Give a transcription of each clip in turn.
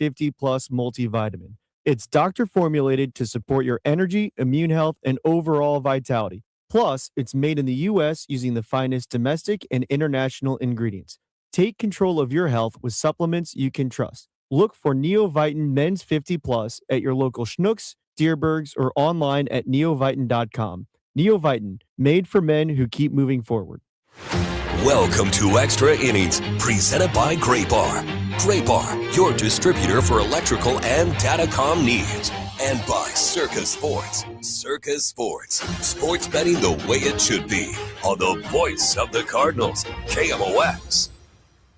50 Plus multivitamin. It's doctor formulated to support your energy, immune health, and overall vitality. Plus, it's made in the U.S. using the finest domestic and international ingredients. Take control of your health with supplements you can trust. Look for Neovitin Men's 50 Plus at your local Schnucks, Deerbergs, or online at neovitin.com. Neovitin, made for men who keep moving forward. Welcome to Extra Innings, presented by Great Bar. Great Bar, your distributor for electrical and datacom needs. And by Circa Sports. Circa Sports. Sports betting the way it should be. On the voice of the Cardinals, KMOX.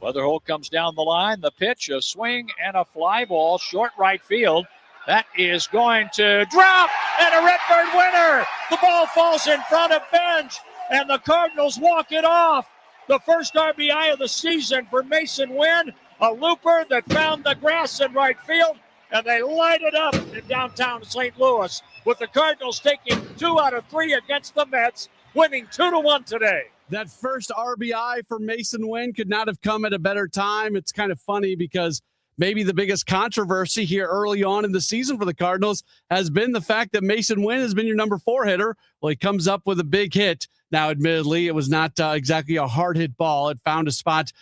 Weatherholt comes down the line. The pitch, a swing, and a fly ball. Short right field. That is going to drop, and a Redbird winner. The ball falls in front of Benj, and the Cardinals walk it off. The first RBI of the season for Mason Wynn. A looper that found the grass in right field, and they light it up in downtown St. Louis, with the Cardinals taking 2 out of 3 against the Mets, winning 2-1 today. That first RBI for Mason Wynn could not have come at a better time. It's kind of funny because maybe the biggest controversy here early on in the season for the Cardinals has been the fact that Mason Wynn has been your number 4 hitter. Well, he comes up with a big hit. Now, admittedly, it was not exactly a hard hit ball. It found a spot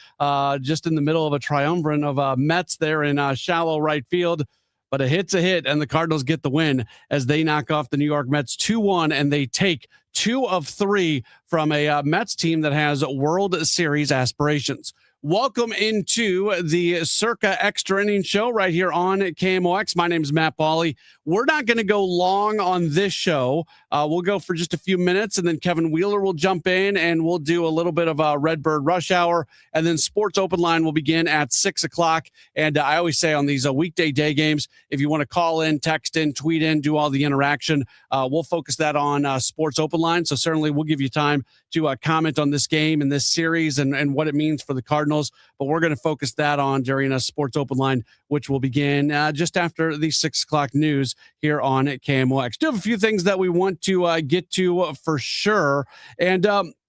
just in the middle of a triumvirate of Mets there in shallow right field. But a hit's a hit, and the Cardinals get the win as they knock off the New York Mets 2-1, and they take 2 of 3 from a Mets team that has World Series aspirations. Welcome into the Circa Extra Inning Show right here on KMOX. My name is Matt Pauley. We're not going to go long on this show. We'll go for just a few minutes, and then Kevin Wheeler will jump in, and we'll do a little bit of a Redbird Rush Hour, and then Sports Open Line will begin at 6 o'clock. And I always say on these weekday day games, if you want to call in, text in, tweet in, do all the interaction, we'll focus that on Sports Open Line. So certainly we'll give you time to comment on this game and this series and what it means for the Cardinals. But we're going to focus that on during a Sports Open Line, which will begin just after the 6 o'clock news here on KMOX. Do have a few things that we want to get to for sure. And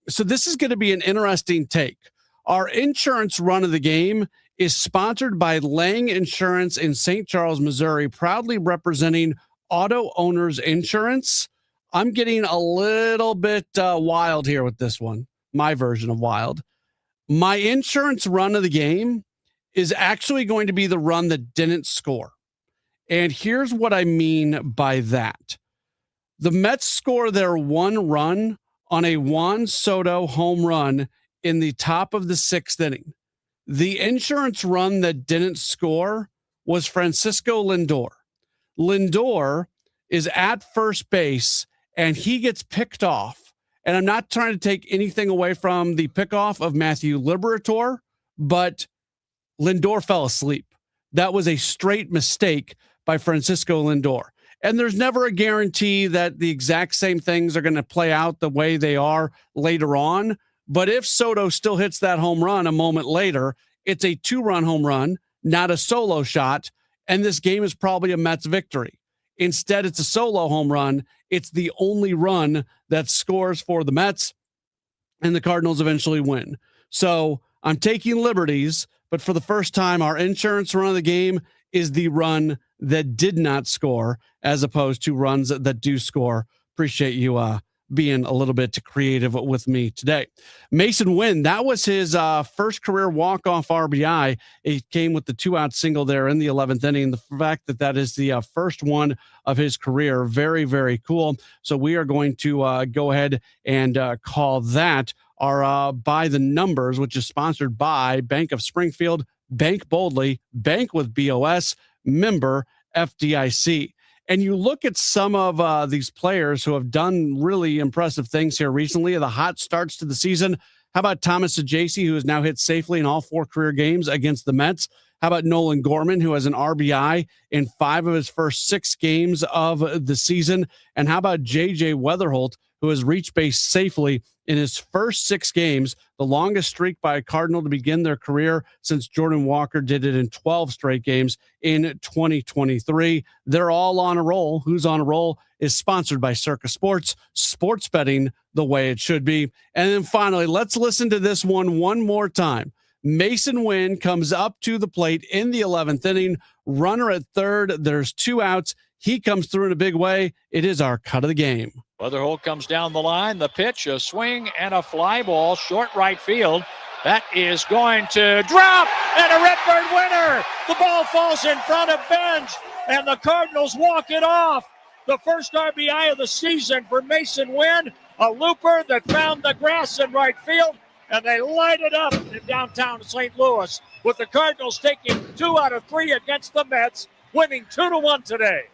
so this is going to be an interesting take. Our insurance run of the game is sponsored by Lang Insurance in St. Charles, Missouri, proudly representing auto owners insurance. I'm getting a little bit wild here with this one, my version of wild. My insurance run of the game is actually going to be the run that didn't score. And here's what I mean by that. The Mets score their 1 run on a Juan Soto home run in the top of the 6th inning. The insurance run that didn't score was Francisco Lindor. Lindor is at first base, and he gets picked off. And I'm not trying to take anything away from the pickoff of Matthew Liberatore, but Lindor fell asleep. That was a straight mistake by Francisco Lindor. And there's never a guarantee that the exact same things are going to play out the way they are later on. But if Soto still hits that home run a moment later, it's a 2-run home run, not a solo shot. And this game is probably a Mets victory. Instead, it's a solo home run. It's the only run that scores for the Mets, and the Cardinals eventually win. So I'm taking liberties, but for the first time, our insurance run of the game is the run that did not score, as opposed to runs that do score. Appreciate you being a little bit creative with me today. Mason Wynn, that was his first career walk-off RBI. It came with the 2-out single there in the 11th inning. The fact that that is the first one of his career, very, very cool. So we are going to go ahead and call that our By the Numbers, which is sponsored by Bank of Springfield. Bank boldly, bank with BOS, member FDIC. And you look at some of these players who have done really impressive things here recently, the hot starts to the season. How about Thomas Saggese, who has now hit safely in all 4 career games against the Mets? How about Nolan Gorman, who has an RBI in 5 of his first 6 games of the season? And how about J.J. Weatherholt, who has reached base safely in his first 6 games, the longest streak by a Cardinal to begin their career since Jordan Walker did it in 12 straight games in 2023. They're all on a roll. Who's on a roll is sponsored by Circa Sports, sports betting the way it should be. And then finally, let's listen to this one more time. Mason Wynn comes up to the plate in the 11th inning, runner at third. There's 2 outs. He comes through in a big way. It is our cut of the game. Weatherholt comes down the line. The pitch, a swing and a fly ball, short right field. That is going to drop, and a Redbird winner. The ball falls in front of Benj, and the Cardinals walk it off. The first RBI of the season for Mason Wynn, a looper that found the grass in right field, and they light it up in downtown St. Louis, with the Cardinals taking 2 out of 3 against the Mets, winning 2-1 today.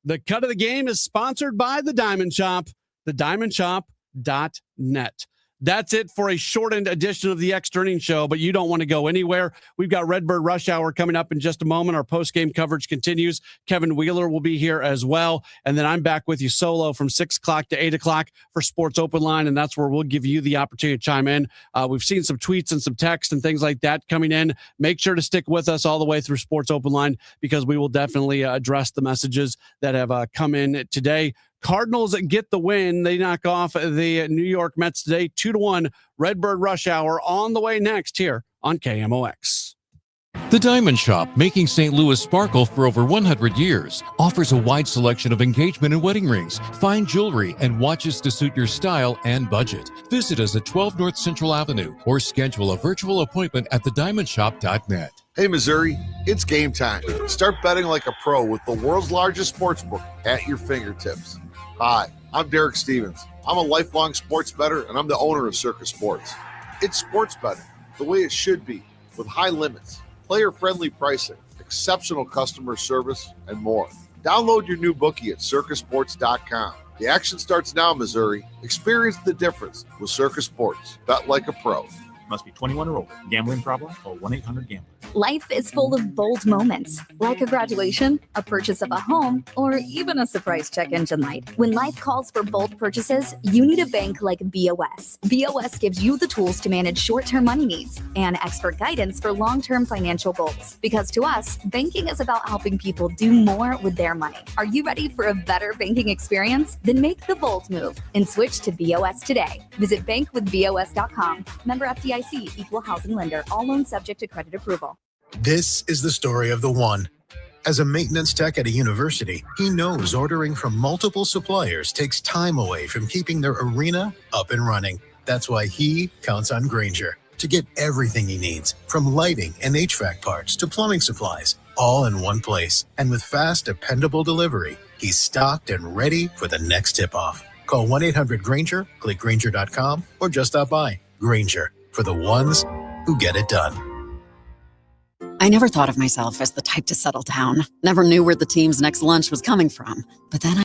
The cut of the game is sponsored by The Diamond Shop, thediamondshop.net. That's it for a shortened edition of the Extra Innings Show, but you don't want to go anywhere. We've got Redbird Rush Hour coming up in just a moment. Our post-game coverage continues. Kevin Wheeler will be here as well. And then I'm back with you solo from 6 o'clock to 8 o'clock for Sports Open Line, and that's where we'll give you the opportunity to chime in. We've seen some tweets and some text and things like that coming in. Make sure to stick with us all the way through Sports Open Line, because we will definitely address the messages that have come in today. Cardinals get the win. They knock off the New York Mets today, 2-1. Redbird Rush Hour on the way next here on KMOX. The Diamond Shop, making St. Louis sparkle for over 100 years, offers a wide selection of engagement and wedding rings, fine jewelry, and watches to suit your style and budget. Visit us at 12 North Central Avenue or schedule a virtual appointment at thediamondshop.net. Hey, Missouri, it's game time. Start betting like a pro with the world's largest sportsbook at your fingertips. Hi, I'm Derek Stevens. I'm a lifelong sports bettor, and I'm the owner of Circus Sports. It's sports betting the way it should be, with high limits, player-friendly pricing, exceptional customer service, and more. Download your new bookie at circusports.com. The action starts now, Missouri. Experience the difference with Circus Sports. Bet like a pro. Must be 21 or older. Gambling problem? Call 1-800-GAMBLER. Life is full of bold moments, like a graduation, a purchase of a home, or even a surprise check engine light. When life calls for bold purchases, you need a bank like BOS. BOS gives you the tools to manage short-term money needs and expert guidance for long-term financial goals. Because to us, banking is about helping people do more with their money. Are you ready for a better banking experience? Then make the bold move and switch to BOS today. Visit bankwithbos.com. Member FDIC, equal housing lender. All loans subject to credit approval. This is the story of the one. As a maintenance tech at a university, he knows ordering from multiple suppliers takes time away from keeping their arena up and running. That's why he counts on Grainger to get everything he needs, from lighting and HVAC parts to plumbing supplies, all in one place. And with fast, dependable delivery, he's stocked and ready for the next tip-off. Call 1-800-GRAINGER, click Grainger.com, or just stop by. Grainger, for the ones who get it done. I never thought of myself as the type to settle down. Never knew where the team's next lunch was coming from. But then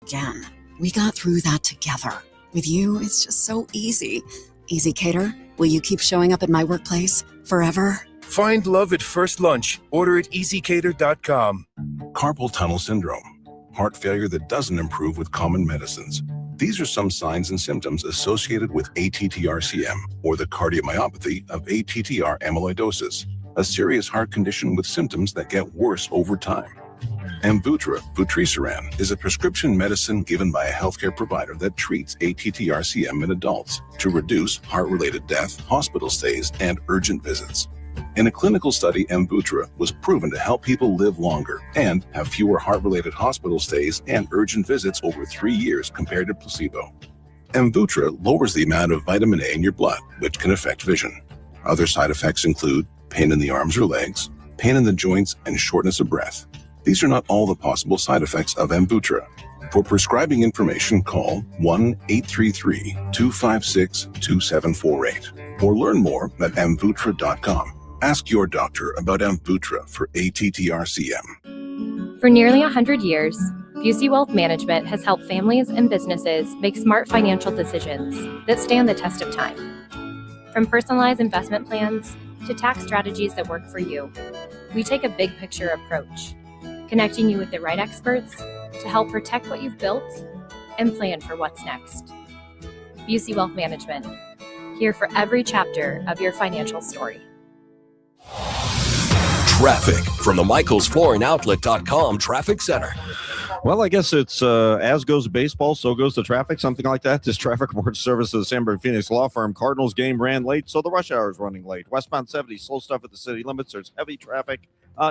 again, we got through that together. With you, it's just so easy. Easy Cater, will you keep showing up at my workplace forever? Find love at first lunch. Order at easycater.com. Carpal tunnel syndrome. Heart failure that doesn't improve with common medicines. These are some signs and symptoms associated with ATTR-CM, or the cardiomyopathy of ATTR amyloidosis, a serious heart condition with symptoms that get worse over time. Amvuttra, vutrisiran, is a prescription medicine given by a healthcare provider that treats ATTR-CM in adults to reduce heart-related death, hospital stays, and urgent visits. In a clinical study, Amvuttra was proven to help people live longer and have fewer heart-related hospital stays and urgent visits over 3 years compared to placebo. Amvuttra lowers the amount of vitamin A in your blood, which can affect vision. Other side effects include pain in the arms or legs, pain in the joints, and shortness of breath. These are not all the possible side effects of Amvuttra. For prescribing information, call 1-833-256-2748 or learn more at amvuttra.com. Ask your doctor about Amvuttra for ATTR-CM. For nearly 100 years, Busey Wealth Management has helped families and businesses make smart financial decisions that stand the test of time. From personalized investment plans to tax strategies that work for you, we take a big picture approach, connecting you with the right experts to help protect what you've built and plan for what's next. Busey Wealth Management, here for every chapter of your financial story. Traffic from the MichaelsFlooringOutlet.com Traffic Center. Well, I guess it's as goes baseball, so goes the traffic, something like that. This traffic report service of the Sandberg Phoenix Law Firm. Cardinals game ran late, so the rush hour is running late. Westbound 70, slow stuff at the city limits. There's heavy traffic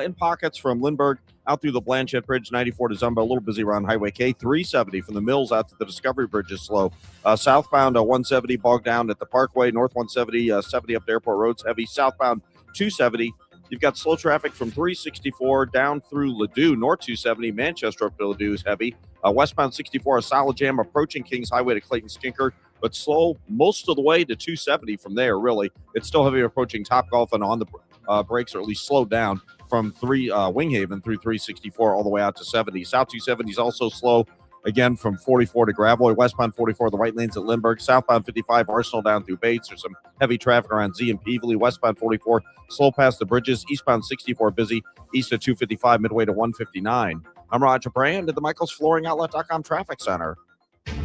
in pockets from Lindbergh out through the Blanchette Bridge, 94 to Zumba. A little busy around Highway K. 370 from the Mills out to the Discovery Bridge is slow. Southbound 170 bogged down at the Parkway. North 170, 70 up to Airport Road's heavy. Southbound 270. You've got slow traffic from 364 down through Ladue. North 270, Manchester up to Ladue is heavy. Westbound 64, a solid jam approaching Kings Highway to Clayton Skinker, but slow most of the way to 270 from there, really. It's still heavy approaching Topgolf and on the brakes, or at least slowed down from Winghaven through 364 all the way out to 70. South 270 is also slow, again, from 44 to Gravois. Westbound 44, the right lanes at Lindbergh. Southbound 55, Arsenal down through Bates. There's some heavy traffic around Z and Peevely. Westbound 44, slow past the bridges. Eastbound 64, busy. East of 255, midway to 159. I'm Roger Brand at the MichaelsFlooringOutlet.com Traffic Center.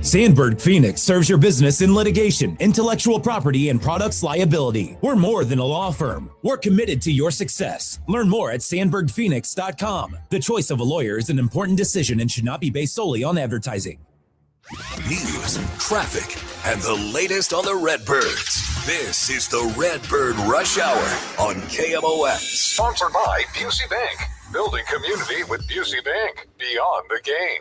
Sandberg Phoenix serves your business in litigation, intellectual property, and products liability. We're more than a law firm. We're committed to your success. Learn more at sandbergphoenix.com. The choice of a lawyer is an important decision and should not be based solely on advertising. News, traffic, and the latest on the Redbirds. This is the Redbird Rush Hour on KMOX. Sponsored by Busey Bank. Building community with Busey Bank. Beyond the game.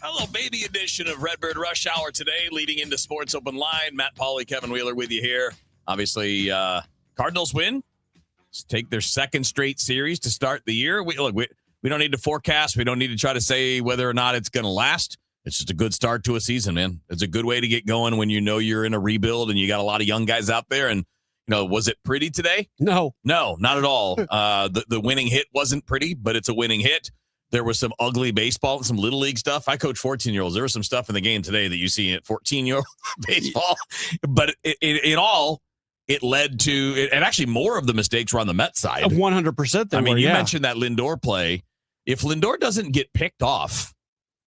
A little baby edition of Redbird Rush Hour today, leading into Sports Open Line. Matt Pauley, Kevin Wheeler with you here. Obviously, Cardinals win. Take their second straight series to start the year. We don't need to forecast. We don't need to try to say whether or not it's going to last. It's just a good start to a season, man. It's a good way to get going when you know you're in a rebuild and you got a lot of young guys out there. And, was it pretty today? No, not at all. The winning hit wasn't pretty, but it's a winning hit. There was some ugly baseball, some little league stuff. I coach 14-year-olds. There was some stuff in the game today that you see at 14-year-old baseball. But in all, it led to, and actually more of the mistakes were on the Mets side. 100%. You mentioned that Lindor play. If Lindor doesn't get picked off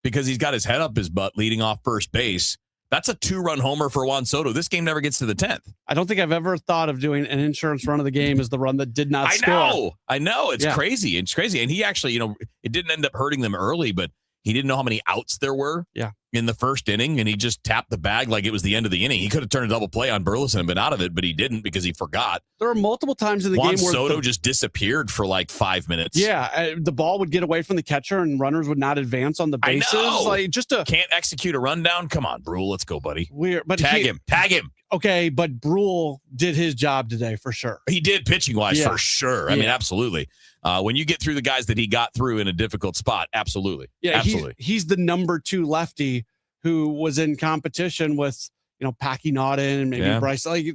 because he's got his head up his butt leading off first base, that's a 2-run homer for Juan Soto. This game never gets to the 10th. I don't think I've ever thought of doing an insurance run of the game as the run that did not score. I know. It's crazy. It's crazy. And he actually, it didn't end up hurting them early, but he didn't know how many outs there were in the first inning, and he just tapped the bag like it was the end of the inning. He could have turned a double play on Burleson and been out of it, but he didn't because he forgot. There were multiple times in the Juan game where Soto just disappeared for like 5 minutes. Yeah, the ball would get away from the catcher and runners would not advance on the bases. I know. Can't execute a rundown. Come on, Brule, let's go, buddy. Weird, but tag him. Okay, but Brule did his job today for sure. He did pitching wise for sure. I mean, absolutely. When you get through the guys that he got through in a difficult spot, absolutely. Yeah, absolutely. He's the number 2 lefty who was in competition with, Packy Naughton and maybe Bryce. I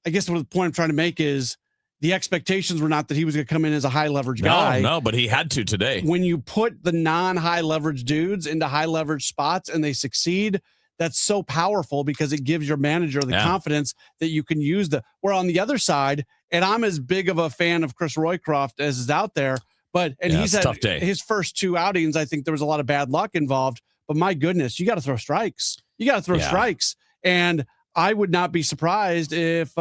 guess what the point I'm trying to make is the expectations were not that he was going to come in as a high leverage guy. No, but he had to today. When you put the non-high leverage dudes into high leverage spots and they succeed, that's so powerful because it gives your manager the confidence that you can use where on the other side, and I'm as big of a fan of Chris Roycroft as is out there, he's had tough day. His first 2 outings, I think there was a lot of bad luck involved, but my goodness, you got to throw strikes. Strikes. And I would not be surprised if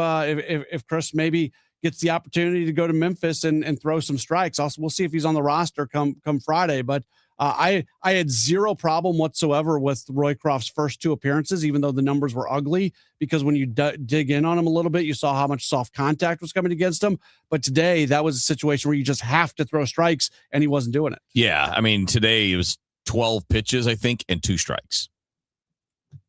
Chris maybe gets the opportunity to go to Memphis and throw some strikes. Also, we'll see if he's on the roster come Friday, but I had zero problem whatsoever with Roycroft's first 2 appearances, even though the numbers were ugly, because when you dig in on him a little bit, you saw how much soft contact was coming against him. But today, that was a situation where you just have to throw strikes, and he wasn't doing it. Yeah, I mean, today it was 12 pitches, I think, and 2 strikes.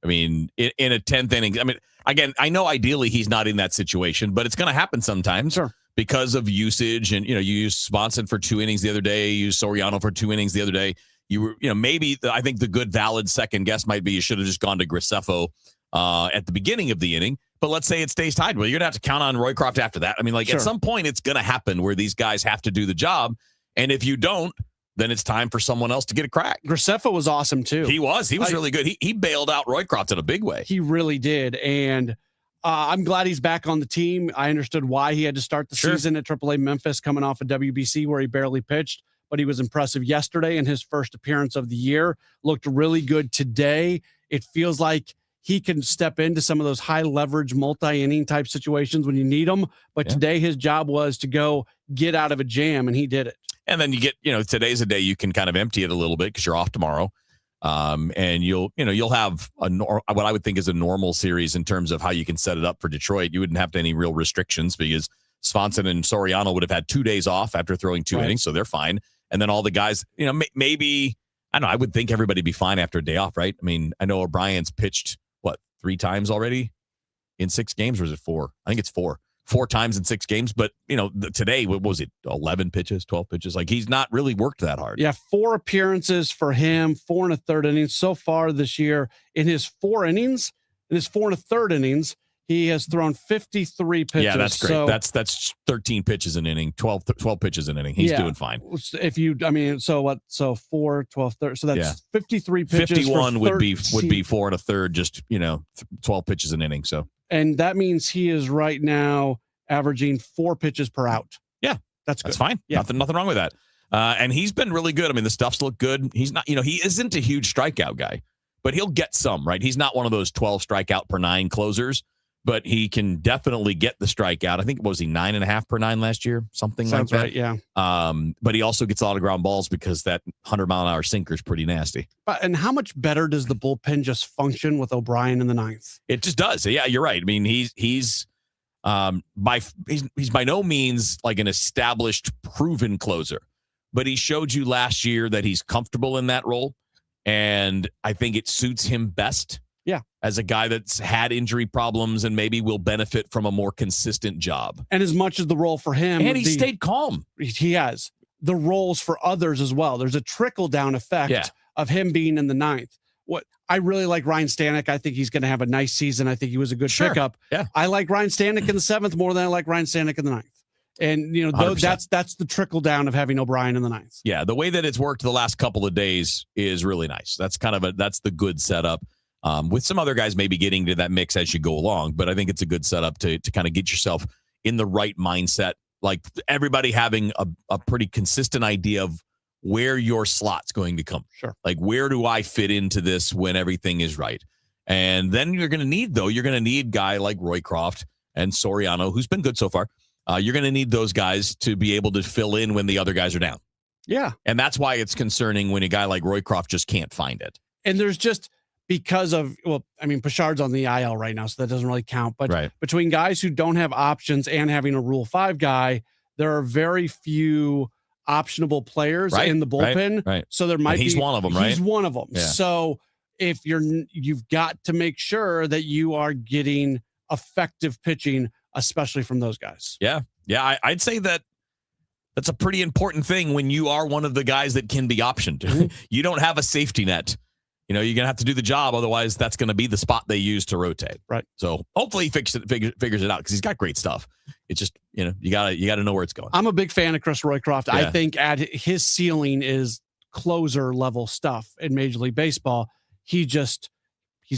I mean, in a 10th inning, I mean, again, I know ideally he's not in that situation, but it's going to happen sometimes. Sure. Because of usage, and you used Swanson for 2 innings the other day, you used Soriano for 2 innings the other day. You were, maybe I think the good valid second guess might be you should have just gone to Graceffo at the beginning of the inning. But let's say it stays tied. Well, you're gonna have to count on Roycroft after that. I mean, at some point it's gonna happen where these guys have to do the job, and if you don't, then it's time for someone else to get a crack. Graceffo was awesome too. He was really good. He bailed out Roycroft in a big way. He really did, and I'm glad he's back on the team. I understood why he had to start the season at AAA Memphis coming off of WBC where he barely pitched, but he was impressive yesterday in his first appearance of the year. Looked really good today. It feels like he can step into some of those high leverage multi-inning type situations when you need them. But today his job was to go get out of a jam, and he did it. And then you get, today's a day you can kind of empty it a little bit because you're off tomorrow. And you'll have what I would think is a normal series in terms of how you can set it up for Detroit. You wouldn't have any real restrictions because Swanson and Soriano would have had 2 days off after throwing two innings, so they're fine. And then all the guys, maybe, I don't know, I would think everybody'd be fine after a day off, right? I mean, I know O'Brien's pitched, 3 times already in 6 games, or is it 4? I think it's 4. 4 times in 6 games, but today, what was it? 11 pitches, 12 pitches. Like, he's not really worked that hard. Yeah, 4 appearances for him, 4 1/3 innings so far this year. In his 4 innings, in his 4 1/3 innings, he has thrown 53 pitches. Yeah, that's great. So, that's 13 pitches an inning, 12 pitches an inning. He's doing fine. So what? So 4, 12, 30. So that's 53 pitches. 51 would be 4 1/3, just 12 pitches an inning. So. And that means he is right now averaging 4 pitches per out. Yeah, that's good. That's fine. Yeah. Nothing wrong with that. And he's been really good. I mean, the stuff's looked good. He's not, he isn't a huge strikeout guy, but he'll get some, right? He's not one of those 12 strikeout per 9 closers, but he can definitely get the strikeout. I think, what was he, 9.5 per 9 last year? Something Sounds like that. Right, yeah. But he also gets a lot of ground balls because that 100-mile-an-hour sinker is pretty nasty. And how much better does the bullpen just function with O'Brien in the 9th? It just does. Yeah, you're right. I mean, he's by no means like an established, proven closer, but he showed you last year that he's comfortable in that role, and I think it suits him best. Yeah, as a guy that's had injury problems and maybe will benefit from a more consistent job. And as much as the role for him, and he stayed calm. He has the roles for others as well. There's a trickle down effect of him being in the 9th. What I really like Ryan Stanek. I think he's going to have a nice season. I think he was a good pickup. Yeah, I like Ryan Stanek in the 7th more than I like Ryan Stanek in the 9th. And that's the trickle down of having O'Brien in the 9th. Yeah, the way that it's worked the last couple of days is really nice. That's that's the good setup. With some other guys maybe getting to that mix as you go along, but I think it's a good setup to kind of get yourself in the right mindset. Like everybody having a pretty consistent idea of where your slot's going to come. Sure. Like, where do I fit into this when everything is right? And then you're going to need a guy like Roycroft and Soriano, who's been good so far. You're going to need those guys to be able to fill in when the other guys are down. Yeah. And that's why it's concerning when a guy like Roycroft just can't find it. And there's just, because of, Pashard's on the IL right now, so that doesn't really count. But between guys who don't have options and having a Rule 5 guy, there are very few optionable players in the bullpen. Right. So there might be. He's one of them, right? He's one of them. Yeah. So if you've got to make sure that you are getting effective pitching, especially from those guys. Yeah. Yeah. I'd say that's a pretty important thing when you are one of the guys that can be optioned. You don't have a safety net. You're going to have to do the job. Otherwise, that's going to be the spot they use to rotate. Right. So hopefully he figures it out because he's got great stuff. It's just, you got to know where it's going. I'm a big fan of Chris Roycroft. Yeah. I think at his ceiling is closer level stuff in Major League Baseball. He's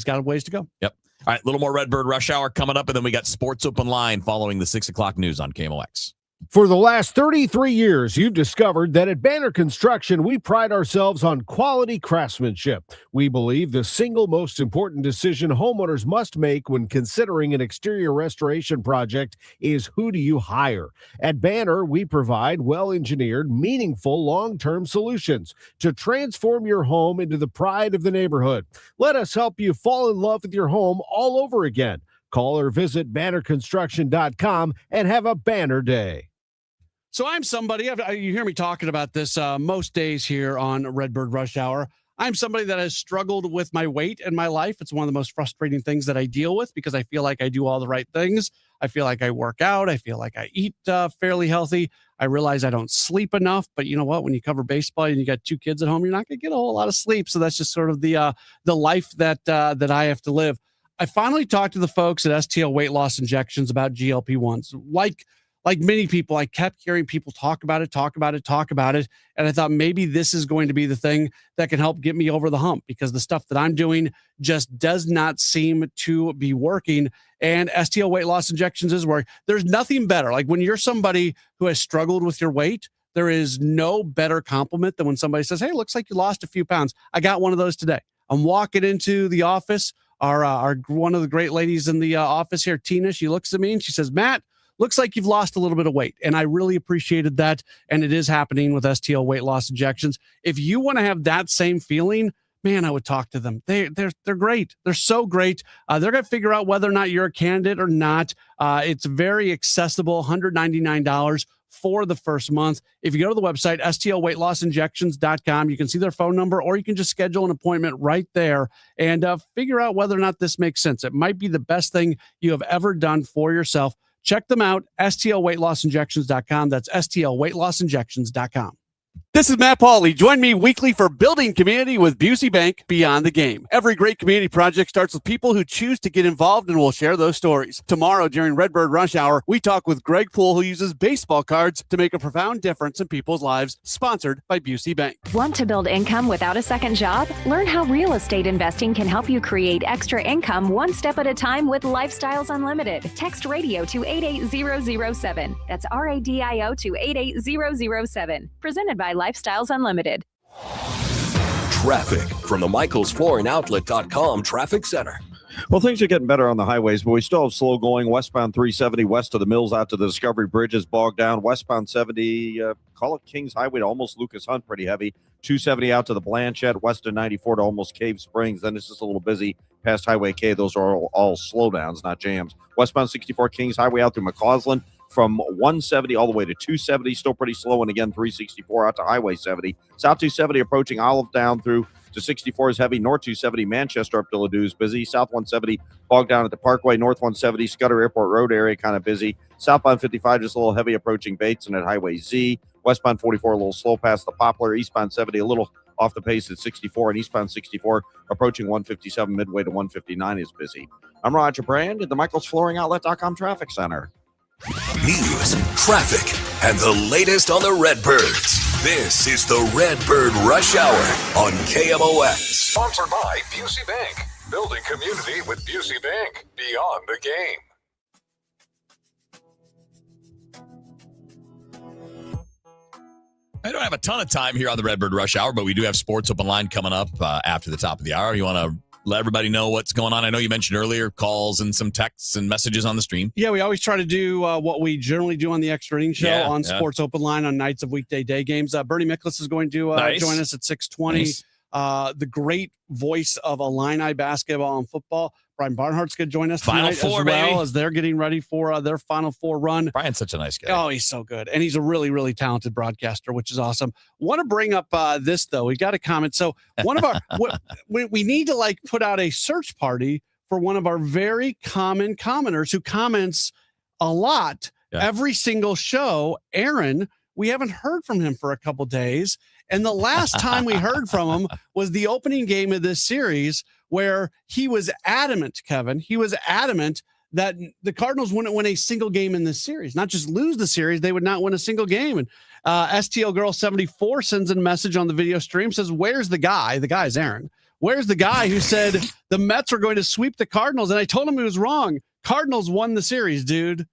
got a ways to go. Yep. All right. A little more Redbird Rush Hour coming up. And then we got Sports Open Line following the 6 o'clock news on KMOX. For the last 33 years, you've discovered that at Banner Construction, we pride ourselves on quality craftsmanship. We believe the single most important decision homeowners must make when considering an exterior restoration project is who do you hire. At Banner, we provide well-engineered, meaningful, long-term solutions to transform your home into the pride of the neighborhood. Let us help you fall in love with your home all over again. Call or visit bannerconstruction.com and have a banner day. So I'm somebody, you hear me talking about this most days here on Redbird Rush Hour. I'm somebody that has struggled with my weight in my life. It's one of the most frustrating things that I deal with because I feel like I do all the right things. I feel like I work out. I feel like I eat fairly healthy. I realize I don't sleep enough, but you know what? When you cover baseball and you got 2 kids at home, you're not going to get a whole lot of sleep. So that's just sort of the life that I have to live. I finally talked to the folks at STL Weight Loss Injections about GLP-1s. Like many people, I kept hearing people talk about it. And I thought maybe this is going to be the thing that can help get me over the hump because the stuff that I'm doing just does not seem to be working. And STL Weight Loss Injections is working. There's nothing better. Like when you're somebody who has struggled with your weight, there is no better compliment than when somebody says, hey, looks like you lost a few pounds. I got one of those today. I'm walking into the office. our one of the great ladies in the office here, Tina. She looks at me and she says, Matt, looks like you've lost a little bit of weight. And I really appreciated that. And it is happening with STL weight loss injections. If you want to have that same feeling, man, I would talk to them. They're great. They're so great. They're going to figure out whether or not you're a candidate or not. It's very accessible, $199 for the first month. If you go to the website, stlweightlossinjections.com, you can see their phone number, or you can just schedule an appointment right there and figure out whether or not this makes sense. It might be the best thing you have ever done for yourself. Check them out, stlweightlossinjections.com. That's stlweightlossinjections.com. This is Matt Pauley. Join me weekly for Building Community with Busey Bank Beyond the Game. Every great community project starts with people who choose to get involved, and we'll share those stories. Tomorrow during Redbird Rush Hour, we talk with Greg Poole, who uses baseball cards to make a profound difference in people's lives, sponsored by Busey Bank. Want to build income without a second job? Learn how real estate investing can help you create extra income one step at a time with Lifestyles Unlimited. Text radio to 88007. That's RADIO to 88007. Presented by Lifestyles Unlimited. Traffic from the MichaelsFlooringOutlet.com Traffic Center. Well, things are getting better on the highways, but we still have slow going. Westbound 370 west of the Mills out to the Discovery Bridge is bogged down. Westbound 70, call it Kings Highway to almost Lucas Hunt, pretty heavy. 270 out to the Blanchette, west of 94 to almost Cave Springs. Then it's just a little busy past Highway K. Those are all slowdowns, not jams. Westbound 64 Kings Highway out through McCausland. From 170 all the way to 270, still pretty slow. And again, 364 out to Highway 70. South 270 approaching Olive down through to 64 is heavy. North 270, Manchester up to Ladue is busy. South 170, bogged down at the Parkway. North 170, Scudder Airport Road area kind of busy. Southbound 55 just a little heavy approaching Bates and at Highway Z. Westbound 44 a little slow past the Poplar. Eastbound 70 a little off the pace at 64. And eastbound 64 approaching 157 midway to 159 is busy. I'm Roger Brand at the MichaelsFlooringOutlet.com Traffic Center. News, traffic, and the latest on the Redbirds. This is the Redbird Rush Hour on KMOX. Sponsored by Busey Bank. Building community with Busey Bank. Beyond the game. I don't have a ton of time here on the Redbird Rush Hour, but we do have Sports Open Line coming up after the top of the hour. You want to let everybody know what's going on? I know you mentioned earlier calls and some texts and messages on the stream. Yeah, we always try to do what we generally do on the Extra Innings Show on Sports Open Line on nights of weekday day games. Bernie Miklasz is going to join us at 6:20. Nice. The great voice of Illini basketball and football, Brian Barnhart's going to join us Final Four, as well, as they're getting ready for their Final Four run. Brian's such a nice guy. Oh, he's so good. And he's a really, really talented broadcaster, which is awesome. Want to bring up this, though. We got a comment. So one of our we need to put out a search party for one of our very common commenters who comments a lot every single show. Aaron, we haven't heard from him for a couple days. And the last time we heard from him was the opening game of this series, where he was adamant, Kevin. He was adamant that the Cardinals wouldn't win a single game in this series, not just lose the series. They would not win a single game. And STL Girl 74 sends in a message on the video stream, says, where's the guy? The guy is Aaron. Where's the guy who said the Mets were going to sweep the Cardinals? And I told him he was wrong. Cardinals won the series, dude.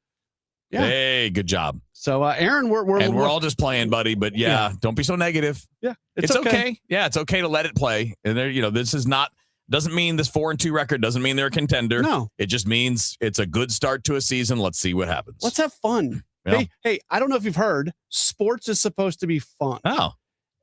Yeah. Hey, good job. So, Aaron, we're all just playing, buddy. But don't be so negative. Yeah, it's okay. Yeah, it's okay to let it play. And there, this is not. Doesn't mean this 4-2 record doesn't mean they're a contender. No, it just means it's a good start to a season. Let's see what happens. Let's have fun. Yeah. Hey, I don't know if you've heard, sports is supposed to be fun. Oh,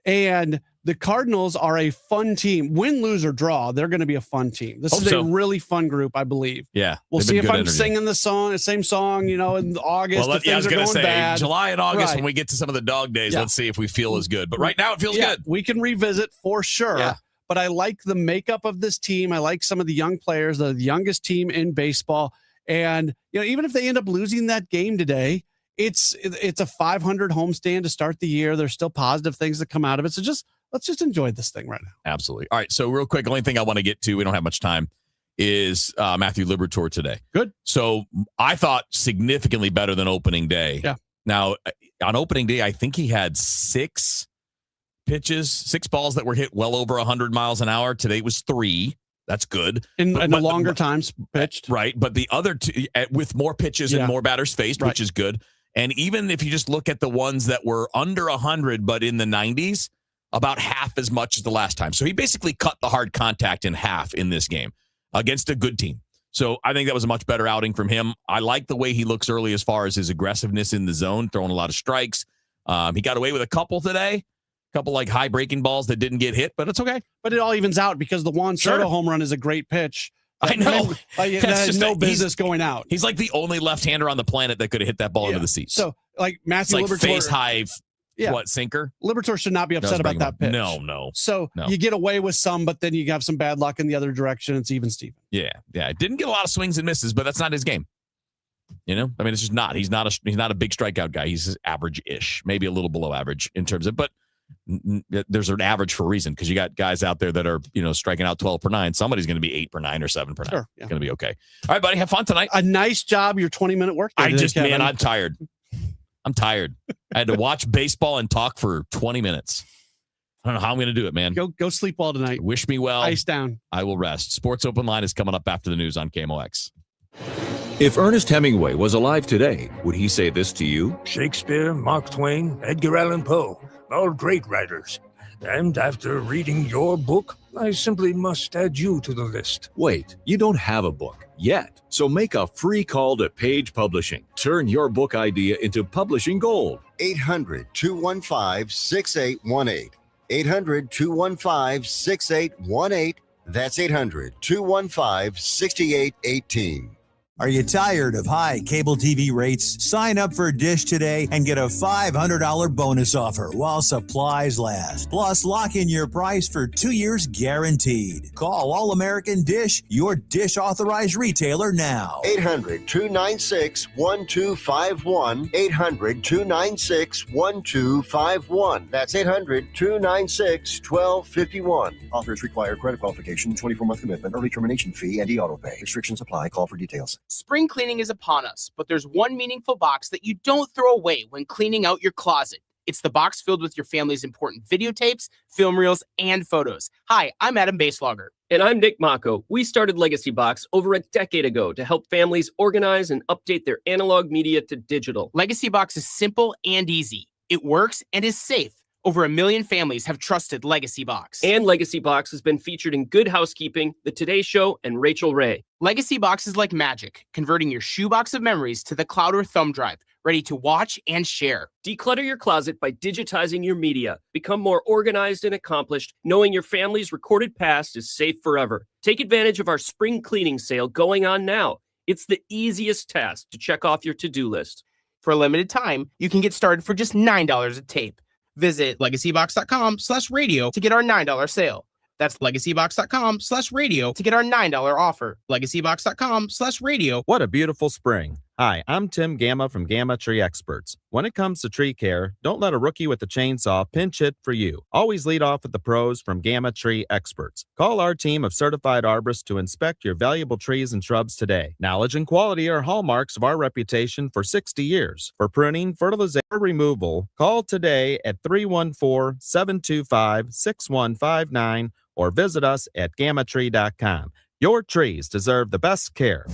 and the Cardinals are a fun team. Win, lose, or draw, they're going to be a fun team. This is a really fun group, I believe. Yeah, we'll see if I'm singing the same song, in August. Well, I was going to say bad. July and August when we get to some of the dog days. Let's see if we feel as good. But right now, it feels good. We can revisit for sure. Yeah. But I like the makeup of this team. I like some of the young players, the youngest team in baseball. And even if they end up losing that game today, it's a 500 homestand to start the year. There's still positive things that come out of it. So let's just enjoy this thing right now. Absolutely. All right. So real quick, the only thing I want to get to, we don't have much time, is Matthew Liberatore today. Good. So I thought significantly better than opening day. Yeah. Now, on opening day, I think he had 6 balls that were hit well over 100 miles an hour. Today was 3. That's good. In the longer times pitched. Right. But the other 2 with more pitches and more batters faced, which is good. And even if you just look at the ones that were under 100, but in the 90s, about half as much as the last time. So he basically cut the hard contact in half in this game. against a good team. So I think that was a much better outing from him. I like the way he looks early as far as his aggressiveness in the zone, throwing a lot of strikes. He got away with a couple today, a couple like high breaking balls that didn't get hit, but it's okay. But it all evens out because the Juan Soto home run is a great pitch. I know. That has no business going out. He's like the only left-hander on the planet that could have hit that ball into the seats. So, like Matthew it's like Liberatore, face high, sinker? Liberatore should not be upset about that pitch. No. So you get away with some, but then you have some bad luck in the other direction. It's even Steven. Yeah. Didn't get a lot of swings and misses, but that's not his game. You know, I mean, it's just not. He's not a big strikeout guy. He's average-ish, maybe a little below average in terms of, but there's an average for a reason because you got guys out there that are, striking out 12 per 9. Somebody's going to be 8 per 9 or 7 per 9. Sure, It's going to be okay. All right, buddy, have fun tonight. A nice job, your 20-minute work day today, Kevin. I'm tired. I'm tired. I had to watch baseball and talk for 20 minutes. I don't know how I'm going to do it, man. Go sleep well tonight. Wish me well. Ice down. I will rest. Sports Open Line is coming up after the news on KMOX. If Ernest Hemingway was alive today, would he say this to you? Shakespeare, Mark Twain, Edgar Allan Poe, all great writers. And after reading your book, I simply must add you to the list. Wait, you don't have a book yet. So make a free call to Page Publishing. Turn your book idea into publishing gold. 800-215-6818. 800-215-6818. That's 800-215-6818. Are you tired of high cable TV rates? Sign up for Dish today and get a $500 bonus offer while supplies last. Plus, lock in your price for 2 years guaranteed. Call All American Dish, your Dish authorized retailer now. 800-296-1251. 800-296-1251. That's 800-296-1251. Offers require credit qualification, 24-month commitment, early termination fee, and e-auto pay. Restrictions apply. Call for details. Spring cleaning is upon us, but there's one meaningful box that you don't throw away when cleaning out your closet. It's the box filled with your family's important videotapes, film reels, and photos. Hi, I'm Adam Baselogger. And I'm Nick Mako. We started Legacy Box over a decade ago to help families organize and update their analog media to digital. Legacy Box is simple and easy. It works and is safe. Over 1 million families have trusted Legacy Box. And Legacy Box has been featured in Good Housekeeping, The Today Show, and Rachel Ray. Legacy Box is like magic, converting your shoebox of memories to the cloud or thumb drive, ready to watch and share. Declutter your closet by digitizing your media. Become more organized and accomplished, knowing your family's recorded past is safe forever. Take advantage of our spring cleaning sale going on now. It's the easiest task to check off your to-do list. For a limited time, you can get started for just $9 a tape. Visit legacybox.com/radio to get our $9 sale. That's legacybox.com/radio to get our $9 offer. Legacybox.com/radio. What a beautiful spring. Hi, I'm Tim Gamma from Gamma Tree Experts. When it comes to tree care, don't let a rookie with a chainsaw pinch it for you. Always lead off with the pros from Gamma Tree Experts. Call our team of certified arborists to inspect your valuable trees and shrubs today. Knowledge and quality are hallmarks of our reputation for 60 years. For pruning, fertilization, or removal, call today at 314-725-6159 or visit us at gammatree.com. Your trees deserve the best care.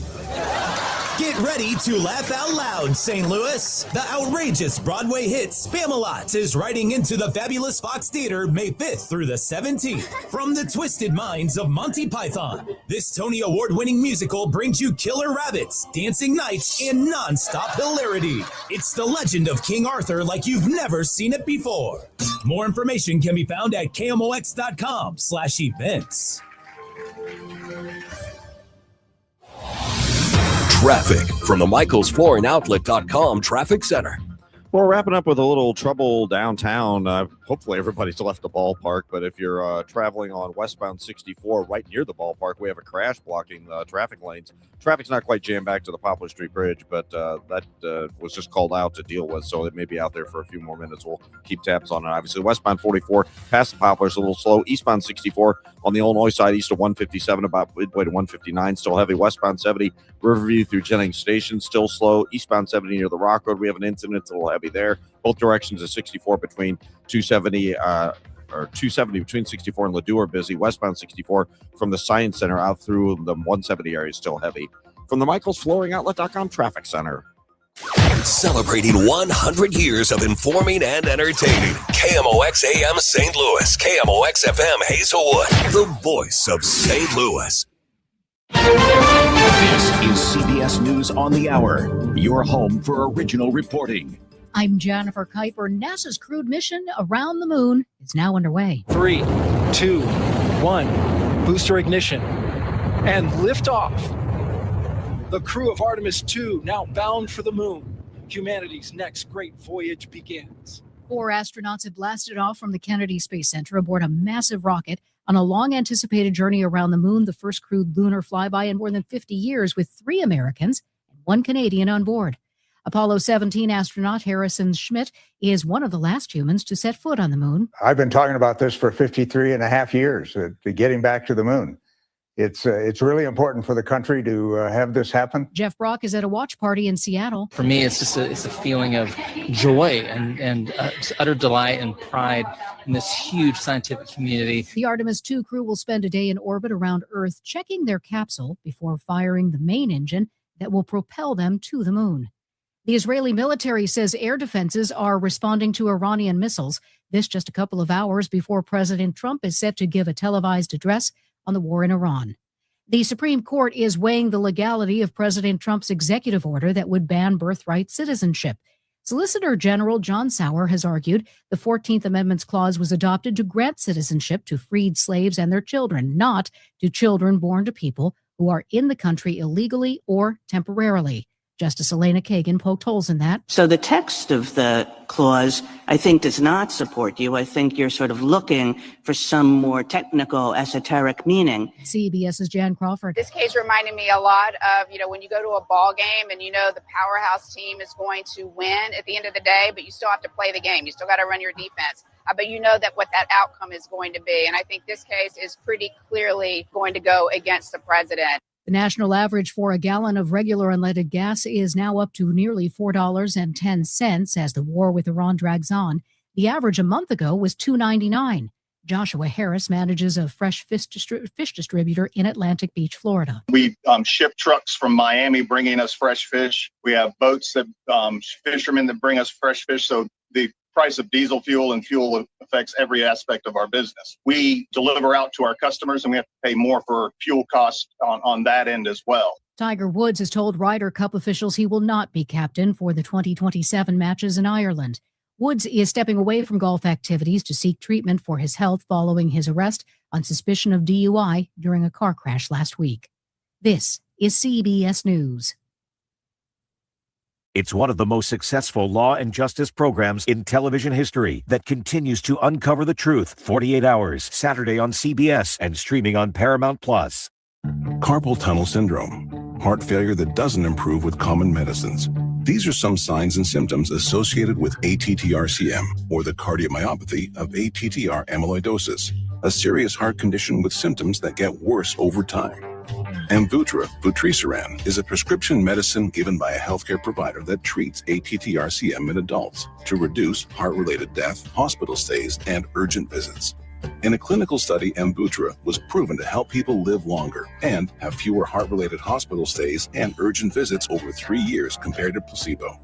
Get ready to laugh out loud, St. Louis. The outrageous Broadway hit Spamalot is riding into the fabulous Fox Theater May 5th through the 17th. From the twisted minds of Monty Python, this Tony Award-winning musical brings you killer rabbits, dancing knights, and non-stop hilarity. It's the legend of King Arthur like you've never seen it before. More information can be found at KMOX.com/events. Traffic from the MichaelsFlooringOutlet.com Traffic Center. Well, we're wrapping up with a little trouble downtown. Hopefully everybody's left the ballpark, but if you're traveling on westbound 64 right near the ballpark, we have a crash blocking the traffic lanes. Traffic's not quite jammed back to the Poplar Street Bridge, but that was just called out to deal with, so it may be out there for a few more minutes. We'll keep tabs on it. Obviously, westbound 44 past the Poplar is a little slow. Eastbound 64 on the Illinois side, east of 157, about midway to 159, still heavy. Westbound 70, Riverview through Jennings Station, still slow. Eastbound 70 near the Rock Road, we have an incident. It's a little heavy there. Both directions of 64 between 270 between 64 and Ladue are busy. Westbound 64 from the Science Center out through the 170 area is still heavy. From the MichaelsFlooringOutlet.com Traffic Center. Celebrating 100 years of informing and entertaining. KMOX AM St. Louis. KMOX FM Hazelwood. The voice of St. Louis. This is CBS News on the Hour, your home for original reporting. I'm Jennifer Kuiper. NASA's crewed mission around the moon is now underway. 3, 2, 1, booster ignition, and liftoff. The crew of Artemis II now bound for the moon. Humanity's next great voyage begins. 4 astronauts have blasted off from the Kennedy Space Center aboard a massive rocket on a long-anticipated journey around the moon, the first crewed lunar flyby in more than 50 years, with 3 Americans and 1 Canadian on board. Apollo 17 astronaut Harrison Schmitt is one of the last humans to set foot on the moon. I've been talking about this for 53 and a half years, getting back to the moon. It's really important for the country to have this happen. Jeff Brock is at a watch party in Seattle. For me, it's just a feeling of joy and utter delight and pride in this huge scientific community. The Artemis II crew will spend a day in orbit around Earth, checking their capsule before firing the main engine that will propel them to the moon. The Israeli military says air defenses are responding to Iranian missiles. This just a couple of hours before President Trump is set to give a televised address on the war in Iran. The Supreme Court is weighing the legality of President Trump's executive order that would ban birthright citizenship. Solicitor General John Sauer has argued the 14th Amendment's clause was adopted to grant citizenship to freed slaves and their children, not to children born to people who are in the country illegally or temporarily. Justice Elena Kagan poked holes in that. So the text of the clause, I think, does not support you. I think you're sort of looking for some more technical, esoteric meaning. CBS's Jan Crawford. This case reminded me a lot of, when you go to a ball game and the powerhouse team is going to win at the end of the day, but you still have to play the game. You still got to run your defense. But that what that outcome is going to be. And I think this case is pretty clearly going to go against the president. The national average for a gallon of regular unleaded gas is now up to nearly $4.10 as the war with Iran drags on. The average a month ago was $2.99. Joshua Harris manages a fresh fish distributor in Atlantic Beach, Florida. We ship trucks from Miami bringing us fresh fish. We have boats that fishermen that bring us fresh fish. So the price of diesel fuel and fuel affects every aspect of our business. We deliver out to our customers and we have to pay more for fuel costs on that end as well. Tiger Woods has told Ryder Cup officials he will not be captain for the 2027 matches in Ireland. Woods is stepping away from golf activities to seek treatment for his health following his arrest on suspicion of DUI during a car crash last week. This is CBS News. It's one of the most successful law and justice programs in television history that continues to uncover the truth. 48 Hours, Saturday on CBS and streaming on Paramount+. Carpal tunnel syndrome, heart failure that doesn't improve with common medicines. These are some signs and symptoms associated with ATTR-CM, or the cardiomyopathy of ATTR amyloidosis, a serious heart condition with symptoms that get worse over time. Amvuttra, vutrisiran, is a prescription medicine given by a healthcare provider that treats ATTR-CM in adults to reduce heart-related death, hospital stays, and urgent visits. In a clinical study, Amvuttra was proven to help people live longer and have fewer heart-related hospital stays and urgent visits over 3 years compared to placebo.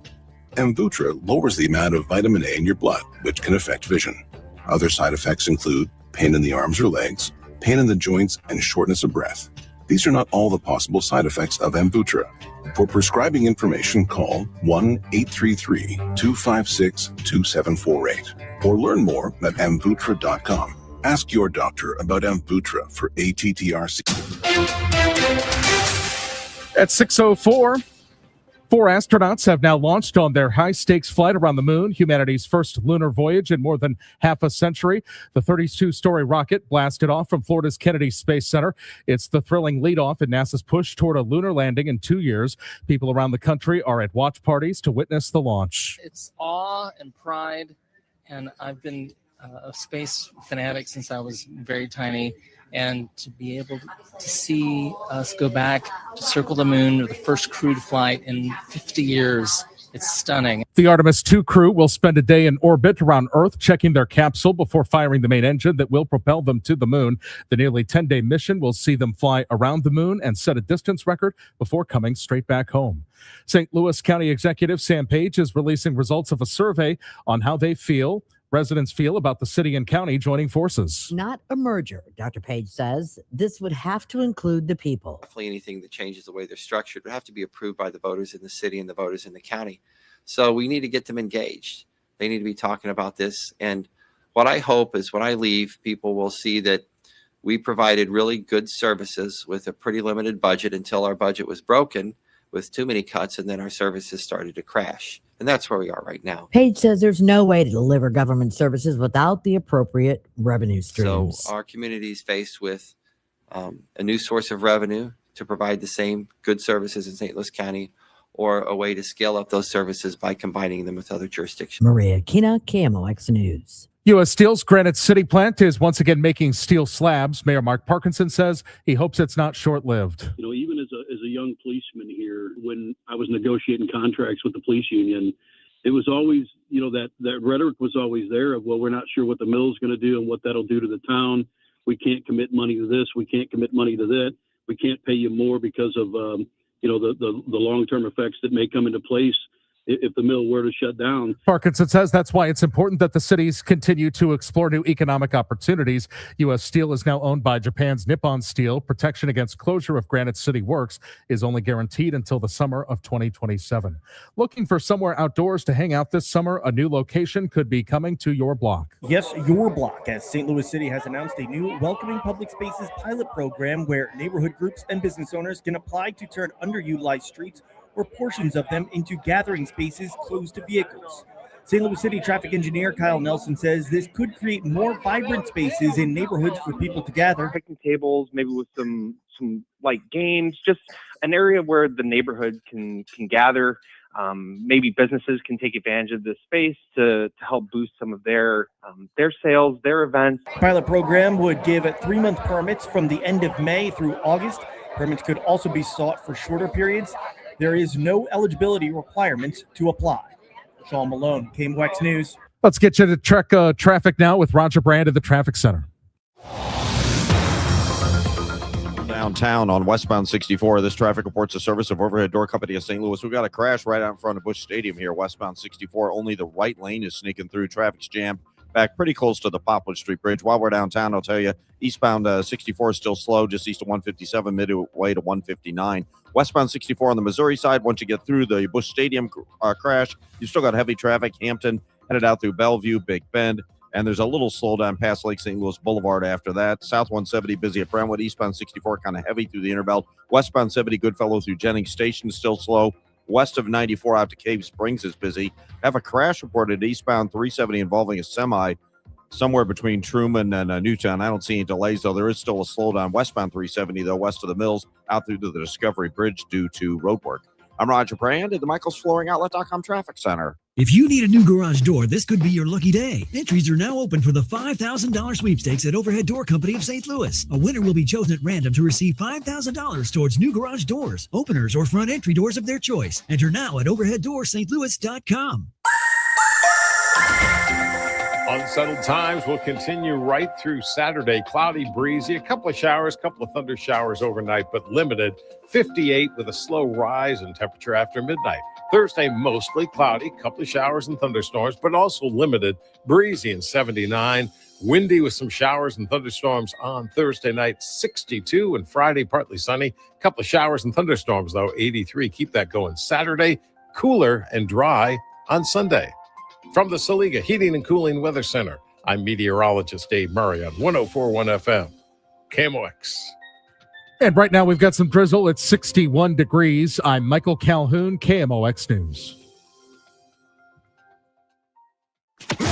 Amvuttra lowers the amount of vitamin A in your blood, which can affect vision. Other side effects include pain in the arms or legs, pain in the joints, and shortness of breath. These are not all the possible side effects of Amvuttra. For prescribing information, call 1-833-256-2748 or learn more at amvuttra.com. Ask your doctor about Amvuttra for ATTR-CM. At 6:04, 4 astronauts have now launched on their high-stakes flight around the moon, humanity's first lunar voyage in more than half a century. The 32-story rocket blasted off from Florida's Kennedy Space Center. It's the thrilling leadoff in NASA's push toward a lunar landing in 2 years. People around the country are at watch parties to witness the launch. It's awe and pride, and I've been a space fanatic since I was very tiny. And to be able to see us go back to circle the moon with the first crewed flight in 50 years, it's stunning. The Artemis II crew will spend a day in orbit around Earth, checking their capsule before firing the main engine that will propel them to the moon. The nearly 10-day mission will see them fly around the moon and set a distance record before coming straight back home. St. Louis County Executive Sam Page is releasing results of a survey on how they feel residents feel about the city and county joining forces. Not a merger, Dr. Page says. This would have to include the people. Definitely anything that changes the way they're structured would have to be approved by the voters in the city and the voters in the county. So we need to get them engaged. They need to be talking about this. And what I hope is when I leave, people will see that we provided really good services with a pretty limited budget until our budget was broken with too many cuts, and then our services started to crash. And that's where we are right now. Page says there's no way to deliver government services without the appropriate revenue streams. So our community is faced with a new source of revenue to provide the same good services in St. Louis County, or a way to scale up those services by combining them with other jurisdictions. Maria Kina, KMOX News. U.S. Steel's Granite City plant is once again making steel slabs. Mayor Mark Parkinson says he hopes it's not short-lived. Even as a young policeman here, when I was negotiating contracts with the police union, it was always, that rhetoric was always there of, well, we're not sure what the mill's going to do and what that'll do to the town. We can't commit money to this. We can't commit money to that. We can't pay you more because of, the long-term effects that may come into place if the mill were to shut down. Parkinson says that's why it's important that the cities continue to explore new economic opportunities. U.S. Steel is now owned by Japan's Nippon Steel. Protection against closure of Granite City Works is only guaranteed until the summer of 2027. Looking for somewhere outdoors to hang out this summer? A new location could be coming to your block. Yes, your block, as St. Louis City has announced a new Welcoming Public Spaces pilot program where neighborhood groups and business owners can apply to turn underutilized streets or portions of them into gathering spaces close to vehicles. St. Louis City traffic engineer Kyle Nelson says this could create more vibrant spaces in neighborhoods for people to gather. Picnic tables, maybe with some light games, just an area where the neighborhood can gather. Maybe businesses can take advantage of this space to help boost some of their sales, their events. Pilot program would give 3-month permits from the end of May through August. Permits could also be sought for shorter periods. There is no eligibility requirement to apply. Sean Malone, KMOX News. Let's get you to traffic now with Roger Brand at the Traffic Center. Downtown on westbound 64, this traffic reports a service of Overhead Door Company of St. Louis. We've got a crash right out in front of Busch Stadium here, westbound 64. Only the right lane is sneaking through. Traffic's jammed back pretty close to the Poplar Street Bridge. While we're downtown, I'll tell you, eastbound 64 is still slow, just east of 157, midway to 159. Westbound 64 on the Missouri side, once you get through the Busch Stadium crash, you've still got heavy traffic. Hampton, headed out through Bellevue, Big Bend, and there's a little slowdown past Lake St. Louis Boulevard after that. South 170 busy at Brentwood. Eastbound 64 kind of heavy through the Inner Belt. Westbound 70 Goodfellow through Jennings Station still slow. West of 94 out to Cave Springs is busy. Have a crash reported eastbound 370 involving a semi somewhere between Truman and Newtown. I don't see any delays, though. There is still a slowdown westbound 370, though, west of the Mills, out through to the Discovery Bridge due to road work. I'm Roger Brand at the MichaelsFlooringOutlet.com Traffic Center. If you need a new garage door, this could be your lucky day. Entries are now open for the $5,000 sweepstakes at Overhead Door Company of St. Louis. A winner will be chosen at random to receive $5,000 towards new garage doors, openers, or front entry doors of their choice. Enter now at OverheadDoorSt.Louis.com. Unsettled times will continue right through Saturday. Cloudy, breezy, a couple of showers, couple of thunder showers overnight, but limited. 58 with a slow rise in temperature after midnight. Thursday, mostly cloudy, couple of showers and thunderstorms, but also limited. Breezy and 79. Windy with some showers and thunderstorms on Thursday night, 62. And Friday, partly sunny. Couple of showers and thunderstorms, though, 83. Keep that going. Saturday, cooler and dry on Sunday. From the Saliga Heating and Cooling Weather Center, I'm meteorologist Dave Murray on 104.1 FM, KMOX. And right now we've got some drizzle at 61 degrees. I'm Michael Calhoun, KMOX News. Come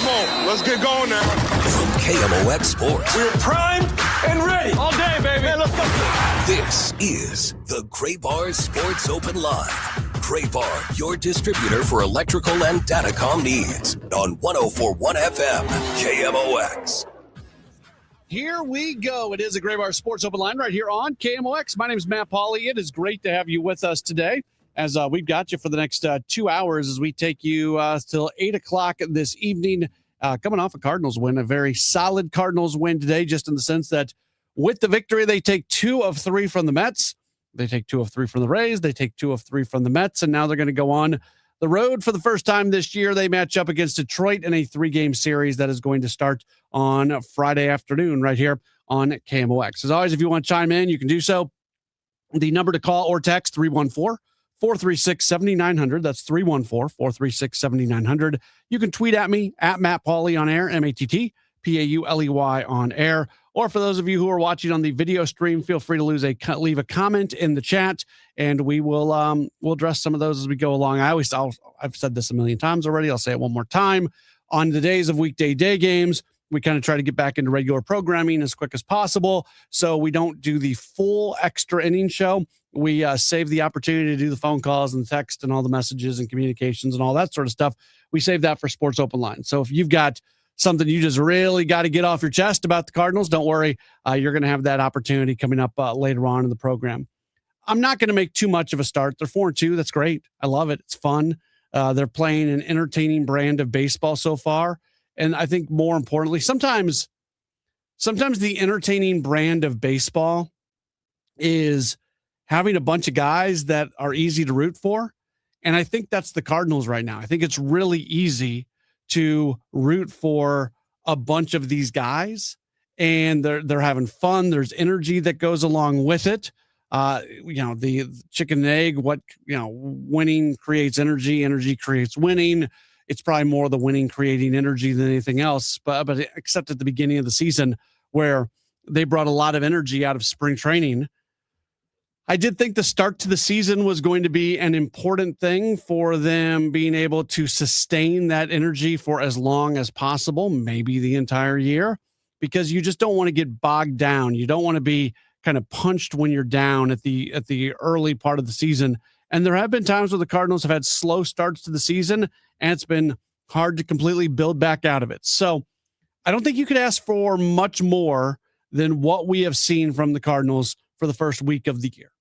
on, let's get going now. From KMOX Sports. We're primed and ready. All day, baby. Man, let's go. This is the Gray Bar Sports Open Live. Gray Bar, your distributor for electrical and datacom needs on 104.1 FM, KMOX. Here we go. It is a Gray Bar Sports Open Line right here on KMOX. My name is Matt Pauley. It is great to have you with us today as we've got you for the next 2 hours as we take you till 8 o'clock this evening. Coming off a Cardinals win, a very solid Cardinals win today, just in the sense that with the victory, they take 2 of 3 from the Mets. They take 2 of 3 from the Rays. They take 2 of 3 from the Mets. And now they're going to go on the road for the first time this year. They match up against Detroit in a 3-game series that is going to start on Friday afternoon right here on KMOX. As always, if you want to chime in, you can do so. The number to call or text, 314-436-7900. That's 314-436-7900. You can tweet at me, at Matt Pauley on air, MattPauley on air. Or for those of you who are watching on the video stream, feel free to leave a comment in the chat, and we will we'll address some of those as we go along. I've said this a million times already. I'll say it one more time. On the days of weekday day games, we kind of try to get back into regular programming as quick as possible, so we don't do the full extra inning show. We save the opportunity to do the phone calls and text and all the messages and communications and all that sort of stuff. We save that for Sports Open Line. So if you've got something you just really got to get off your chest about the Cardinals, don't worry. You're going to have that opportunity coming up later on in the program. I'm not going to make too much of a start. They're 4-2. That's great. I love it. It's fun. They're playing an entertaining brand of baseball so far. And I think more importantly, sometimes the entertaining brand of baseball is having a bunch of guys that are easy to root for. And I think that's the Cardinals right now. I think it's really easy to root for a bunch of these guys, and they're having fun. There's energy that goes along with it. The chicken and egg, winning creates energy, energy creates winning. It's probably more the winning creating energy than anything else, but except at the beginning of the season where they brought a lot of energy out of spring training. I did think the start to the season was going to be an important thing for them being able to sustain that energy for as long as possible, maybe the entire year, because you just don't want to get bogged down. You don't want to be kind of punched when you're down at the early part of the season. And there have been times where the Cardinals have had slow starts to the season, and it's been hard to completely build back out of it. So I don't think you could ask for much more than what we have seen from the Cardinals for the first week of the year.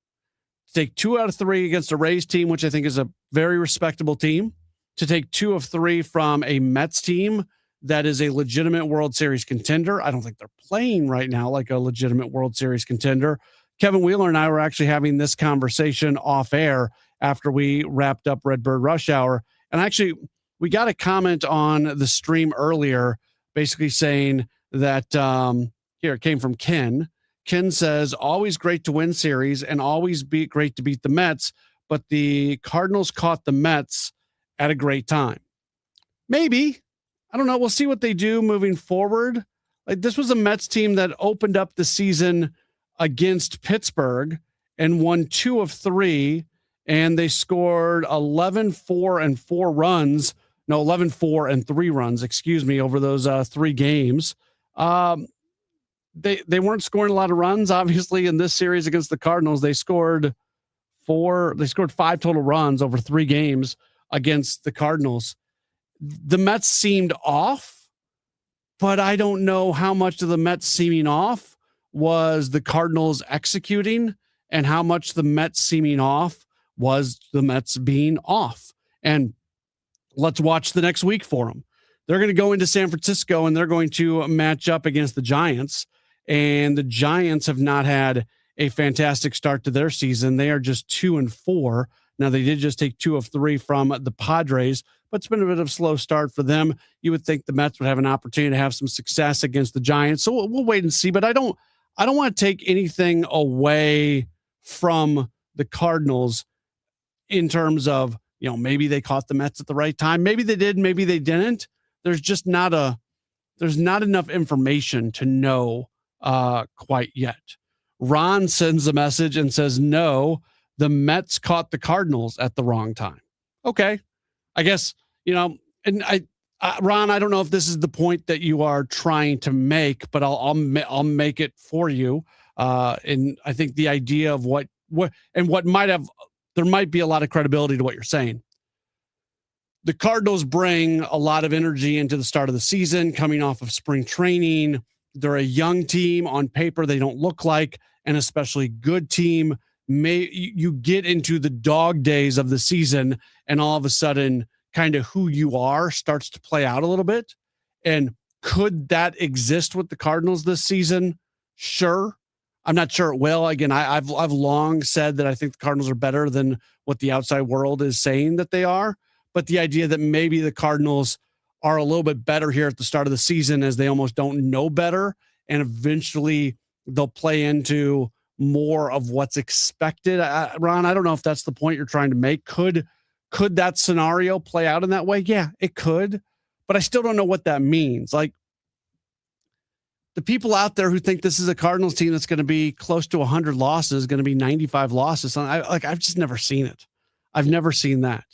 To take 2 out of 3 against a Rays team, which I think is a very respectable team, to take 2 of 3 from a Mets team that is a legitimate World Series contender. I don't think they're playing right now like a legitimate World Series contender. Kevin Wheeler and I were actually having this conversation off air after we wrapped up Redbird Rush Hour. And actually, we got a comment on the stream earlier, basically saying that, here, it came from Ken. Ken says, always great to win series and always great to beat the Mets, but the Cardinals caught the Mets at a great time. Maybe. I don't know. We'll see what they do moving forward. Like, this was a Mets team that opened up the season against Pittsburgh and won 2 of 3, and they scored 11-4 runs. No, 11-4 3 runs, over those 3 games. They weren't scoring a lot of runs, obviously, in this series against the Cardinals. They scored 5 total runs over 3 games against the Cardinals. The Mets seemed off, but I don't know how much of the Mets seeming off was the Cardinals executing and how much the Mets seeming off was the Mets being off. And let's watch the next week for them. They're going to go into San Francisco and they're going to match up against the Giants. And the Giants have not had a fantastic start to their season. They are just 2-4. Now, they did just take 2 of 3 from the Padres, but it's been a bit of a slow start for them. You would think the Mets would have an opportunity to have some success against the Giants. So we'll wait and see, but I don't want to take anything away from the Cardinals in terms of, maybe they caught the Mets at the right time. Maybe they did, maybe they didn't. There's not enough information to know quite yet. Ron sends a message and says, no, the Mets caught the Cardinals at the wrong time. Okay. I guess, and Ron, I don't know if this is the point that you are trying to make, but I'll make it for you. And I think the idea of what there might be a lot of credibility to what you're saying. The Cardinals bring a lot of energy into the start of the season, coming off of spring training. They're a young team. On paper, they don't look like an especially good team. You get into the dog days of the season, and all of a sudden, kind of who you are starts to play out a little bit. And could that exist with the Cardinals this season? Sure. I'm not sure it will. Again, I've long said that I think the Cardinals are better than what the outside world is saying that they are. but the idea that maybe the Cardinals are a little bit better here at the start of the season as they almost don't know better, and eventually they'll play into more of what's expected. Ron, I don't know if that's the point you're trying to make. Could that scenario play out in that way? Yeah, it could, but I still don't know what that means. Like, the people out there who think this is a Cardinals team that's going to be close to 100 losses, going to be 95 losses, I've just never seen it. I've never seen that.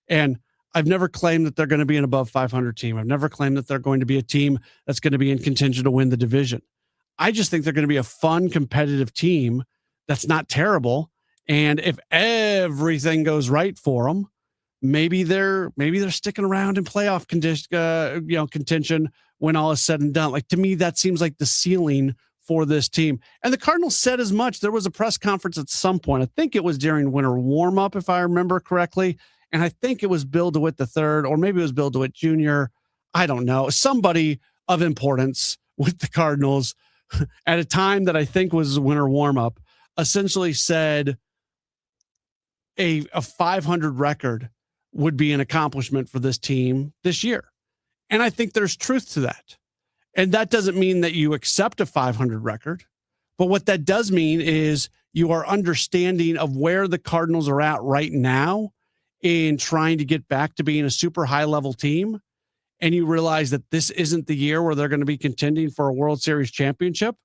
And I've never claimed that they're going to be an above 500 team. I've never claimed that they're going to be a team that's going to be in contention to win the division. I just think they're going to be a fun, competitive team that's not terrible. And if everything goes right for them, maybe they're sticking around in playoff contention when all is said and done. Like, to me, that seems like the ceiling for this team. And the Cardinals said as much. There was a press conference at some point. I think it was during winter warm-up, if I remember correctly. And I think it was Bill DeWitt III, or maybe it was Bill DeWitt Jr. I don't know. Somebody of importance with the Cardinals at a time that I think was winter warm-up essentially said a 500 record would be an accomplishment for this team this year. And I think there's truth to that. And that doesn't mean that you accept a 500 record, but what that does mean is you are understanding of where the Cardinals are at right now in trying to get back to being a super high level team. And you realize that this isn't the year where they're going to be contending for a World Series championship.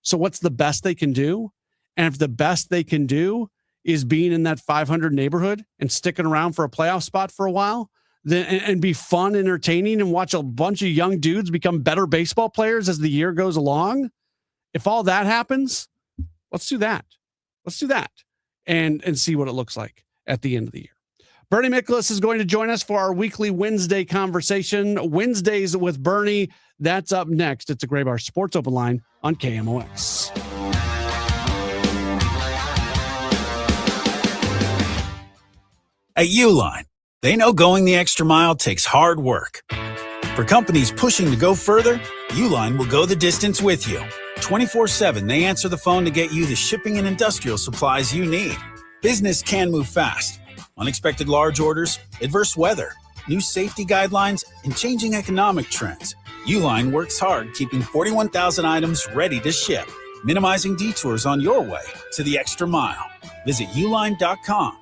So what's the best they can do? And if the best they can do is being in that 500 neighborhood and sticking around for a playoff spot for a while, then and be fun, entertaining, and watch a bunch of young dudes become better baseball players as the year goes along. If all that happens, let's do that. Let's do that and see what it looks like at the end of the year. Bernie Miklasz is going to join us for our weekly Wednesday conversation. Wednesdays with Bernie. That's up next. It's a Gray Bar Sports Open Line on KMOX. At Uline, they know going the extra mile takes hard work. For companies pushing to go further, Uline will go the distance with you. 24/7, they answer the phone to get you the shipping and industrial supplies you need. Business can move fast. Unexpected large orders, adverse weather, new safety guidelines, and changing economic trends. Uline works hard keeping 41,000 items ready to ship, minimizing detours on your way to the extra mile. Visit uline.com.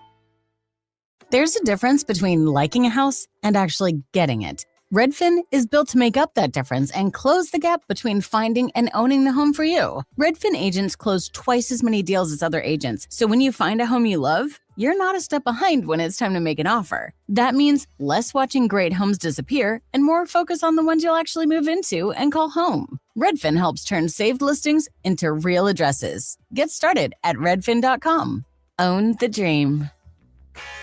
There's a difference between liking a house and actually getting it. Redfin is built to make up that difference and close the gap between finding and owning the home for you. Redfin agents close twice as many deals as other agents, so when you find a home you love, you're not a step behind when it's time to make an offer. That means less watching great homes disappear and more focus on the ones you'll actually move into and call home. Redfin helps turn saved listings into real addresses. Get started at redfin.com. Own the dream.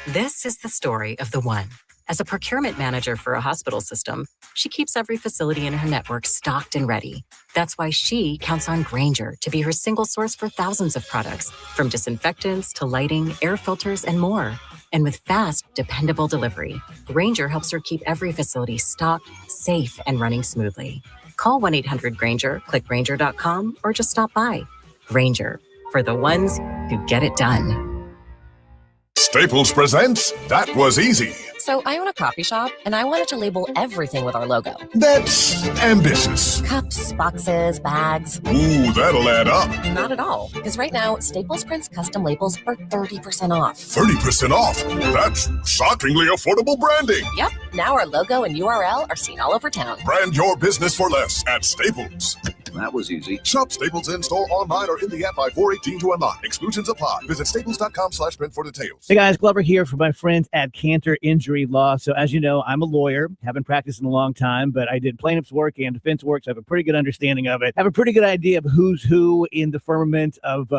This is the story of the one. As a procurement manager for a hospital system, she keeps every facility in her network stocked and ready. That's why she counts on Grainger to be her single source for thousands of products, from disinfectants to lighting, air filters, and more. And with fast, dependable delivery, Grainger helps her keep every facility stocked, safe, and running smoothly. Call 1-800-GRAINGER, click Grainger.com, or just stop by. Grainger, for the ones who get it done. Staples presents That Was Easy. So I own a coffee shop, and I wanted to label everything with our logo. That's ambitious. Cups, boxes, bags. Ooh, that'll add up. Not at all, because right now, Staples prints custom labels for 30% off. 30% off? That's shockingly affordable branding. Yep, now our logo and URL are seen all over town. Brand your business for less at Staples. That was easy. Shop Staples in-store, online, or in the app by 4/18 to unlock. Exclusions apply. Visit staples.com/print for details. Hey guys, Glover here for my friends at Cantor Injury Law. So as you know, I'm a lawyer. Haven't practiced in a long time, but I did plaintiff's work and defense work, so I have a pretty good understanding of it. I have a pretty good idea of who's who in the firmament of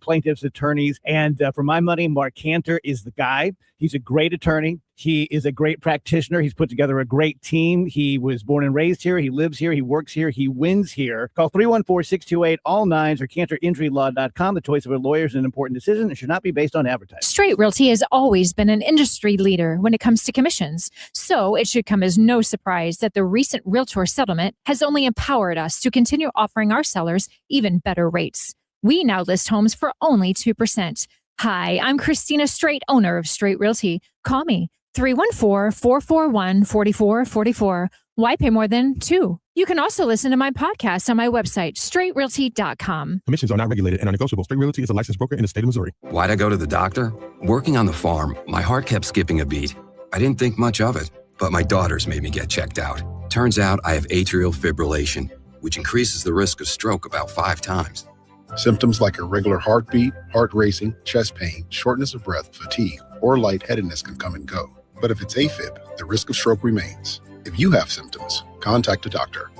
plaintiffs' attorneys. And for my money, Mark Cantor is the guy. He's a great attorney. He is a great practitioner. He's put together a great team. He was born and raised here. He lives here. He works here. He wins here. Call 314-628-ALL-9s or CantorInjuryLaw.com. The choice of a lawyer is an important decision and should not be based on advertising. Straight Realty has always been an industry leader when it comes to commissions. So it should come as no surprise that the recent Realtor settlement has only empowered us to continue offering our sellers even better rates. We now list homes for only 2%. Hi, I'm Christina Straight, owner of Straight Realty. Call me. 314-441-4444. Why pay more than $2? You can also listen to my podcast on my website, straightrealty.com. Commissions are not regulated and are negotiable. Straight Realty is a licensed broker in the state of Missouri. Why'd I go to the doctor? Working on the farm, my heart kept skipping a beat. I didn't think much of it, but my daughters made me get checked out. Turns out I have atrial fibrillation, which increases the risk of stroke about 5 times. Symptoms like irregular heartbeat, heart racing, chest pain, shortness of breath, fatigue, or lightheadedness can come and go. But if it's AFib, the risk of stroke remains. If you have symptoms, contact a doctor.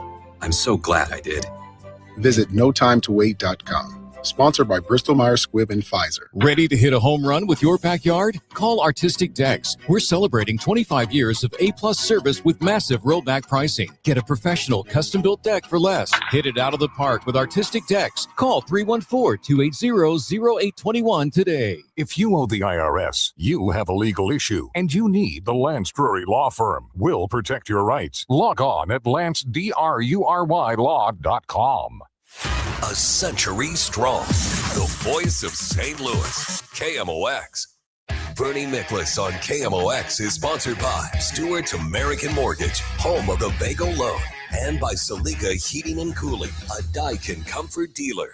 I'm so glad I did. Visit notimetowait.com. Sponsored by Bristol-Myers Squibb and Pfizer. Ready to hit a home run with your backyard? Call Artistic Decks. We're celebrating 25 years of A-plus service with massive rollback pricing. Get a professional custom-built deck for less. Hit it out of the park with Artistic Decks. Call 314-280-0821 today. If you owe the IRS, you have a legal issue, and you need the Lance Drury Law Firm. We'll protect your rights. Log on at lancedrurylaw.com. A century strong. The voice of St. Louis. KMOX. Bernie Miklasz on KMOX is sponsored by Stewart's American Mortgage, home of the Bagel Loan, and by Salika Heating and Cooling, a Daikin comfort dealer.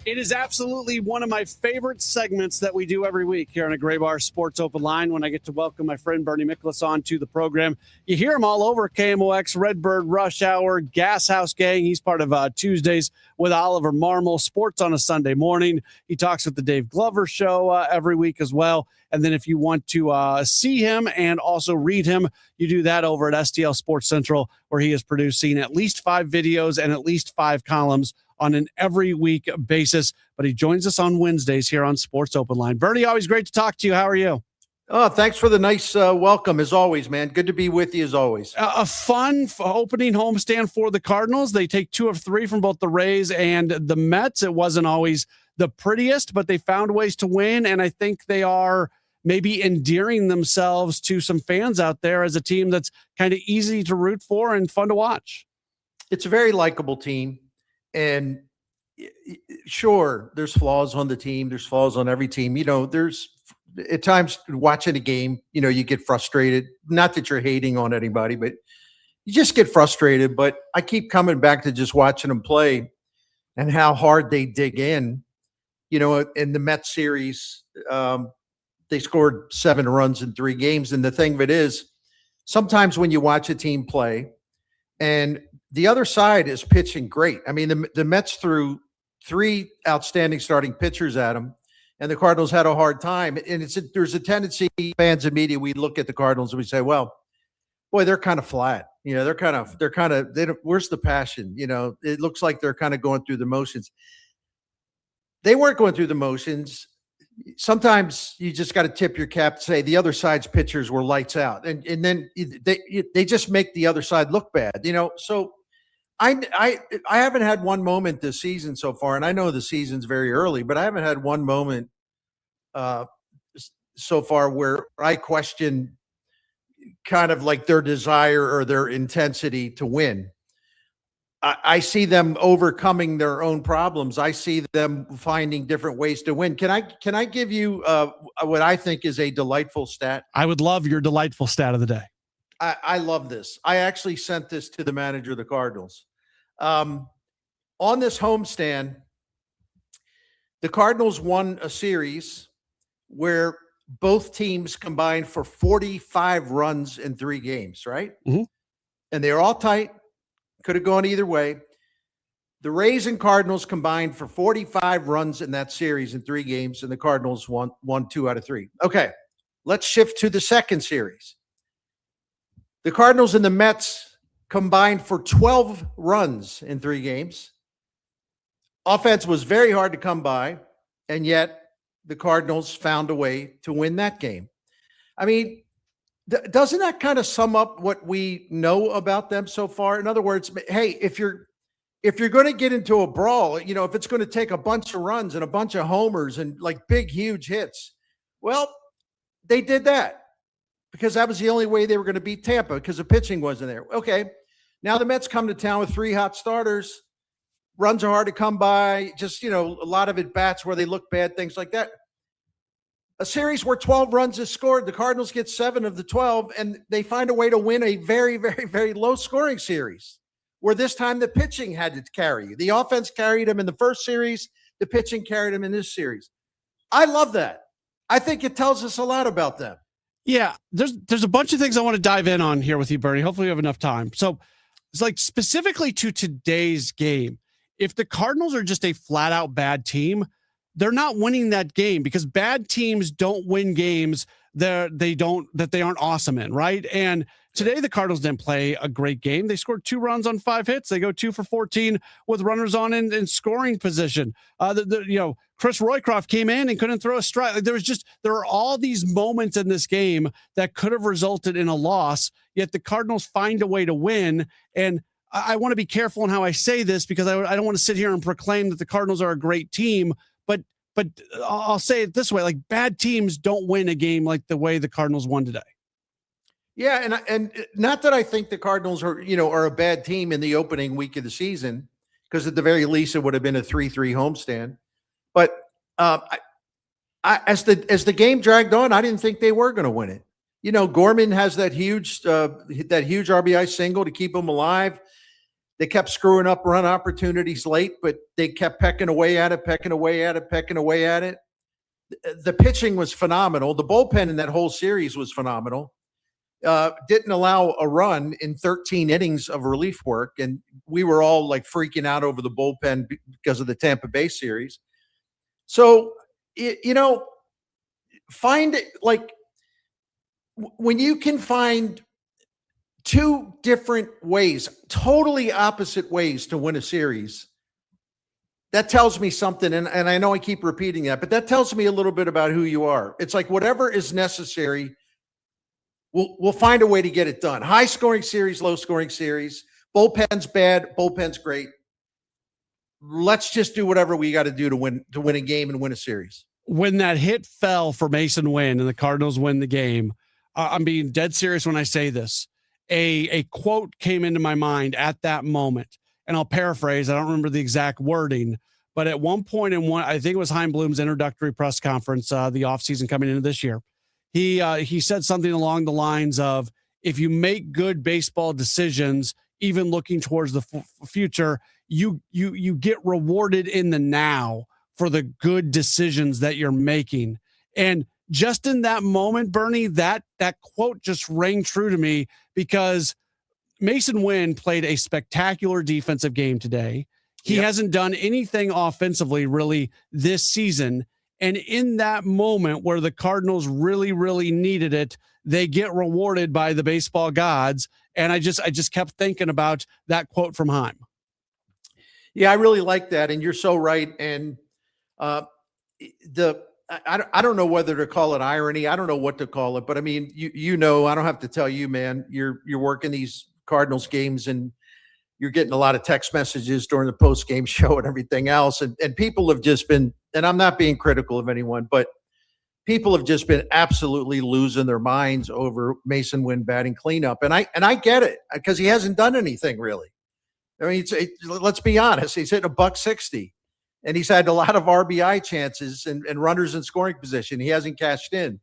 It is absolutely one of my favorite segments that we do every week here on a Gray Bar Sports Open Line when I get to welcome my friend Bernie Miklasz on to the program. You hear him all over KMOX, Redbird, Rush Hour, Gas House Gang. He's part of Tuesdays with Oliver Marmol, Sports on a Sunday Morning. He talks with the Dave Glover Show every week as well. And then if you want to see him and also read him, you do that over at STL Sports Central, where he is producing at least 5 videos and at least 5 columns on an every week basis. But he joins us on Wednesdays here on Sports Open Line. Bernie, always great to talk to you. How are you? Oh, thanks for the nice welcome as always, man. Good to be with you as always. A fun opening homestand for the Cardinals. They take 2 of 3 from both the Rays and the Mets. It wasn't always the prettiest, but they found ways to win. And I think they are maybe endearing themselves to some fans out there as a team that's kind of easy to root for and fun to watch. It's a very likable team. And sure, there's flaws on the team. There's flaws on every team. You know, there's at times watching a game, you know, you get frustrated. Not that you're hating on anybody, but you just get frustrated. But I keep coming back to just watching them play and how hard they dig in. You know, in the Mets series, they scored 7 runs in 3 games. And the thing of it is, sometimes when you watch a team play and the other side is pitching great. I mean, the Mets threw 3 outstanding starting pitchers at them, and the Cardinals had a hard time. And there's a tendency, fans and media, we look at the Cardinals and we say, well, boy, they're kind of flat. You know, where's the passion? You know, it looks like they're kind of going through the motions. They weren't going through the motions. Sometimes you just got to tip your cap to say the other side's pitchers were lights out, and then they just make the other side look bad, you know. So I haven't had one moment this season so far, and I know the season's very early, but I haven't had one moment so far where I question kind of like their desire or their intensity to win. I see them overcoming their own problems. I see them finding different ways to win. Can I give you what I think is a delightful stat? I would love your delightful stat of the day. I love this. I actually sent this to the manager of the Cardinals. On this homestand, the Cardinals won a series where both teams combined for 45 runs in 3 games, right? Mm-hmm. And they're all tight. Could have gone either way. The Rays and Cardinals combined for 45 runs in that series in 3 games, and the Cardinals won 2 out of 3. Okay, let's shift to the second series. The Cardinals and the Mets combined for 12 runs in 3 games. Offense was very hard to come by, and yet the Cardinals found a way to win that game. I mean, doesn't that kind of sum up what we know about them so far? In other words, hey, if you're going to get into a brawl, you know, if it's going to take a bunch of runs and a bunch of homers and like big, huge hits, well, they did that because that was the only way they were going to beat Tampa because the pitching wasn't there. Okay, now the Mets come to town with 3 hot starters. Runs are hard to come by. Just, you know, a lot of at-bats where they look bad, things like that. A series where 12 runs is scored, the Cardinals get 7 of the 12, and they find a way to win a very, very, very low scoring series where this time the pitching had to carry you. The offense carried them in the first series. The pitching carried them in this series. I love that. I think it tells us a lot about them. Yeah, there's a bunch of things I want to dive in on here with you, Bernie. Hopefully we have enough time. So it's like specifically to today's game. If the Cardinals are just a flat out bad team, they're not winning that game because bad teams don't win games that they aren't awesome in, right? And today the Cardinals didn't play a great game. They scored 2 runs on 5 hits. They go 2 for 14 with runners on in scoring position. Chris Roycroft came in and couldn't throw a strike. Like there are all these moments in this game that could have resulted in a loss, yet the Cardinals find a way to win. And I want to be careful in how I say this because I don't want to sit here and proclaim that the Cardinals are a great team, but I'll say it this way, like bad teams don't win a game like the way the Cardinals won today. Yeah, and not that I think the Cardinals are a bad team in the opening week of the season, because at the very least it would have been a 3-3 homestand. But as the game dragged on, I didn't think they were going to win it. Gorman has that huge RBI single to keep them alive. They kept screwing up run opportunities late, but they kept pecking away at it. The pitching was phenomenal. The bullpen in that whole series was phenomenal. Didn't allow a run in 13 innings of relief work, and we were all like freaking out over the bullpen because of the Tampa Bay series. So, find it like when you can find 2 different ways, totally opposite ways to win a series, that tells me something. And I know I keep repeating that, but that tells me a little bit about who you are. It's like whatever is necessary, we'll find a way to get it done. High scoring series, low scoring series, bullpen's bad, bullpen's great. Let's just do whatever we got to do to win a game and win a series. When that hit fell for Mason Wynn and the Cardinals win the game, I'm being dead serious when I say this. A quote came into my mind at that moment, and I'll paraphrase. I don't remember the exact wording, but at one point I think it was Chaim Bloom's introductory press conference, the offseason coming into this year, he said something along the lines of, if you make good baseball decisions, even looking towards the future, you get rewarded in the now for the good decisions that you're making. And just in that moment, Bernie, that quote just rang true to me because Mason Wynn played a spectacular defensive game today. He hasn't done anything offensively really this season. And in that moment where the Cardinals really, really needed it, they get rewarded by the baseball gods. And I just kept thinking about that quote from Chaim. Yeah, I really like that. And you're so right. And I don't know whether to call it irony. I don't know what to call it, but I mean, I don't have to tell you, man, you're working these Cardinals games and you're getting a lot of text messages during the post-game show and everything else. And people have just been, and I'm not being critical of anyone, but people have just been absolutely losing their minds over Mason Wynn batting cleanup. And I get it because he hasn't done anything really. I mean, let's be honest. He's hitting $160 and he's had a lot of RBI chances and runners in scoring position. He hasn't cashed in.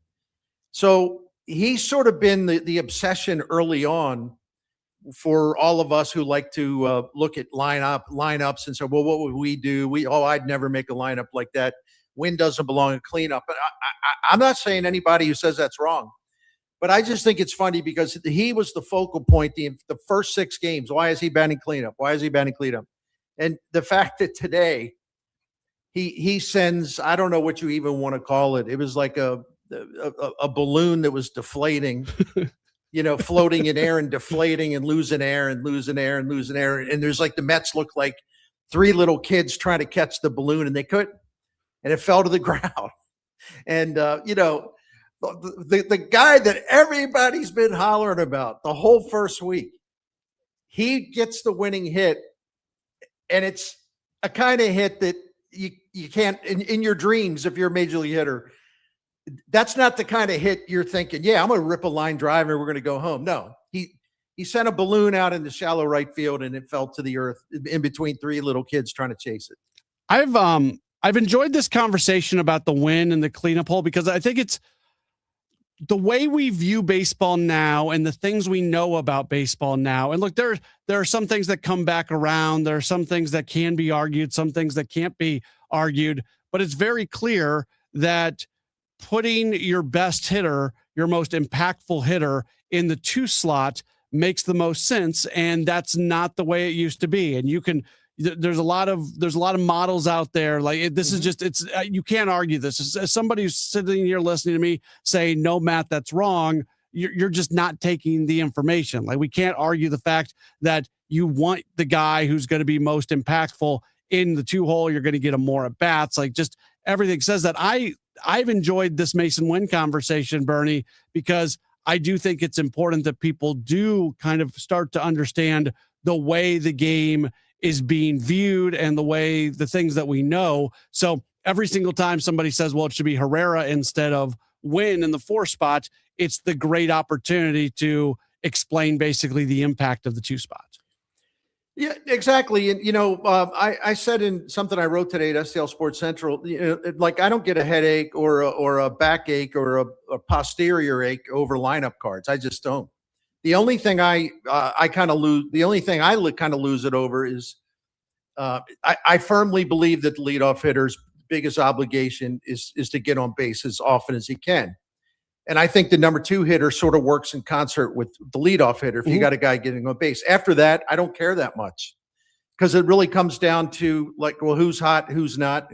So he's sort of been the obsession early on for all of us who like to look at lineups and say, well, what would we do? I'd never make a lineup like that. Wynn doesn't belong in cleanup. But I'm not saying anybody who says that's wrong, but I just think it's funny because he was the focal point the first 6 games. Why is he banning cleanup? And the fact that today he sends, I don't know what you even want to call it. It was like a balloon that was deflating, floating in air and deflating and losing air and losing air and losing air. And there's like the Mets look like 3 little kids trying to catch the balloon and they couldn't, and it fell to the ground. And, the guy that everybody's been hollering about the whole first week, he gets the winning hit. And it's a kind of hit that you can't, in your dreams, if you're a major league hitter, that's not the kind of hit you're thinking, yeah, I'm going to rip a line drive and we're going to go home. No, he sent a balloon out in the shallow right field and it fell to the earth in between 3 little kids trying to chase it. I've I've enjoyed this conversation about the win and the cleanup hole because I think it's the way we view baseball now and the things we know about baseball now. And look, there are some things that come back around. There are some things that can be argued, some things that can't be argued, but it's very clear that putting your best hitter, your most impactful hitter in the 2 slot makes the most sense. And that's not the way it used to be. And there's a lot of models out there. Like this is just, you can't argue this. As somebody who's sitting here listening to me say, no, Matt, that's wrong. You're just not taking the information. Like we can't argue the fact that you want the guy who's going to be most impactful in the 2 hole. You're going to get him more at bats. Like just everything says that. I've enjoyed this Masyn Winn conversation, Bernie, because I do think it's important that people do kind of start to understand the way the game is being viewed and the things that we know. So every single time somebody says, well, it should be Herrera instead of Winn in the 4 spot, it's the great opportunity to explain basically the impact of the 2 spots. Yeah, exactly. And, I said in something I wrote today at STL Sports Central, like I don't get a headache or a backache or a posterior ache over lineup cards. I just don't. The only thing I kind of lose, the only thing I kind of lose it over is I firmly believe that the leadoff hitter's biggest obligation is to get on base as often as he can. And I think the number 2 hitter sort of works in concert with the leadoff hitter. If you got a guy getting on base after that, I don't care that much because it really comes down to like, well, who's hot, who's not.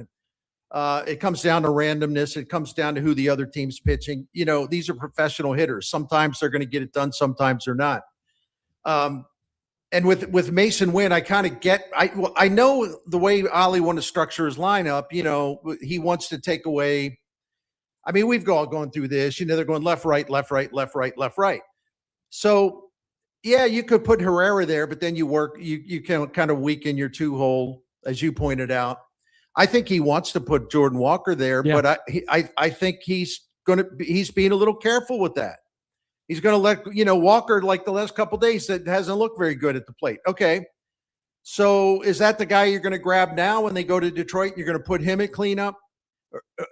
It comes down to randomness. It comes down to who the other team's pitching. These are professional hitters. Sometimes they're going to get it done. Sometimes they're not. And with Masyn Winn, I kind of get. I know the way Ollie wanted to structure his lineup. He wants to take away. I mean, we've all gone through this. They're going left, right, left, right, left, right, left, right. So, yeah, you could put Herrera there, but then you can kind of weaken your 2 hole, as you pointed out. I think he wants to put Jordan Walker there, but I think he's being a little careful with that. He's going to let Walker, like the last couple of days, that hasn't looked very good at the plate. Okay, so is that the guy you're going to grab now when they go to Detroit? You're going to put him at cleanup?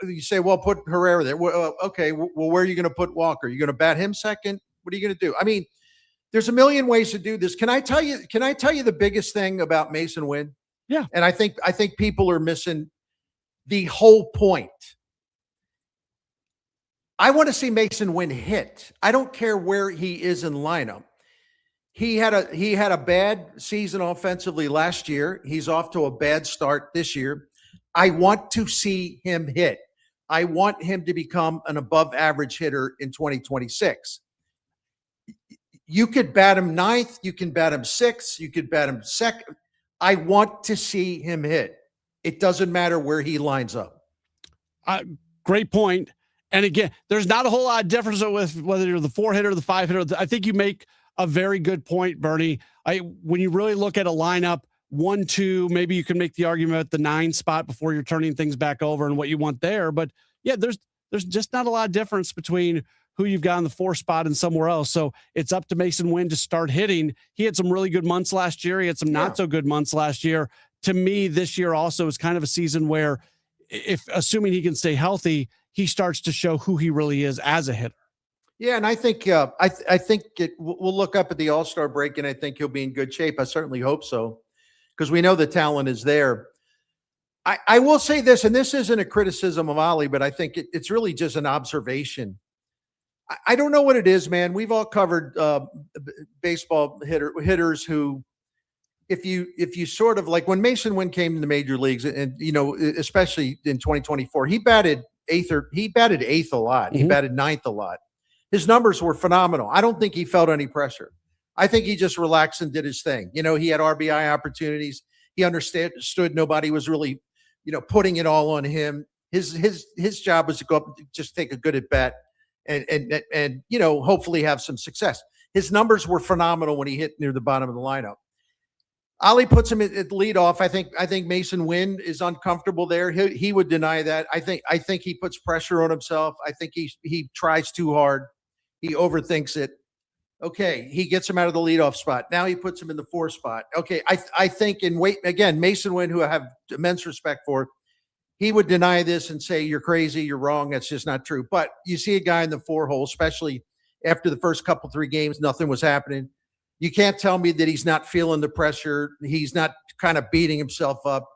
You say, well, put Herrera there. Well, okay, well, where are you going to put Walker? You're going to bat him second? What are you going to do? I mean, there's a million ways to do this. Can I tell you the biggest thing about Masyn Winn? Yeah. And I think people are missing the whole point. I want to see Masyn Winn hit. I don't care where he is in lineup. He had a bad season offensively last year. He's off to a bad start this year. I want to see him hit. I want him to become an above average hitter in 2026. You could bat him 9th. You can bat him 6th. You could bat him 2nd. I want to see him hit. It doesn't matter where he lines up. Great point. And again, there's not a whole lot of difference with whether you're the 4 hitter or the 5 hitter. I think you make a very good point, Bernie. When you really look at a lineup, 1, 2, maybe you can make the argument at the 9 spot before you're turning things back over and what you want there. But yeah, there's just not a lot of difference between who you've got in the 4 spot and somewhere else. So it's up to Masyn Winn to start hitting. He had some really good months last year. He had some not so good months last year. To me, this year also is kind of a season where, if assuming he can stay healthy, he starts to show who he really is as a hitter. Yeah, and I think we'll look up at the All-Star break, and I think he'll be in good shape. I certainly hope so, because we know the talent is there. I will say this, and this isn't a criticism of Ollie, but I think it's really just an observation. I don't know what it is, man. We've all covered baseball hitters who, if you sort of like when Masyn Winn came to the major leagues, and especially in 2024, he batted eighth a lot. He batted 9th a lot. His numbers were phenomenal. I don't think he felt any pressure. I think he just relaxed and did his thing. He had RBI opportunities. He understood nobody was really, putting it all on him. His job was to go up and just take a good at bat and hopefully have some success. His numbers were phenomenal when he hit near the bottom of the lineup. Ollie puts him at leadoff. I think Masyn Winn is uncomfortable there. He would deny that. I think he puts pressure on himself. I think he tries too hard. He overthinks it. Okay, he gets him out of the leadoff spot. Now he puts him in the 4 spot. Okay, I think Masyn Winn, who I have immense respect for, he would deny this and say, you're crazy, you're wrong. That's just not true. But you see a guy in the 4-hole, especially after the first couple, 3 games, nothing was happening. You can't tell me that he's not feeling the pressure. He's not kind of beating himself up.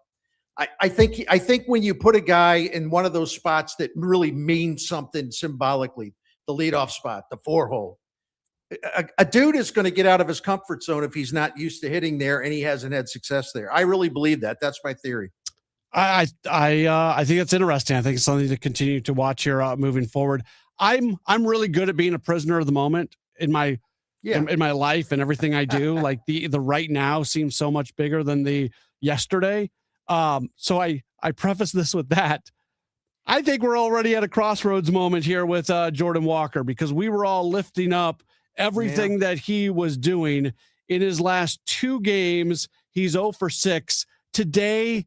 I think when you put a guy in one of those spots that really means something symbolically, the leadoff spot, the 4-hole, a dude is going to get out of his comfort zone if he's not used to hitting there and he hasn't had success there. I really believe that. That's my theory. I think it's interesting. I think it's something to continue to watch here moving forward. I'm really good at being a prisoner of the moment in my in my life and everything I do. Like the right now seems so much bigger than the yesterday. So I preface this with that. I think we're already at a crossroads moment here with Jordan Walker, because we were all lifting up everything that he was doing in his last 2 games. He's 0 for 6 today.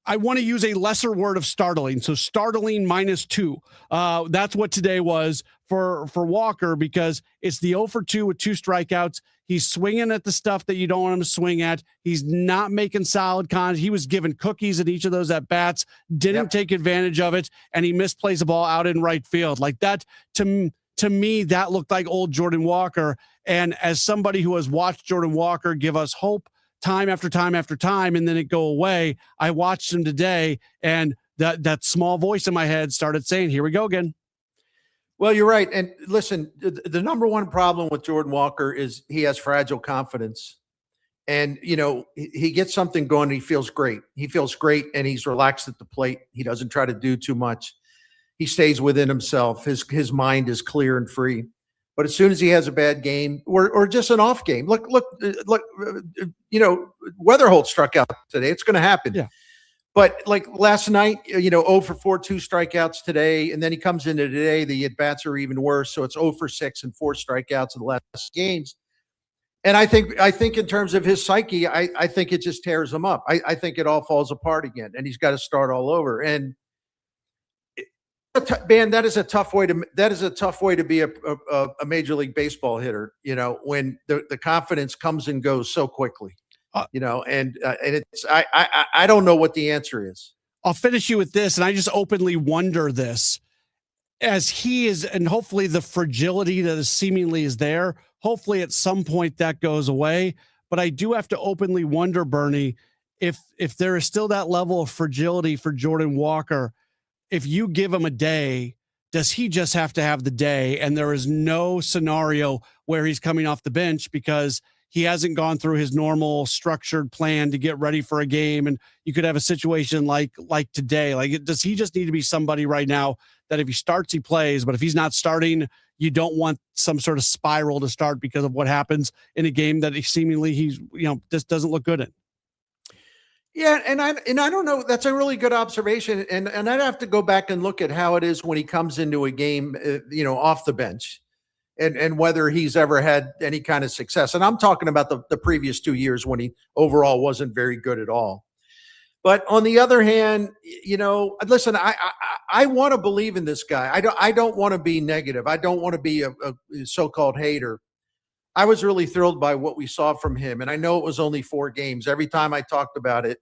I want to use a lesser word of startling. So startling -2. That's what today was for Walker, because it's the 0 for 2 with 2 strikeouts. He's swinging at the stuff that you don't want him to swing at. He's not making solid contact. He was given cookies at each of those at bats, didn't take advantage of it, and he misplays a ball out in right field. Like that, to me, that looked like old Jordan Walker. And as somebody who has watched Jordan Walker give us hope time after time after time, and then it go away, I watched him today, and that small voice in my head started saying, here we go again. Well, you're right. And listen, the number one problem with Jordan Walker is he has fragile confidence. And, you know, he gets something going and he feels great. He feels great and he's relaxed at the plate. He doesn't try to do too much. He stays within himself. His mind is clear and free. But as soon as he has a bad game or just an off game, look, you know, Weatherholt struck out today. It's going to happen. Yeah. But like last night, you know, 0 for 4, 2 strikeouts today. And then he comes into today, the at-bats are even worse. So it's 0 for 6 and 4 strikeouts in the last games. And I think in terms of his psyche, I think it just tears him up. I think it all falls apart again and he's got to start all over. And man, that is a tough way to be a Major League Baseball hitter, you know, when the confidence comes and goes so quickly. You know, and it's I don't know what the answer is. I'll finish you with this, and I just openly wonder this, as he is, and hopefully the fragility that is seemingly is there. Hopefully at some point that goes away, but I do have to openly wonder, Bernie, if there is still that level of fragility for Jordan Walker. If you give him a day, does he just have to have the day, and there is no scenario where he's coming off the bench because he hasn't gone through his normal structured plan to get ready for a game? And you could have a situation like today. Like, does he just need to be somebody right now that if he starts, he plays, but if he's not starting, you don't want some sort of spiral to start because of what happens in a game that he's, you know, just doesn't look good in? Yeah, and I don't know. That's a really good observation, and I'd have to go back and look at how it is when he comes into a game, you know, off the bench. And whether he's ever had any kind of success. And I'm talking about the previous 2 years when he overall wasn't very good at all. But on the other hand, you know, listen, I want to believe in this guy. I don't want to be negative. I don't want to be a so-called hater. I was really thrilled by what we saw from him. And I know it was only 4 games. Every time I talked about it,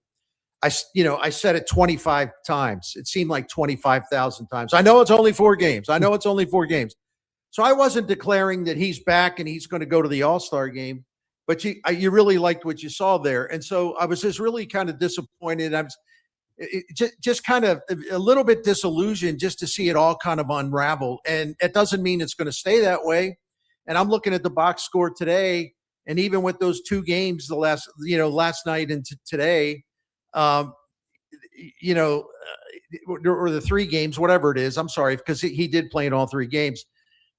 I said it 25 times. It seemed like 25,000 times. I know it's only 4 games. So I wasn't declaring that he's back and he's going to go to the All-Star game, but you really liked what you saw there. And so I was just really kind of disappointed. I was just kind of a little bit disillusioned just to see it all kind of unravel. And it doesn't mean it's going to stay that way. And I'm looking at the box score today, and even with those 2 games, last night and today, you know, or the 3 games, whatever it is, I'm sorry, because he did play in all 3 games.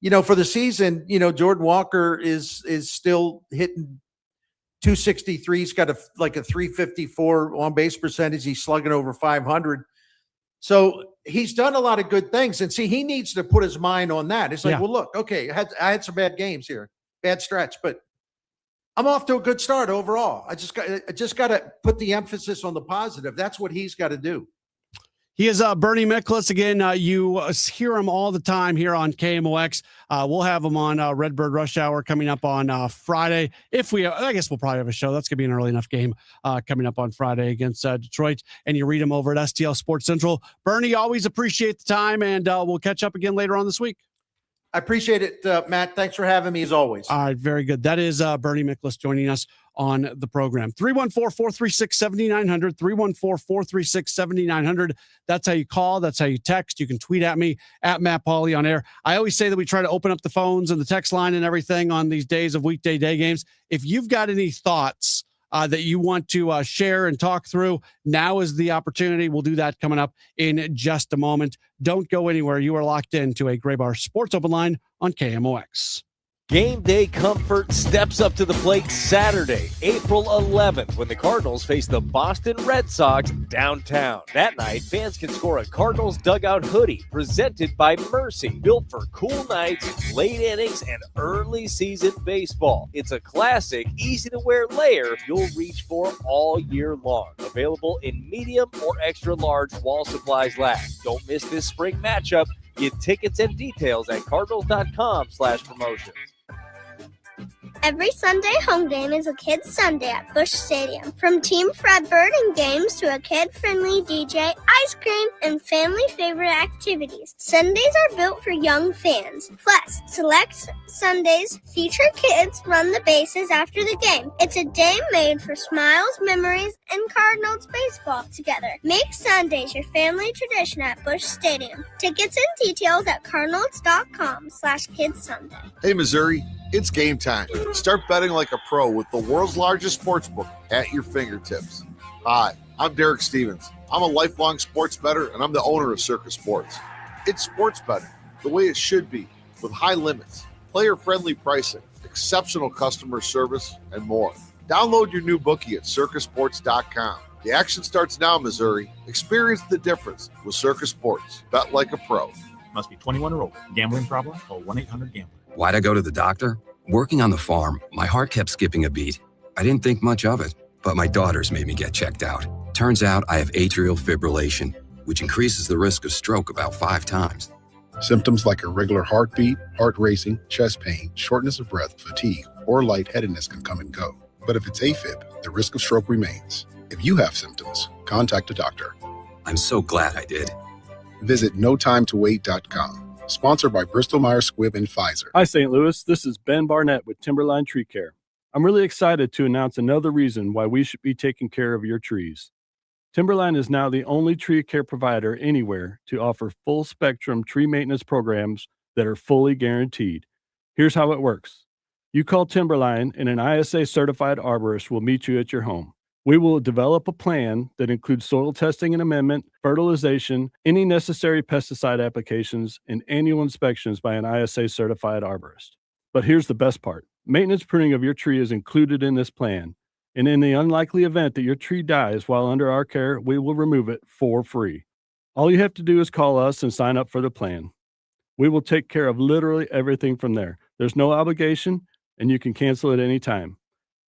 You know, for the season, you know, Jordan Walker is still hitting 263. He's got a 354 on base percentage. He's slugging over 500. So he's done a lot of good things. And see, he needs to put his mind on that. It's like, well, look, okay, I had some bad games here, bad stretch, but I'm off to a good start overall. I just got to put the emphasis on the positive. That's what he's got to do. He is Bernie Miklas. Again, you hear him all the time here on KMOX. We'll have him on Redbird Rush Hour coming up on Friday. I guess we'll probably have a show. That's going to be an early enough game coming up on Friday against Detroit. And you read him over at STL Sports Central. Bernie, always appreciate the time, and we'll catch up again later on this week. I appreciate it, Matt. Thanks for having me as always. All right, very good. That is Bernie Miklas joining us on the program. 314-436-7900, 314-436-7900. That's how you call. That's how you text. You can tweet at me at Matt Pauley on air. I always say that we try to open up the phones and the text line and everything on these days of weekday day games. If you've got any thoughts that you want to share and talk through, now is the opportunity. We'll do that coming up in just a moment. Don't go anywhere. You are locked into a Gray Bar Sports Open Line on KMOX. Game day comfort steps up to the plate Saturday, April 11th, when the Cardinals face the Boston Red Sox downtown. That night, fans can score a Cardinals dugout hoodie presented by Mercy, built for cool nights, late innings, and early season baseball. It's a classic, easy-to-wear layer you'll reach for all year long. Available in medium or extra large while supplies last. Don't miss this spring matchup. Get tickets and details at cardinals.com/promotions. Every Sunday home game is a Kids Sunday at Busch Stadium. From Team Fredbird and games to a kid-friendly DJ, ice cream, and family favorite activities, Sundays are built for young fans. Plus, select Sundays feature kids run the bases after the game. It's a day made for smiles, memories, and Cardinals baseball together. Make Sundays your family tradition at Busch Stadium. Tickets and details at cardinals.com/KidsSunday. Hey, Missouri. It's game time. Start betting like a pro with the world's largest sportsbook at your fingertips. Hi, I'm Derek Stevens. I'm a lifelong sports bettor, and I'm the owner of Circus Sports. It's sports betting the way it should be, with high limits, player-friendly pricing, exceptional customer service, and more. Download your new bookie at circusports.com. The action starts now, Missouri. Experience the difference with Circus Sports. Bet like a pro. Must be 21 or older. Gambling problem? Call 1-800-GAMBLER. Why'd I go to the doctor? Working on the farm, my heart kept skipping a beat. I didn't think much of it, but my daughters made me get checked out. Turns out I have atrial fibrillation, which increases the risk of stroke about 5 times. Symptoms like irregular heartbeat, heart racing, chest pain, shortness of breath, fatigue, or lightheadedness can come and go. But if it's AFib, the risk of stroke remains. If you have symptoms, contact a doctor. I'm so glad I did. Visit notimetowait.com. Sponsored by Bristol-Myers Squibb and Pfizer. Hi, St. Louis. This is Ben Barnett with Timberline Tree Care. I'm really excited to announce another reason why we should be taking care of your trees. Timberline is now the only tree care provider anywhere to offer full-spectrum tree maintenance programs that are fully guaranteed. Here's how it works. You call Timberline, and an ISA-certified arborist will meet you at your home. We will develop a plan that includes soil testing and amendment, fertilization, any necessary pesticide applications, and annual inspections by an ISA-certified arborist. But here's the best part. Maintenance pruning of your tree is included in this plan, and in the unlikely event that your tree dies while under our care, we will remove it for free. All you have to do is call us and sign up for the plan. We will take care of literally everything from there. There's no obligation, and you can cancel at any time.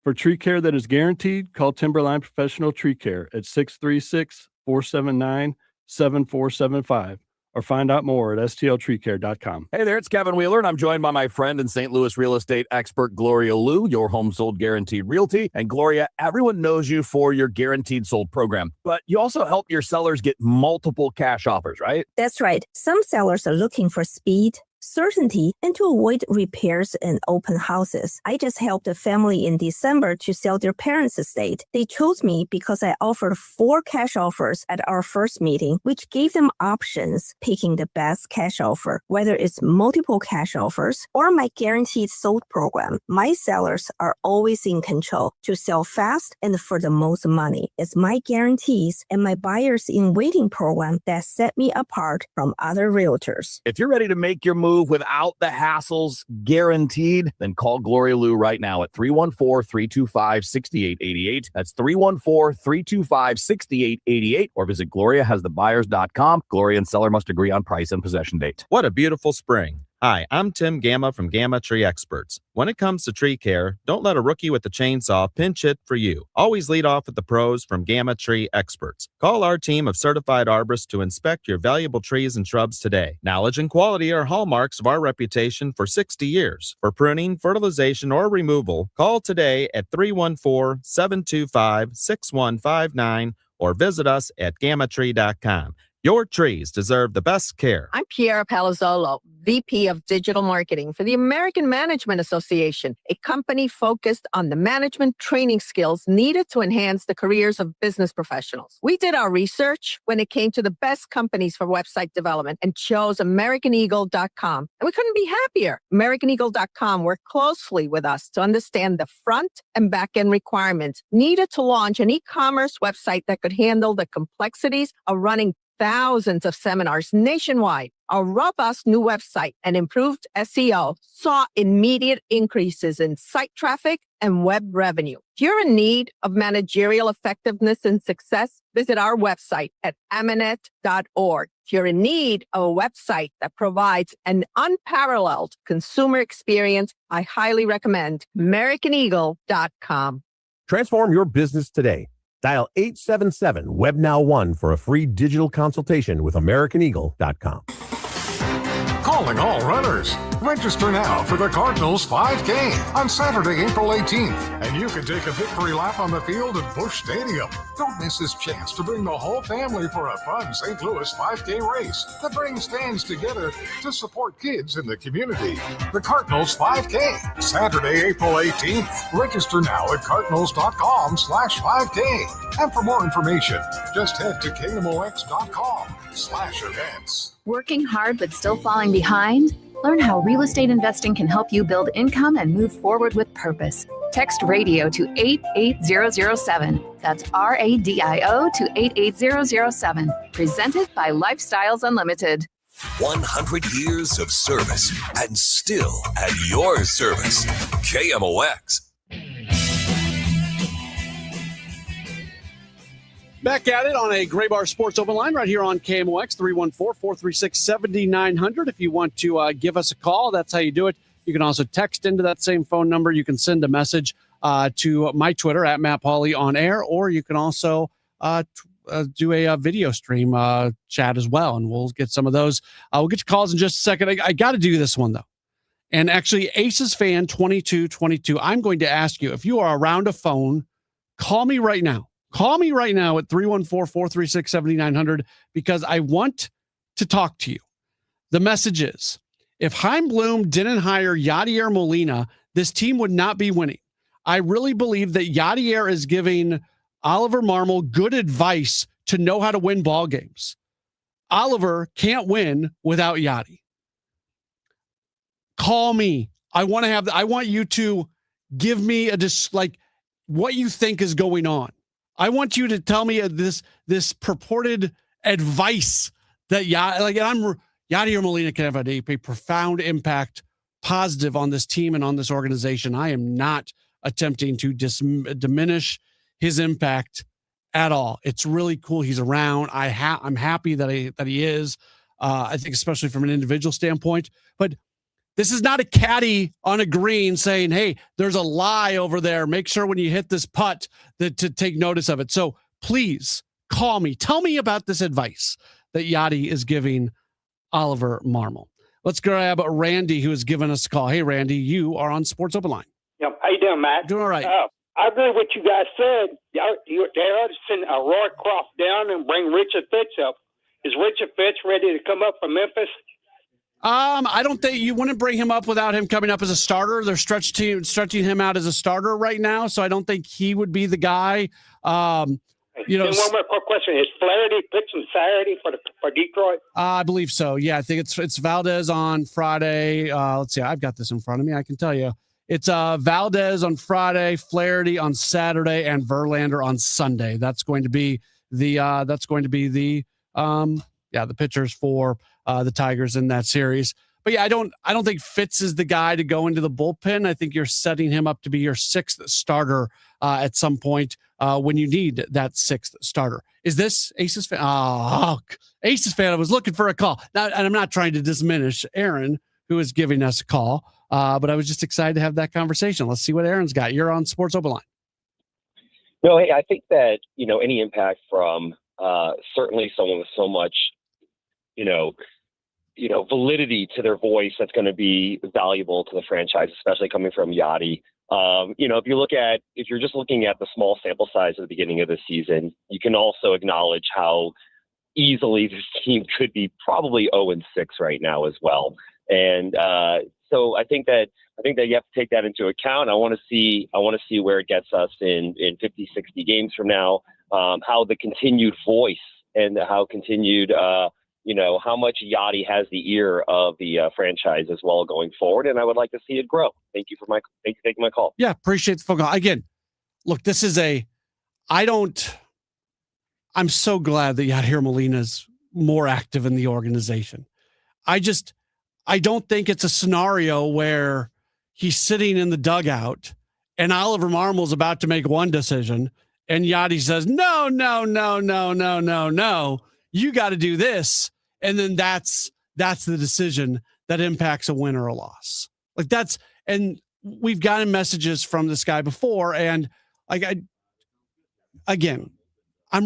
For tree care that is guaranteed, call Timberline Professional Tree Care at 636-479-7475 or find out more at stltreecare.com. Hey there, it's Kevin Wheeler, and I'm joined by my friend and St. Louis real estate expert, Gloria Liu, your home sold guaranteed realty. And Gloria, everyone knows you for your guaranteed sold program, but you also help your sellers get multiple cash offers, right? That's right. Some sellers are looking for speed, certainty, and to avoid repairs and open houses. I just helped a family in December to sell their parents' estate. They chose me because I offered 4 cash offers at our first meeting, which gave them options picking the best cash offer, whether it's multiple cash offers or my guaranteed sold program. My sellers are always in control to sell fast and for the most money. It's my guarantees and my buyers in waiting program that set me apart from other realtors. If you're ready to make your move without the hassles, guaranteed, then call Gloria Liu right now at 314-325-6888. That's 314-325-6888, or visit GloriaHasTheBuyers.com. Gloria and seller must agree on price and possession date. What a beautiful spring. Hi, I'm Tim Gamma from Gamma Tree Experts. When it comes to tree care, don't let a rookie with a chainsaw pinch it for you. Always lead off with the pros from Gamma Tree Experts. Call our team of certified arborists to inspect your valuable trees and shrubs today. Knowledge and quality are hallmarks of our reputation for 60 years. For pruning, fertilization, or removal, call today at 314-725-6159 or visit us at gammatree.com. Your trees deserve the best care. I'm Piera Palazzolo, VP of Digital Marketing for the American Management Association, a company focused on the management training skills needed to enhance the careers of business professionals. We did our research when it came to the best companies for website development and chose AmericanEagle.com. And we couldn't be happier. AmericanEagle.com worked closely with us to understand the front and back end requirements needed to launch an e-commerce website that could handle the complexities of running thousands of seminars nationwide. Our robust new website and improved SEO saw immediate increases in site traffic and web revenue. If you're in need of managerial effectiveness and success, visit our website at amanet.org. If you're in need of a website that provides an unparalleled consumer experience, I highly recommend AmericanEagle.com. Transform your business today. Dial 877-WebNow1 for a free digital consultation with AmericanEagle.com. Calling all runners. Register now for the Cardinals 5K on Saturday, April 18th, and you can take a victory lap on the field at Busch Stadium. Don't miss this chance to bring the whole family for a fun St. Louis 5K race that brings fans together to support kids in the community. The Cardinals 5K, Saturday, April 18th. Register now at cardinals.com/5K. And for more information, just head to KMOX.com/events. Working hard but still falling behind? Learn how real estate investing can help you build income and move forward with purpose. Text radio to 88007. That's RADIO to 88007. Presented by Lifestyles Unlimited. 100 years of service and still at your service. KMOX. Back at it on a Gray Bar Sports Open Line right here on KMOX, 314-436-7900. If you want to give us a call, that's how you do it. You can also text into that same phone number. You can send a message to my Twitter at Matt Pauley on air, or you can also do a video stream chat as well, and we'll get some of those. We'll get to calls in just a second. I got to do this one, though. And actually, Aces fan 2222, I'm going to ask you, if you are around a phone, call me right now. Call me right now at 314-436-7900 because I want to talk to you. The message is, if Chaim Bloom didn't hire Yadier Molina, this team would not be winning. I really believe that Yadier is giving Oliver Marmol good advice to know how to win ball games. Oliver can't win without Yadi. Call me. I want you to give me what you think is going on. I want you to tell me this purported advice that Yadier Molina can have a profound impact, positive on this team and on this organization. I am not attempting to diminish his impact at all. It's really cool he's around. I'm happy that he is. I think especially from an individual standpoint, but this is not a caddy on a green saying, hey, there's a lie over there. Make sure when you hit this putt to take notice of it. So please call me. Tell me about this advice that Yadi is giving Oliver Marmol. Let's grab Randy, who has given us a call. Hey, Randy, you are on Sports Open Line. Yep. How you doing, Matt? Doing all right. I agree with what you guys said. They ought to send Roy Croft down and bring Richard Fitz up. Is Richard Fitz ready to come up from Memphis? I don't think you wouldn't bring him up without him coming up as a starter. They're stretching him out as a starter right now, so I don't think he would be the guy. And one more quick question: is Flaherty pitching Saturday for Detroit? I believe so. Yeah, I think it's Valdez on Friday. Let's see, I've got this in front of me. I can tell you, it's Valdez on Friday, Flaherty on Saturday, and Verlander on Sunday. That's going to be the pitchers for the Tigers in that series. But yeah, I don't think Fitz is the guy to go into the bullpen. I think you're setting him up to be your sixth starter at some point when you need that sixth starter. Is this Aces fan? Aces fan. I was looking for a call. Now, and I'm not trying to diminish Aaron, who is giving us a call. But I was just excited to have that conversation. Let's see what Aaron's got. You're on Sports Open Line. No, hey, I think that, any impact from certainly someone with so much, validity to their voice that's going to be valuable to the franchise, especially coming from Yadi. If you're just looking at the small sample size at the beginning of the season, you can also acknowledge how easily this team could be probably 0-6 right now as well. And so I think that you have to take that into account. I want to see where it gets us in 50, 60 games from now, how the continued voice and how continued, how much Yadi has the ear of the franchise as well going forward. And I would like to see it grow. Thank you for taking my call. Yeah. Appreciate the phone call. Again, look, this is I'm so glad that Yadier Molina's more active in the organization. I don't think it's a scenario where he's sitting in the dugout and Oliver Marmol's about to make one decision and Yadi says, no, you got to do this. And then that's the decision that impacts a win or a loss. And we've gotten messages from this guy before. And I'm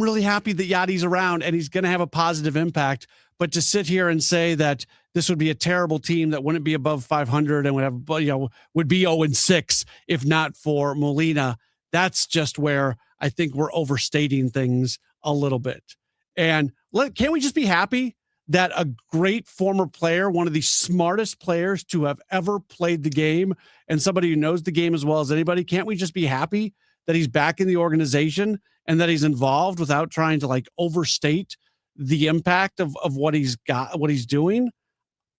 really happy that Yadi's around and he's going to have a positive impact. But to sit here and say that this would be a terrible team that wouldn't be above 500 and would be 0-6 if not for Molina, that's just where I think we're overstating things a little bit. And can't we just be happy that a great former player, one of the smartest players to have ever played the game, and somebody who knows the game as well as anybody, can't we just be happy that he's back in the organization and that he's involved without trying to overstate the impact of what he's got, what he's doing?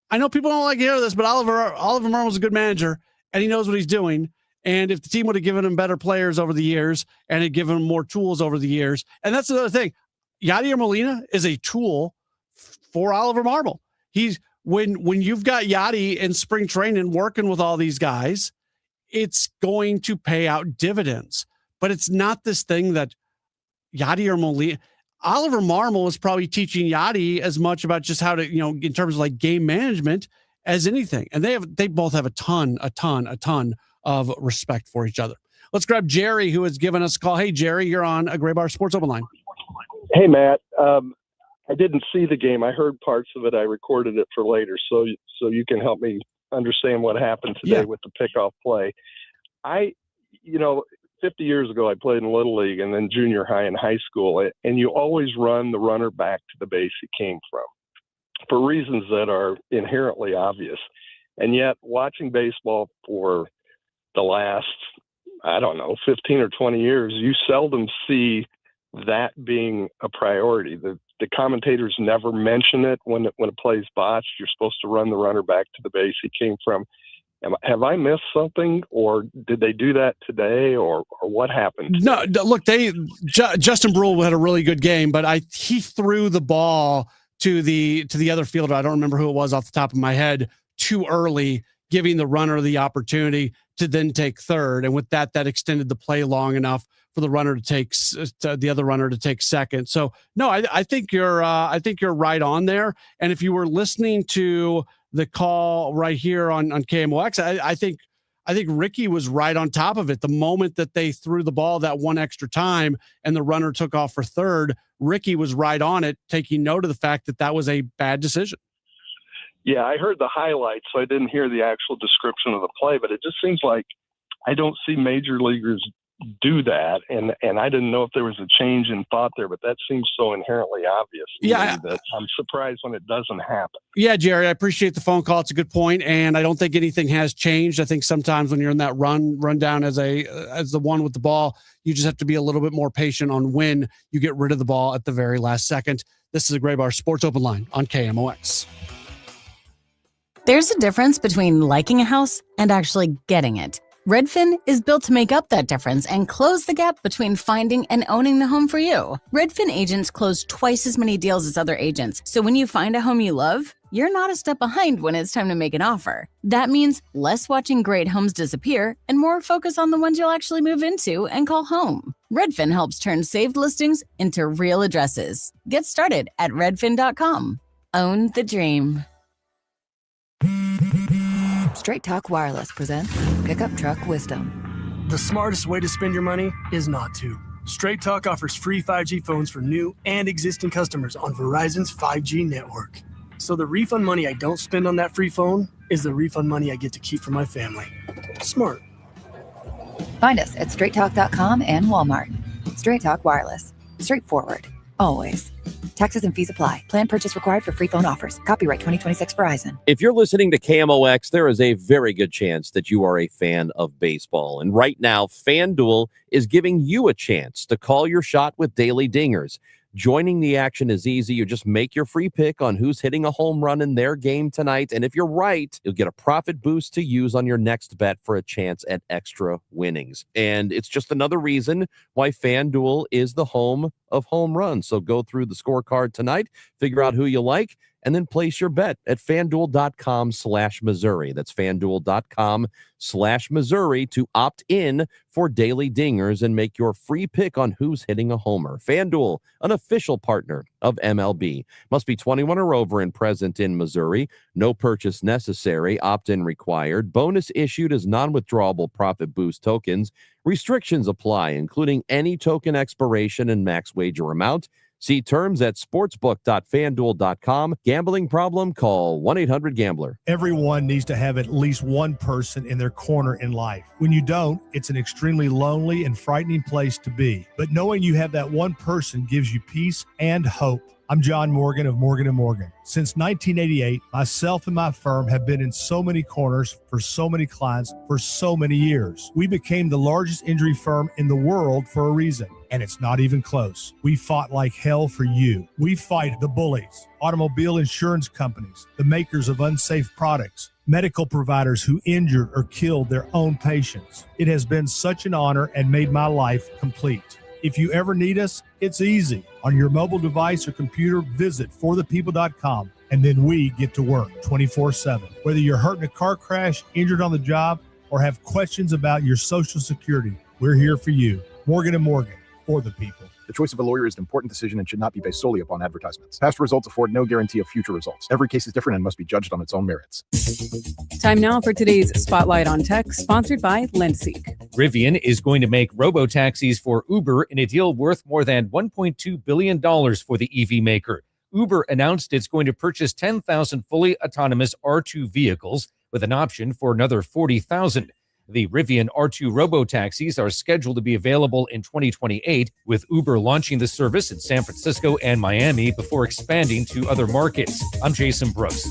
I know people don't like to hear this, but Oliver Marmol's a good manager and he knows what he's doing. And if the team would have given him better players over the years and had given him more tools over the years, and that's another thing, Yadier Molina is a tool for Oliver Marmol. He's when you've got Yadi in spring training working with all these guys, it's going to pay out dividends. But it's not this thing that Yadier Molina, Oliver Marmol is probably teaching Yadi as much about just how to, in terms of game management as anything. And they both have a ton of respect for each other. Let's grab Jerry, who has given us a call. Hey, Jerry, you're on a Gray Bar Sports Open Line. Hey, Matt. I didn't see the game. I heard parts of it. I recorded it for later. So you can help me understand what happened today with the pickoff play. 50 years ago, I played in Little League and then junior high and high school. And you always run the runner back to the base he came from for reasons that are inherently obvious. And yet watching baseball for the last, 15 or 20 years, you seldom see that being a priority. The commentators never mention it when a play's botched. You're supposed to run the runner back to the base he came from. Have I missed something, or did they do that today, or what happened? No, look, Justin Brule had a really good game, but he threw the ball to the other fielder. I don't remember who it was off the top of my head, too early, giving the runner the opportunity to then take third. And with that extended the play long enough for the runner to take the other runner to take second. So no, I think you're right on there. And if you were listening to the call right here on KMOX, I think Ricky was right on top of it. The moment that they threw the ball that one extra time and the runner took off for third, Ricky was right on it, taking note of the fact that was a bad decision. Yeah, I heard the highlights, so I didn't hear the actual description of the play, but it just seems like I don't see major leaguers do that, and I didn't know if there was a change in thought there, but that seems so inherently obvious to me that I'm surprised when it doesn't happen. Yeah, Jerry, I appreciate the phone call. It's a good point, and I don't think anything has changed. I think sometimes when you're in that rundown as the one with the ball, you just have to be a little bit more patient on when you get rid of the ball at the very last second. This is a Gray Bar Sports Open Line on KMOX. There's a difference between liking a house and actually getting it. Redfin is built to make up that difference and close the gap between finding and owning the home for you. Redfin agents close twice as many deals as other agents, so when you find a home you love, you're not a step behind when it's time to make an offer. That means less watching great homes disappear and more focus on the ones you'll actually move into and call home. Redfin helps turn saved listings into real addresses. Get started at redfin.com. Own the dream. Straight Talk Wireless presents Pickup Truck Wisdom. The smartest way to spend your money is not to. Straight Talk offers free 5G phones for new and existing customers on Verizon's 5G network. So the refund money I don't spend on that free phone is the refund money I get to keep for my family. Smart. Find us at straighttalk.com and Walmart. Straight Talk Wireless. Straightforward. Always. Taxes and fees apply. Plan purchase required for free phone offers. Copyright 2026 Verizon. If you're listening to KMOX, there is a very good chance that you are a fan of baseball. And right now, FanDuel is giving you a chance to call your shot with Daily Dingers. Joining the action is easy. You just make your free pick on who's hitting a home run in their game tonight. And if you're right, you'll get a profit boost to use on your next bet for a chance at extra winnings. And it's just another reason why FanDuel is the home of home runs. So go through the scorecard tonight, figure out who you like, and then place your bet at FanDuel.com/Missouri. That's FanDuel.com/Missouri to opt in for Daily Dingers and make your free pick on who's hitting a homer. FanDuel, an official partner of MLB. Must be 21 or over and present in Missouri. No purchase necessary. Opt-in required. Bonus issued as non-withdrawable profit boost tokens. Restrictions apply, including any token expiration and max wager amount. See terms at sportsbook.fanduel.com. Gambling problem? Call 1-800-GAMBLER. Everyone needs to have at least one person in their corner in life. When you don't, it's an extremely lonely and frightening place to be. But knowing you have that one person gives you peace and hope. I'm John Morgan of Morgan & Morgan. Since 1988, myself and my firm have been in so many corners for so many clients for so many years. We became the largest injury firm in the world for a reason, and it's not even close. We fought like hell for you. We fight the bullies, automobile insurance companies, the makers of unsafe products, medical providers who injured or killed their own patients. It has been such an honor and made my life complete. If you ever need us, it's easy. On your mobile device or computer, visit forthepeople.com, and then we get to work 24/7. Whether you're hurt in a car crash, injured on the job, or have questions about your Social Security, we're here for you. Morgan & Morgan, for the people. The choice of a lawyer is an important decision and should not be based solely upon advertisements. Past results afford no guarantee of future results. Every case is different and must be judged on its own merits. Time now for today's Spotlight on Tech, sponsored by Lendseek. Rivian is going to make robo-taxis for Uber in a deal worth more than $1.2 billion for the EV maker. Uber announced it's going to purchase 10,000 fully autonomous R2 vehicles with an option for another 40,000. The Rivian R2 robo-taxis are scheduled to be available in 2028, with Uber launching the service in San Francisco and Miami before expanding to other markets. I'm Jason Brooks.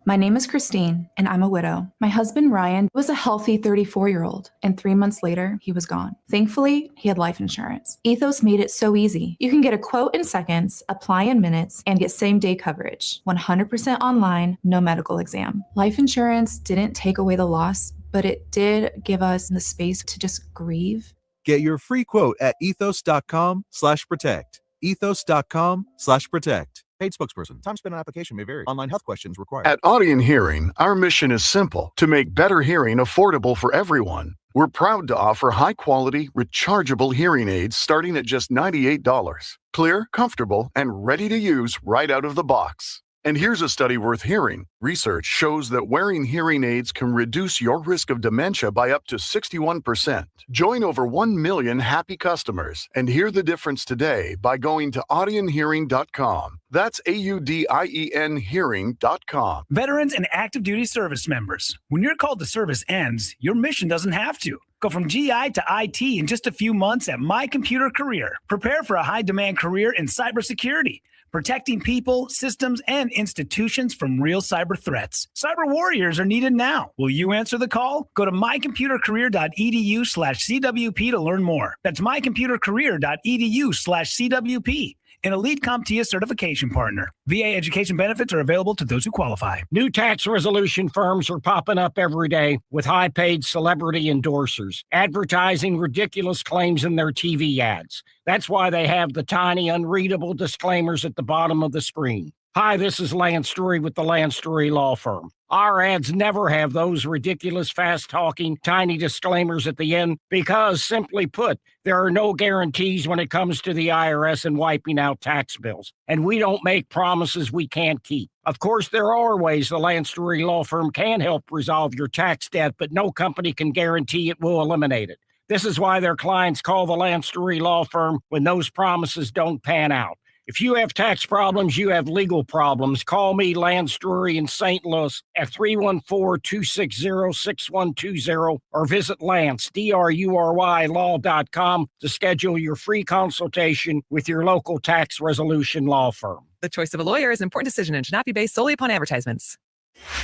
My name is Christine, and I'm a widow. My husband, Ryan, was a healthy 34-year-old, and 3 months later, he was gone. Thankfully, he had life insurance. Ethos made it so easy. You can get a quote in seconds, apply in minutes, and get same-day coverage. 100% online, no medical exam. Life insurance didn't take away the loss, but it did give us the space to just grieve. Get your free quote at ethos.com/protect. Ethos.com/protect. Paid spokesperson. Time spent on application may vary. Online health questions required. At Audion Hearing, our mission is simple: to make better hearing affordable for everyone. We're proud to offer high-quality, rechargeable hearing aids starting at just $98. Clear, comfortable, and ready to use right out of the box. And here's a study worth hearing. Research shows that wearing hearing aids can reduce your risk of dementia by up to 61%. Join over 1 million happy customers and hear the difference today by going to audionhearing.com. That's AUDIEN hearing.com. Veterans and active duty service members, when your call to service ends, your mission doesn't have to. Go from GI to IT in just a few months at My Computer Career. Prepare for a high-demand career in cybersecurity, protecting people, systems, and institutions from real cyber threats. Cyber warriors are needed now. Will you answer the call? Go to mycomputercareer.edu/CWP to learn more. That's mycomputercareer.edu/CWP. An Elite CompTIA certification partner. VA education benefits are available to those who qualify. New tax resolution firms are popping up every day with high-paid celebrity endorsers, advertising ridiculous claims in their TV ads. That's why they have the tiny, unreadable disclaimers at the bottom of the screen. Hi, this is Lance Drury with the Lance Drury Law Firm. Our ads never have those ridiculous, fast-talking, tiny disclaimers at the end because, simply put, there are no guarantees when it comes to the IRS and wiping out tax bills. And we don't make promises we can't keep. Of course, there are ways the Lance Drury Law Firm can help resolve your tax debt, but no company can guarantee it will eliminate it. This is why their clients call the Lance Drury Law Firm when those promises don't pan out. If you have tax problems, you have legal problems. Call me, Lance Drury in St. Louis at 314-260-6120 or visit Lance, D-R-U-R-Y, law.com to schedule your free consultation with your local tax resolution law firm. The choice of a lawyer is an important decision and should not be based solely upon advertisements.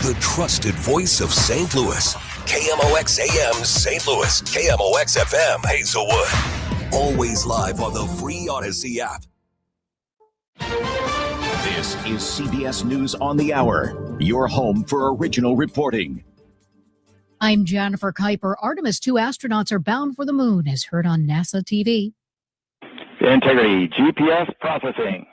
The trusted voice of St. Louis. KMOX AM St. Louis. KMOX FM Hazelwood. Always live on the free Odyssey app. This is CBS News on the Hour, your home for original reporting. I'm Jennifer Kuiper. Artemis 2 astronauts are bound for the moon, as heard on NASA TV. Integrity GPS processing.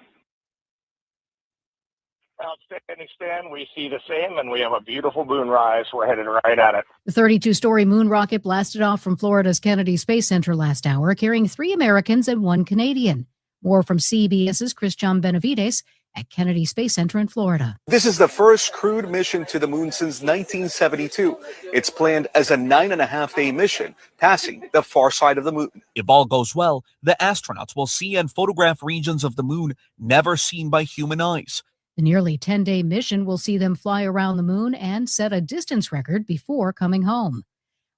Outstanding, Stan. We see the same, and we have a beautiful moonrise. We're headed right at it. The 32-story moon rocket blasted off from Florida's Kennedy Space Center last hour, carrying 3 Americans and 1 Canadian. More from CBS's Christian Benavides at Kennedy Space Center in Florida. This is the first crewed mission to the moon since 1972. It's planned as a 9.5-day mission, passing the far side of the moon. If all goes well, the astronauts will see and photograph regions of the moon never seen by human eyes. The nearly 10-day mission will see them fly around the moon and set a distance record before coming home.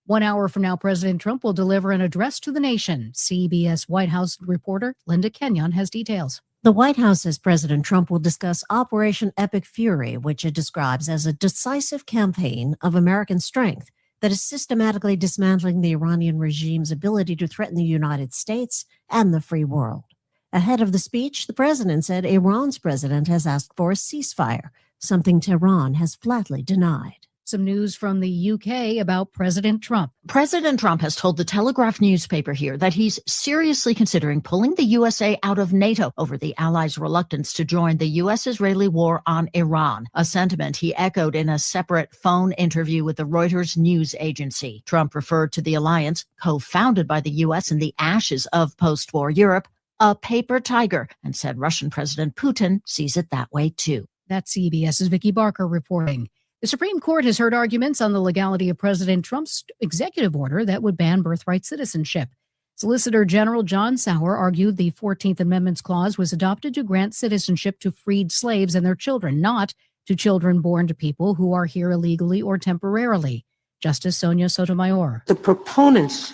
1 hour from now, President Trump will deliver an address to the nation. CBS White House reporter Linda Kenyon has details. The White House says President Trump will discuss Operation Epic Fury, which it describes as a decisive campaign of American strength that is systematically dismantling the Iranian regime's ability to threaten the United States and the free world. Ahead of the speech, the president said Iran's president has asked for a ceasefire, something Tehran has flatly denied. Some news from the UK about President Trump. President Trump has told the Telegraph newspaper here that he's seriously considering pulling the USA out of NATO over the allies' reluctance to join the U.S.-Israeli war on Iran, a sentiment he echoed in a separate phone interview with the Reuters news agency. Trump referred to the alliance, co-founded by the U.S. in the ashes of post-war Europe, a paper tiger, and said Russian President Putin sees it that way too. That's CBS's Vicki Barker reporting. The Supreme Court has heard arguments on the legality of President Trump's executive order that would ban birthright citizenship. Solicitor General John Sauer argued the 14th Amendment's clause was adopted to grant citizenship to freed slaves and their children, not to children born to people who are here illegally or temporarily. Justice Sonia Sotomayor. The proponents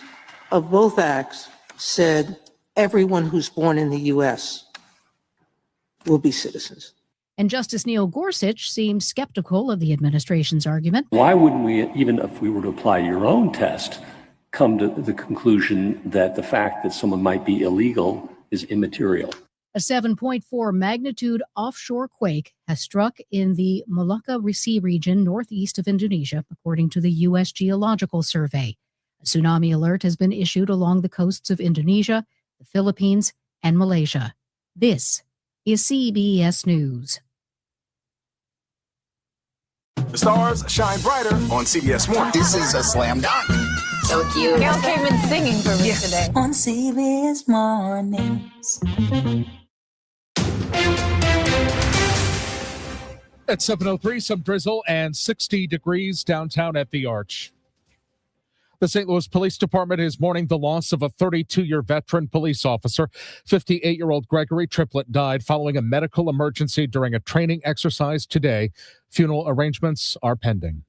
of both acts said everyone who's born in the U.S. will be citizens. And Justice Neil Gorsuch seems skeptical of the administration's argument. Why wouldn't we, even if we were to apply your own test, come to the conclusion that the fact that someone might be illegal is immaterial? A 7.4 magnitude offshore quake has struck in the Molucca Sea region northeast of Indonesia, according to the U.S. Geological Survey. A tsunami alert has been issued along the coasts of Indonesia, the Philippines, and Malaysia. This is CBS News. The stars shine brighter on CBS Mornings. This is a slam dunk. So cute. Carol came in singing for me today. On CBS Mornings. At 7:03, some drizzle and 60 degrees downtown at the Arch. The St. Louis Police Department is mourning the loss of a 32-year veteran police officer. 58-year-old Gregory Triplett died following a medical emergency during a training exercise today. Funeral arrangements are pending.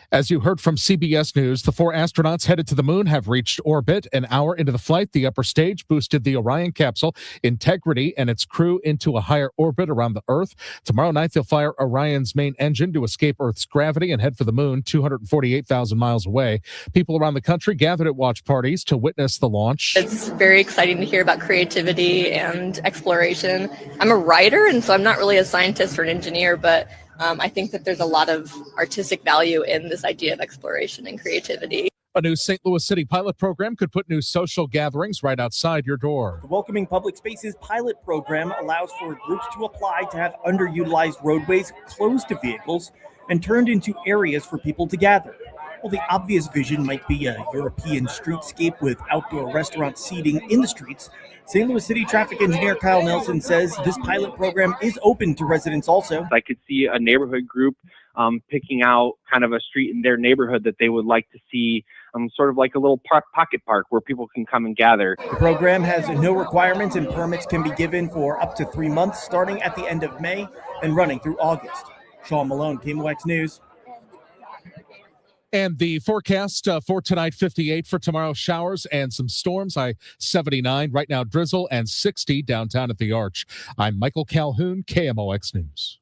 As you heard from CBS News, the 4 astronauts headed to the moon have reached orbit. An hour into the flight, the upper stage boosted the Orion capsule Integrity and its crew into a higher orbit around the Earth. Tomorrow night, they'll fire Orion's main engine to escape Earth's gravity and head for the moon, 248,000 miles away. People around the country gathered at watch parties to witness the launch. It's very exciting to hear about creativity and exploration. I'm a writer, and so I'm not really a scientist or an engineer, but I think that there's a lot of artistic value in this idea of exploration and creativity. A new St. Louis City pilot program could put new social gatherings right outside your door. The Welcoming Public Spaces pilot program allows for groups to apply to have underutilized roadways closed to vehicles. and turned into areas for people to gather. Well, the obvious vision might be a European streetscape with outdoor restaurant seating in the streets. St. Louis City traffic engineer Kyle Nelson says this pilot program is open to residents also. I could see a neighborhood group picking out kind of a street in their neighborhood that they would like to see, sort of like a little pocket park where people can come and gather. The program has no requirements and permits can be given for up to 3 months starting at the end of May and running through August. Sean Malone, KMOX News. And the forecast for tonight, 58 for tomorrow, showers and some storms. High 79. Right now, drizzle and 60 downtown at the Arch. I'm Michael Calhoun, KMOX News.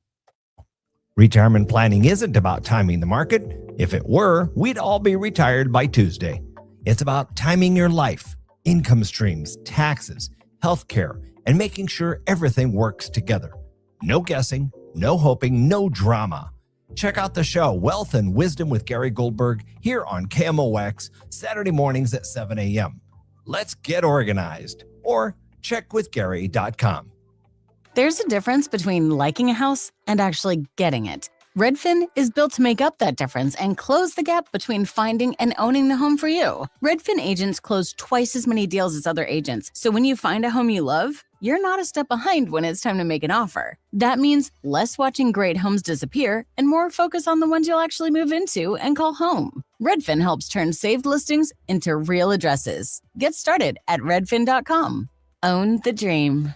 Retirement planning isn't about timing the market. If it were, we'd all be retired by Tuesday. It's about timing your life, income streams, taxes, healthcare, and making sure everything works together. No guessing, no hoping, no drama. Check out the show Wealth and Wisdom with Gary Goldberg here on KMOX, Saturday mornings at 7 a.m. Let's get organized, or checkwithgary.com. There's a difference between liking a house and actually getting it. Redfin is built to make up that difference and close the gap between finding and owning the home for you. Redfin agents close twice as many deals as other agents, so when you find a home you love, you're not a step behind when it's time to make an offer. That means less watching great homes disappear and more focus on the ones you'll actually move into and call home. Redfin helps turn saved listings into real addresses. Get started at redfin.com. Own the dream.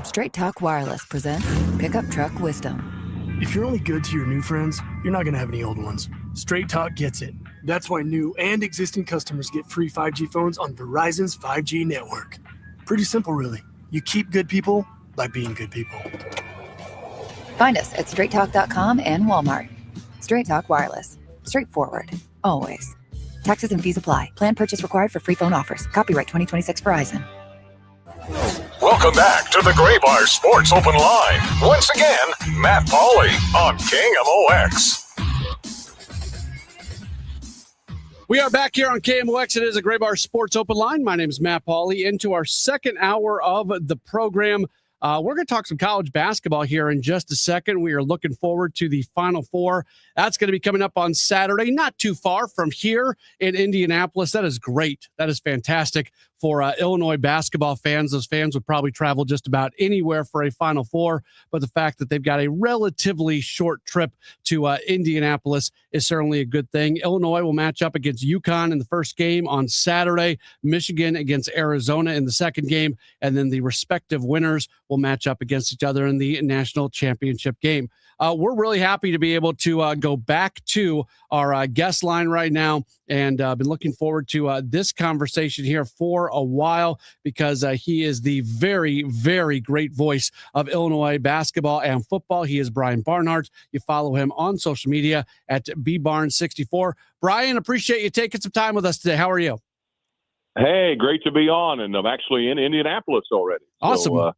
Straight Talk Wireless presents Pickup Truck Wisdom. If you're only good to your new friends, you're not going to have any old ones. Straight Talk gets it. That's why new and existing customers get free 5G phones on Verizon's 5G network. Pretty simple, really. You keep good people by being good people. Find us at straighttalk.com and Walmart. Straight Talk Wireless. Straightforward. Always. Taxes and fees apply. Plan purchase required for free phone offers. Copyright 2026 Verizon. Welcome back to the Gray Bar Sports Open Line. Once again, Matt Pauley on KMOX. We are back here on KMOX. It is a Gray Bar Sports Open Line. My name is Matt Pauley. Into our second hour of the program. We're going to talk some college basketball here in just a second. We are looking forward to the Final Four. That's going to be coming up on Saturday, not too far from here in Indianapolis. That is great. That is fantastic for Illinois basketball fans. Those fans would probably travel just about anywhere for a Final Four, but the fact that they've got a relatively short trip to Indianapolis is certainly a good thing. Illinois will match up against UConn in the first game on Saturday, Michigan against Arizona in the second game, and then the respective winners will match up against each other in the national championship game. We're really happy to be able to go back to our guest line right now, and been looking forward to this conversation here for a while because he is the very, very great voice of Illinois basketball and football. He is Brian Barnhart. You follow him on social media at bbarn64. Brian, appreciate you taking some time with us today. How are you? Hey, great to be on, and I'm actually in Indianapolis already. Awesome. So,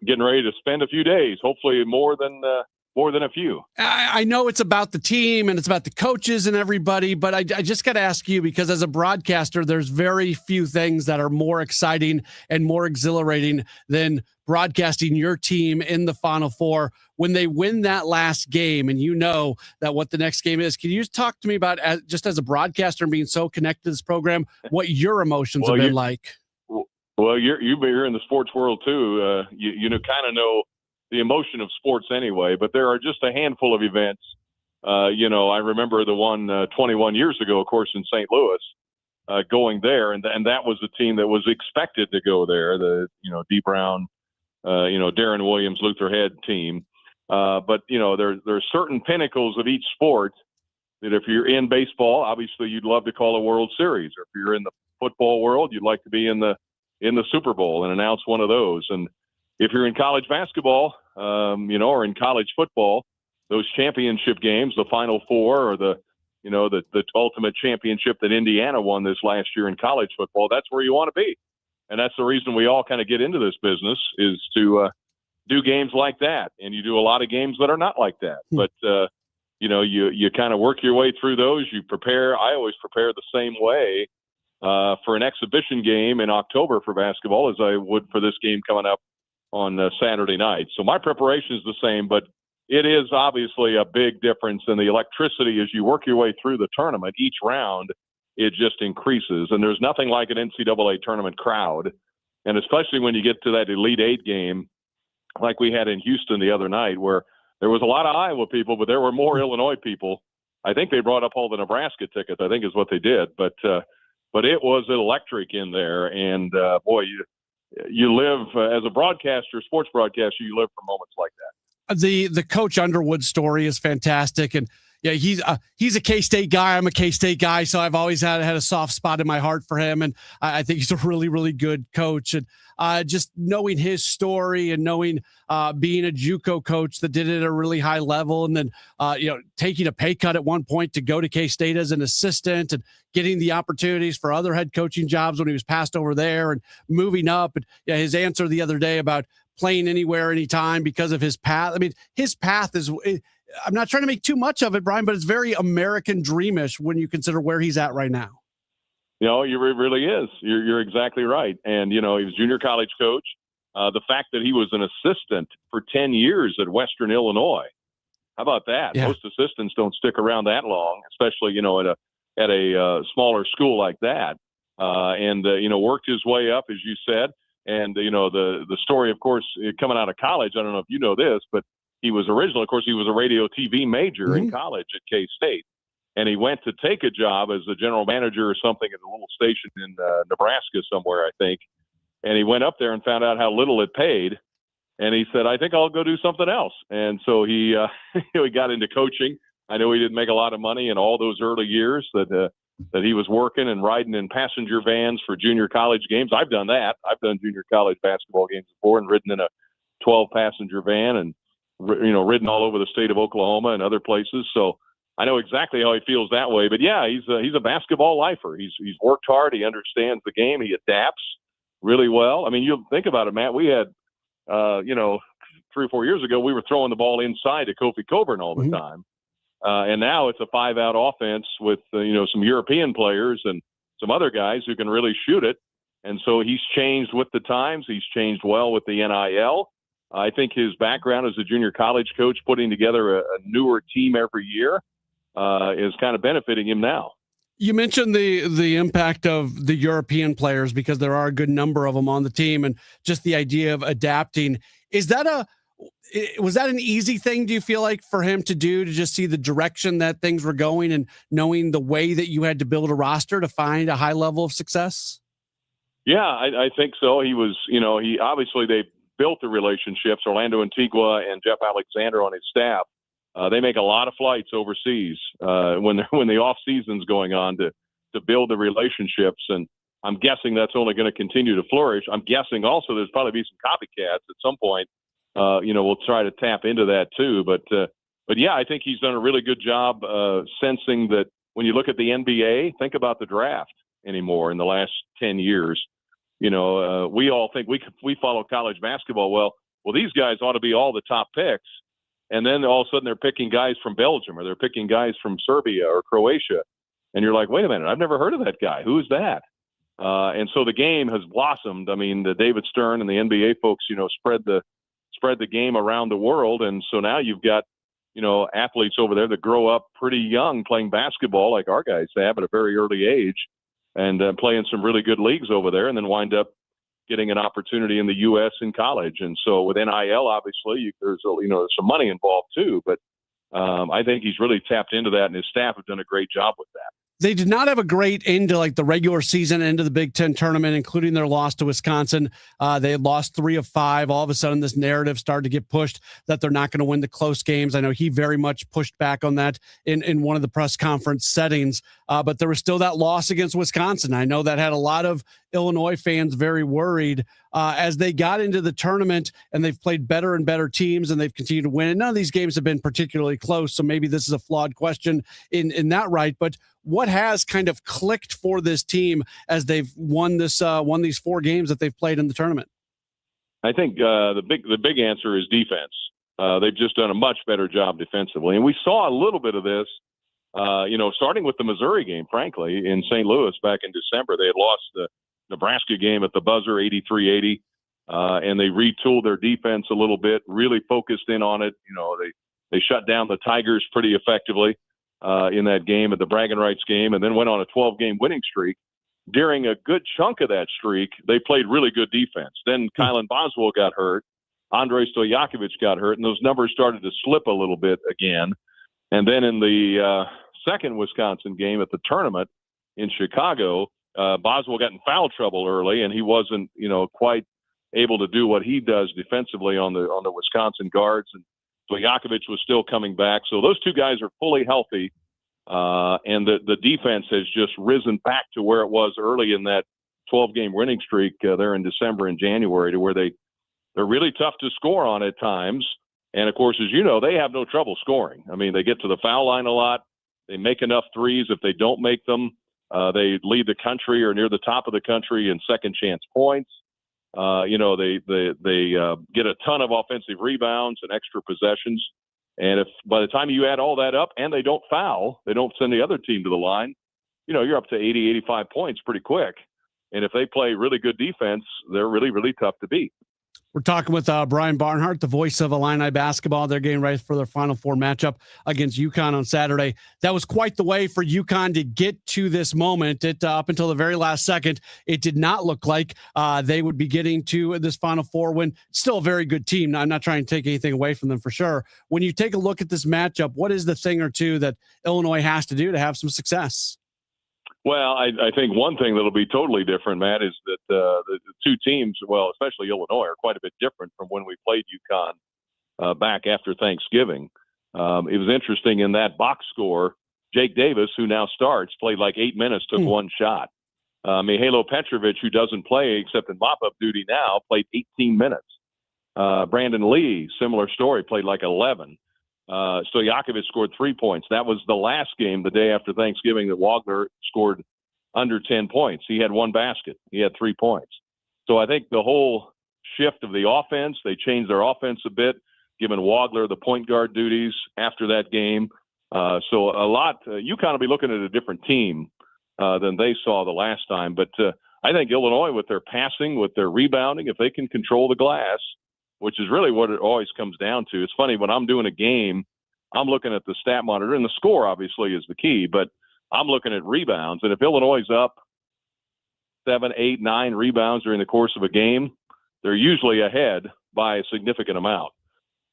getting ready to spend a few days, hopefully more than a few. I know it's about the team and it's about the coaches and everybody, but I just got to ask you, because as a broadcaster, there's very few things that are more exciting and more exhilarating than broadcasting your team in the Final Four when they win that last game and you know that what the next game is. Can you just talk to me about, just as a broadcaster and being so connected to this program, what your emotions have been like? Well, you've been here in the sports world too. You kind of know the emotion of sports anyway, but there are just a handful of events. I remember the one 21 years ago, of course, in St. Louis, going there, and that was the team that was expected to go there. The D. Brown, Darren Williams, Luther Head team. But there's certain pinnacles of each sport that if you're in baseball, obviously you'd love to call a World Series, or if you're in the football world, you'd like to be in the Super Bowl and announce one of those. And if you're in college basketball, or in college football, those championship games, the Final Four, or the ultimate championship that Indiana won this last year in college football, that's where you want to be. And that's the reason we all kind of get into this business, is to do games like that. And you do a lot of games that are not like that. But, you kind of work your way through those. You prepare. I always prepare the same way for an exhibition game in October for basketball as I would for this game coming up on Saturday night. So my preparation is the same, but it is obviously a big difference in the electricity as you work your way through the tournament. Each round, it just increases, and there's nothing like an NCAA tournament crowd, and especially when you get to that Elite Eight game like we had in Houston the other night, where there was a lot of Iowa people, but there were more Illinois people. I think they brought up all the Nebraska tickets, I think is what they did, but it was electric in there, and boy, you live as a broadcaster, sports broadcaster, you live for moments like that. The Coach Underwood story is fantastic, and yeah, he's a K-State guy. I'm a K-State guy, so I've always had a soft spot in my heart for him, and I think he's a really, really good coach. And just knowing his story and knowing being a JUCO coach that did it at a really high level, and then taking a pay cut at one point to go to K-State as an assistant and getting the opportunities for other head coaching jobs when he was passed over there and moving up. And yeah, his answer the other day about playing anywhere, anytime because of his path. I mean, his path is. I'm not trying to make too much of it, Brian, but it's very American dreamish when you consider where he's at right now. It really is. You're exactly right. And, he was junior college coach. The fact that he was an assistant for 10 years at Western Illinois. How about that? Yeah. Most assistants don't stick around that long, especially, at a smaller school like that. And worked his way up, as you said. And, the story, of course, coming out of college, I don't know if you know this, but he was originally, of course, he was a radio TV major in college at K-State. And he went to take a job as a general manager or something at a little station in Nebraska somewhere, I think. And he went up there and found out how little it paid. And he said, I think I'll go do something else. And so he he got into coaching. I know he didn't make a lot of money in all those early years that he was working and riding in passenger vans for junior college games. I've done that. I've done junior college basketball games before and ridden in a 12-passenger van and ridden all over the state of Oklahoma and other places. So I know exactly how he feels that way. But yeah, he's a basketball lifer. He's worked hard. He understands the game. He adapts really well. I mean, you think about it, Matt. We had, 3 or 4 years ago, we were throwing the ball inside to Kofi Coburn all the time, and now it's a 5-out offense with some European players and some other guys who can really shoot it. And so he's changed with the times. He's changed well with the NIL. I think his background as a junior college coach, putting together a newer team every year, is kind of benefiting him now. You mentioned the impact of the European players because there are a good number of them on the team, and just the idea of adapting. Was that an easy thing, do you feel like, for him to do, to just see the direction that things were going and knowing the way that you had to build a roster to find a high level of success? Yeah, I think so. He was, he obviously they built the relationships. Orlando Antigua and Jeff Alexander on his staff. They make a lot of flights overseas when the off season's going on to build the relationships, and I'm guessing that's only going to continue to flourish. I'm guessing also there's probably be some copycats at some point. We'll try to tap into that too. But yeah, I think he's done a really good job sensing that when you look at the NBA, think about the draft anymore in the last 10 years. We all think we follow college basketball. Well, these guys ought to be all the top picks. And then all of a sudden they're picking guys from Belgium or they're picking guys from Serbia or Croatia. And you're like, wait a minute, I've never heard of that guy. Who's that? And so the game has blossomed. I mean, the David Stern and the NBA folks, spread the game around the world. And so now you've got, athletes over there that grow up pretty young playing basketball like our guys have at a very early age and playing some really good leagues over there and then wind up getting an opportunity in the U.S. in college. And so with NIL, obviously, there's some money involved too. But I think he's really tapped into that, and his staff have done a great job with that. They did not have a great end to the regular season, into the Big Ten tournament, including their loss to Wisconsin. They had lost 3 of 5. All of a sudden, this narrative started to get pushed that they're not going to win the close games. I know he very much pushed back on that in one of the press conference settings, but there was still that loss against Wisconsin. I know that had a lot of Illinois fans very worried as they got into the tournament, and they've played better and better teams, and they've continued to win. And none of these games have been particularly close, so maybe this is a flawed question in that right. But what has kind of clicked for this team as they've won these 4 games that they've played in the tournament? I think the big answer is defense. They've just done a much better job defensively, and we saw a little bit of this. Starting with the Missouri game, frankly, in St. Louis back in December. They had lost the Nebraska game at the buzzer, 83-80, and they retooled their defense a little bit, really focused in on it. They shut down the Tigers pretty effectively in that game, at the bragging rights game, and then went on a 12-game winning streak. During a good chunk of that streak, they played really good defense. Then Kylan Boswell got hurt. Andrei Stojakovic got hurt, and those numbers started to slip a little bit again. And then in the second Wisconsin game at the tournament in Chicago, Boswell got in foul trouble early, and he wasn't, quite able to do what he does defensively on the Wisconsin guards. And Stojakovic was still coming back. So those two guys are fully healthy. And the defense has just risen back to where it was early in that 12-game winning streak there in December and January, to where they're really tough to score on at times. And, of course, as you know, they have no trouble scoring. I mean, they get to the foul line a lot. They make enough threes. If they don't make them, they lead the country or near the top of the country in second chance points. They get a ton of offensive rebounds and extra possessions. And if by the time you add all that up and they don't foul, they don't send the other team to the line, you're up to 80, 85 points pretty quick. And if they play really good defense, they're really, really tough to beat. We're talking with Brian Barnhart, the voice of Illini basketball. They're getting ready for their Final Four matchup against UConn on Saturday. That was quite the way for UConn to get to this moment. Up until the very last second, it did not look like they would be getting to this Final Four win. Still a very good team. Now, I'm not trying to take anything away from them for sure. When you take a look at this matchup, what is the thing or two that Illinois has to do to have some success? Well, I think one thing that'll be totally different, Matt, is that the two teams, well, especially Illinois, are quite a bit different from when we played UConn back after Thanksgiving. It was interesting in that box score, Jake Davis, who now starts, played like 8 minutes, took one shot. Mihajlo Petrovic, who doesn't play except in mop-up duty now, played 18 minutes. Brandon Lee, similar story, played like 11. Stojakovic scored 3 points. That was the last game, the day after Thanksgiving, that Wagner scored under 10 points. He had one basket. He had 3 points. So I think the whole shift of the offense, they changed their offense a bit, giving Wagner the point guard duties after that game. So a lot, UConn will be looking at a different team than they saw the last time. But I think Illinois, with their passing, with their rebounding, if they can control the glass, which is really what it always comes down to. It's funny, when I'm doing a game, I'm looking at the stat monitor, and the score obviously is the key, but I'm looking at rebounds. And if Illinois is up 7, 8, 9 rebounds during the course of a game, they're usually ahead by a significant amount.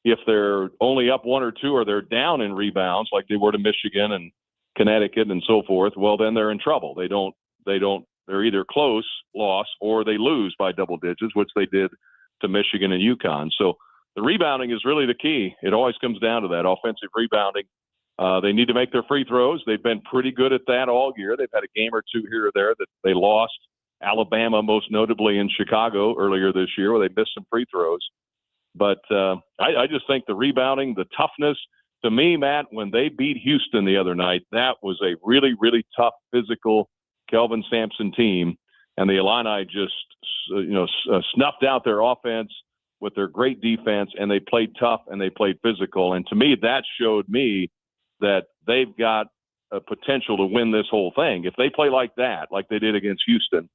If they're only up 1 or 2, or they're down in rebounds like they were to Michigan and Connecticut and so forth, well, then they're in trouble. They're either close, loss, or they lose by double digits, which they did to Michigan and UConn. So the rebounding is really the key. It always comes down to that offensive rebounding. They need to make their free throws. They've been pretty good at that all year. They've had a game or two here or there that they lost. Alabama, most notably in Chicago earlier this year, where they missed some free throws. But I just think the rebounding, the toughness, to me, Matt, when they beat Houston the other night, that was a really, really tough, physical Kelvin Sampson team. And the Illini just, snuffed out their offense with their great defense, and they played tough and they played physical. And to me, that showed me that they've got a potential to win this whole thing. If they play like that, like they did against Houston,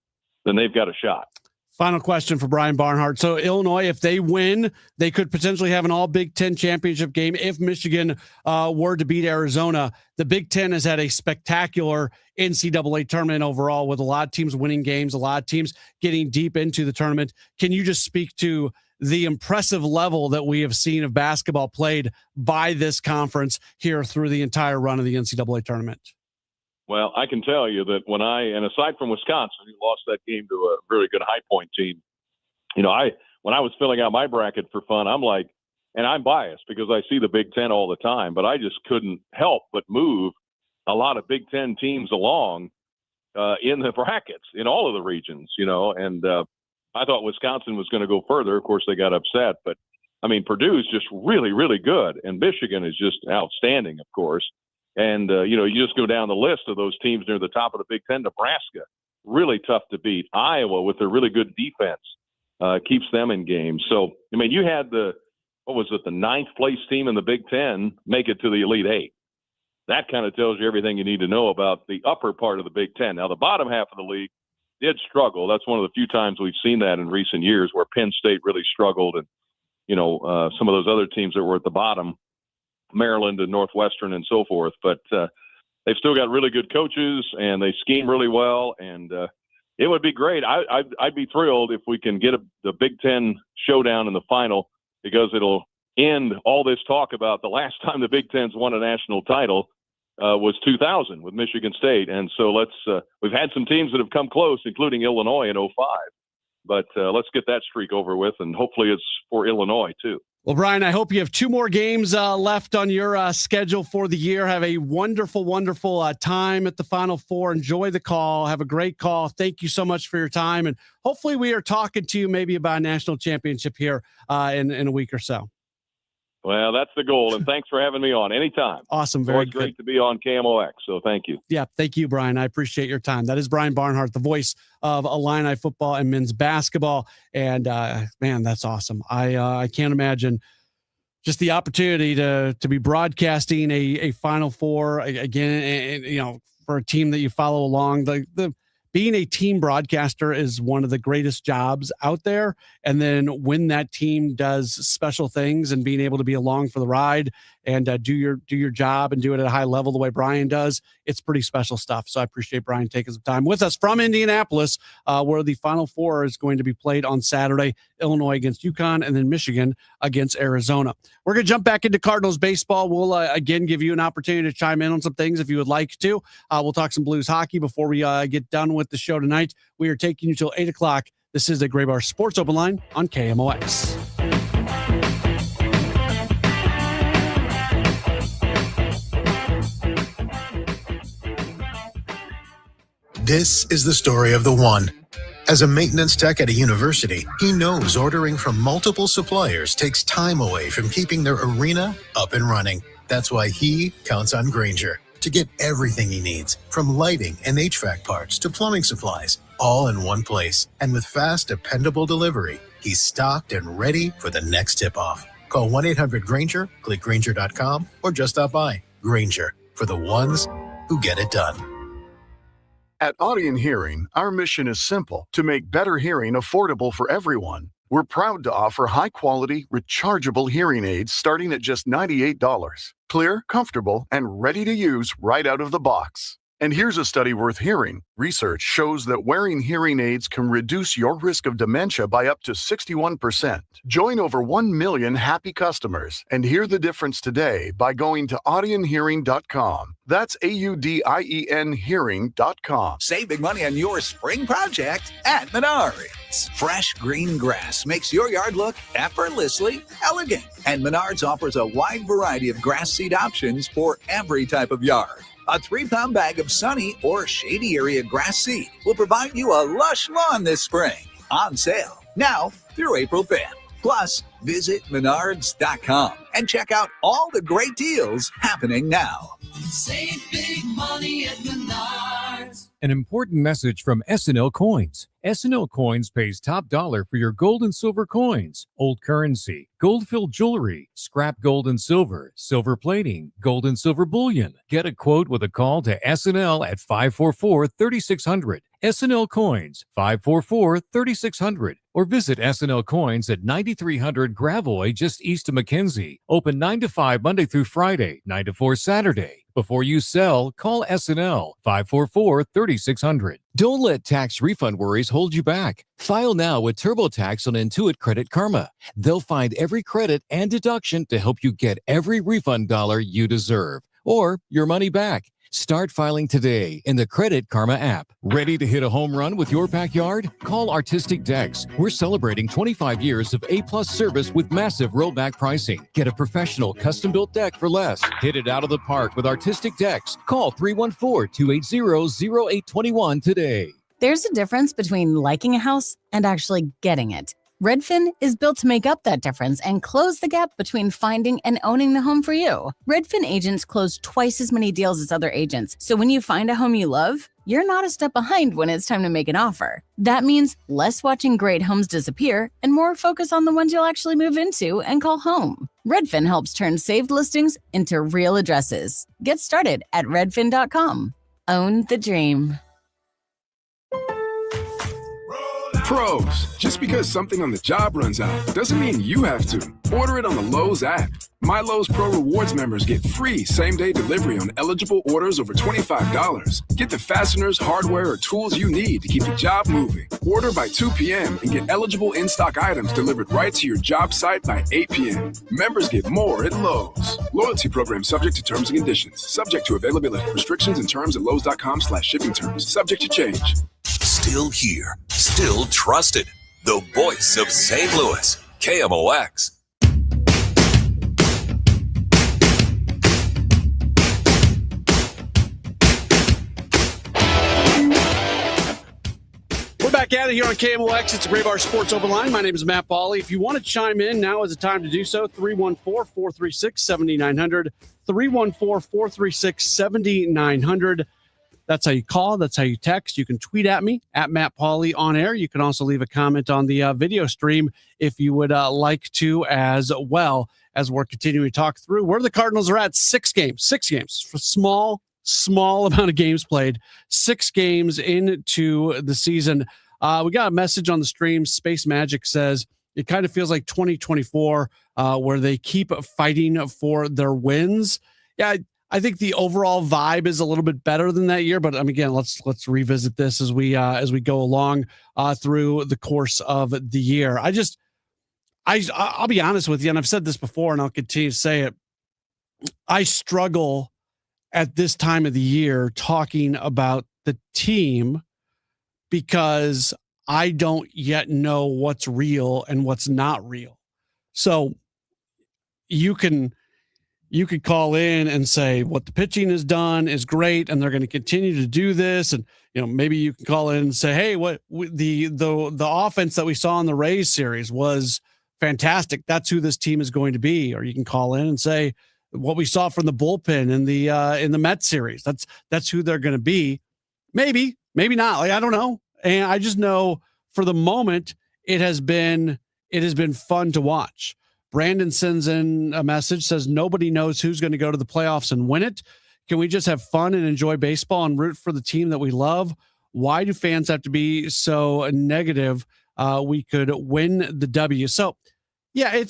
then they've got a shot. Final question for Brian Barnhart. So Illinois, if they win, they could potentially have an all Big Ten championship game. If Michigan were to beat Arizona, the Big Ten has had a spectacular NCAA tournament overall, with a lot of teams winning games, a lot of teams getting deep into the tournament. Can you just speak to the impressive level that we have seen of basketball played by this conference here through the entire run of the NCAA tournament? Well, I can tell you that and aside from Wisconsin, who lost that game to a very good High Point team, when I was filling out my bracket for fun, I'm like, and I'm biased because I see the Big Ten all the time, but I just couldn't help but move a lot of Big Ten teams along in the brackets in all of the regions, and I thought Wisconsin was going to go further. Of course, they got upset, but Purdue's just really, really good, and Michigan is just outstanding, of course. And, you just go down the list of those teams near the top of the Big Ten. Nebraska, really tough to beat. Iowa, with their really good defense, keeps them in games. So, you had the 9th place team in the Big Ten make it to the Elite Eight. That kind of tells you everything you need to know about the upper part of the Big Ten. Now, the bottom half of the league did struggle. That's one of the few times we've seen that in recent years, where Penn State really struggled, and, some of those other teams that were at the bottom Maryland and Northwestern and so forth. But they've still got really good coaches, and they scheme really well, and it would be great. I'd be thrilled if we can get the Big Ten showdown in the final, because it'll end all this talk about the last time the Big Ten's won a national title was 2000 with Michigan State. And so we've had some teams that have come close, including Illinois in 05. But let's get that streak over with, and hopefully it's for Illinois too. Well, Brian, I hope you have 2 more games left on your schedule for the year. Have a wonderful, wonderful time at the Final Four. Enjoy the call. Have a great call. Thank you so much for your time. And hopefully we are talking to you maybe about a national championship here in a week or so. Well, that's the goal. And thanks for having me on anytime. Awesome. It's Very always great to be on KMOX. So thank you. Yeah. Thank you, Brian. I appreciate your time. That is Brian Barnhart, the voice of Illini football and men's basketball. And man, that's awesome. I can't imagine just the opportunity to be broadcasting a Final Four again, and, for a team that you follow along. The being a team broadcaster is one of the greatest jobs out there. And then when that team does special things and being able to be along for the ride and do your job and do it at a high level the way Brian does, it's pretty special stuff. So I appreciate Brian taking some time with us from Indianapolis, where the Final Four is going to be played on Saturday. Illinois against UConn, and then Michigan against Arizona. We're going to jump back into Cardinals baseball. We'll again give you an opportunity to chime in on some things if you would like to. We'll talk some Blues hockey before we get done with the show tonight. We are taking you till 8 o'clock. This is the Gray Bar Sports Open Line on KMOX. This is the story of the one. As a maintenance tech at a university, he knows ordering from multiple suppliers takes time away from keeping their arena up and running. That's why he counts on Grainger to get everything he needs, from lighting and HVAC parts to plumbing supplies, all in one place. And with fast, dependable delivery, he's stocked and ready for the next tip-off. Call 1-800-GRAINGER, click Grainger.com, or just stop by. Grainger, for the ones who get it done. At Audion Hearing, our mission is simple: to make better hearing affordable for everyone. We're proud to offer high-quality, rechargeable hearing aids starting at just $98. Clear, comfortable, and ready to use right out of the box. And here's a study worth hearing. Research shows that wearing hearing aids can reduce your risk of dementia by up to 61%. Join over 1 million happy customers and hear the difference today by going to audionhearing.com. That's AUDIEN hearing.com. Save big money on your spring project at Menards. Fresh green grass makes your yard look effortlessly elegant. And Menards offers a wide variety of grass seed options for every type of yard. A 3-pound bag of sunny or shady area grass seed will provide you a lush lawn this spring. On sale now through April 5th. Plus, visit Menards.com and check out all the great deals happening now. Save big money at Menards. An important message from S&L Coins. S&L Coins pays top dollar for your gold and silver coins, old currency, gold-filled jewelry, scrap gold and silver, silver plating, gold and silver bullion. Get a quote with a call to S&L at 544-3600. S&L Coins, 544-3600. Or visit S&L Coins at 9300 Gravois, just east of McKenzie. Open 9 to 5 Monday through Friday, 9 to 4 Saturday. Before you sell, call S&L 544-3600. Don't let tax refund worries hold you back. File now with TurboTax on Intuit Credit Karma. They'll find every credit and deduction to help you get every refund dollar you deserve, or your money back. Start filing today in the Credit Karma app. Ready to hit a home run with your backyard? Call Artistic Decks. We're celebrating 25 years of A-plus service with massive rollback pricing. Get a professional custom-built deck for less. Hit it out of the park with Artistic Decks. Call 314-280-0821 today. There's a difference between liking a house and actually getting it. Redfin is built to make up that difference and close the gap between finding and owning the home for you. Redfin agents close twice as many deals as other agents, so when you find a home you love, you're not a step behind when it's time to make an offer. That means less watching great homes disappear and more focus on the ones you'll actually move into and call home. Redfin helps turn saved listings into real addresses. Get started at redfin.com. Own the dream. Pros, just because something on the job runs out doesn't mean you have to. Order it on the Lowe's app. My Lowe's Pro Rewards members get free same-day delivery on eligible orders over $25. Get the fasteners, hardware, or tools you need to keep the job moving. Order by 2 p.m. and get eligible in-stock items delivered right to your job site by 8 p.m. Members get more at Lowe's. Loyalty program subject to terms and conditions. Subject to availability. Restrictions and terms at lowes.com/shipping terms. Subject to change. Still here, still trusted. The voice of St. Louis, KMOX. We're back at it here on KMOX. It's a Gray Bar Sports Open Line. My name is Matt Pauley. If you want to chime in, now is the time to do so. 314-436-7900. 314-436-7900. That's how you call. That's how you text. You can tweet at me, at Matt Pauley on air. You can also leave a comment on the video stream if you would like to as well, as we're continuing to talk through where the Cardinals are at. 6 games. For small amount of games played. 6 games into the season. We got a message on the stream. Space Magic says it kind of feels like 2024 where they keep fighting for their wins. Yeah, I think the overall vibe is a little bit better than that year, but again, let's revisit this as we go along through the course of the year. I'll be honest with you, and I've said this before, and I'll continue to say it. I struggle at this time of the year talking about the team because I don't yet know what's real and what's not real. So you could call in and say what the pitching has done is great and they're going to continue to do this. And, maybe you can call in and say, hey, what the offense that we saw in the Rays series was fantastic. That's who this team is going to be. Or you can call in and say what we saw from the bullpen in the Mets series. That's who they're going to be. Maybe not. I don't know. And I just know for the moment, it has been fun to watch. Brandon sends in a message, says nobody knows who's going to go to the playoffs and win it. Can we just have fun and enjoy baseball and root for the team that we love? Why do fans have to be so negative? We could win the W. So, yeah,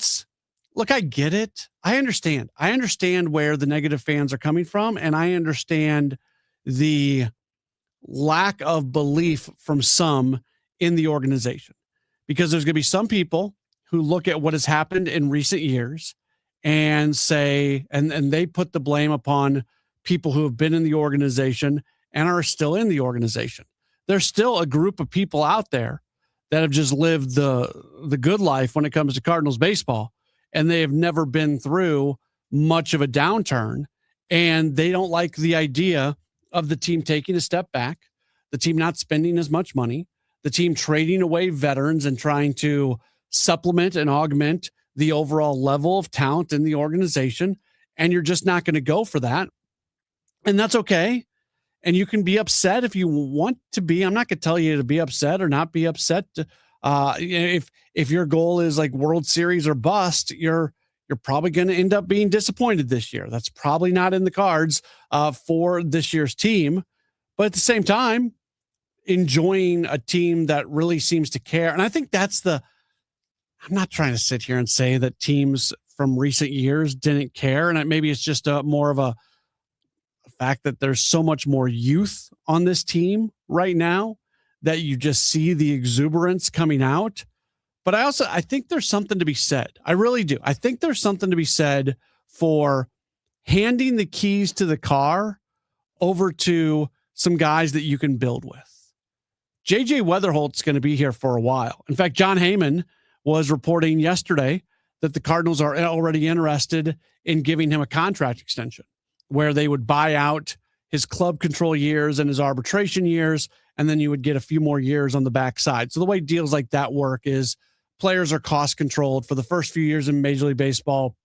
look, I get it. I understand. I understand where the negative fans are coming from, and I understand the lack of belief from some in the organization, because there's going to be some people who look at what has happened in recent years and say, and they put the blame upon people who have been in the organization and are still in the organization. There's still a group of people out there that have just lived the good life when it comes to Cardinals baseball, and they have never been through much of a downturn, and they don't like the idea of the team taking a step back, the team not spending as much money, the team trading away veterans and trying to supplement and augment the overall level of talent in the organization. And you're just not going to go for that. And that's okay. And you can be upset if you want to be. I'm not going to tell you to be upset or not be upset. If your goal is like World Series or bust, you're probably going to end up being disappointed this year. That's probably not in the cards for this year's team. But at the same time, enjoying a team that really seems to care. And I think that's I'm not trying to sit here and say that teams from recent years didn't care. And maybe it's just more of a fact that there's so much more youth on this team right now that you just see the exuberance coming out. But I think there's something to be said. I really do. I think there's something to be said for handing the keys to the car over to some guys that you can build with. JJ Weatherholt's going to be here for a while. In fact, John Heyman was reporting yesterday that the Cardinals are already interested in giving him a contract extension where they would buy out his club control years and his arbitration years, and then you would get a few more years on the backside. So the way deals like that work is players are cost controlled for the first few years in Major League Baseball.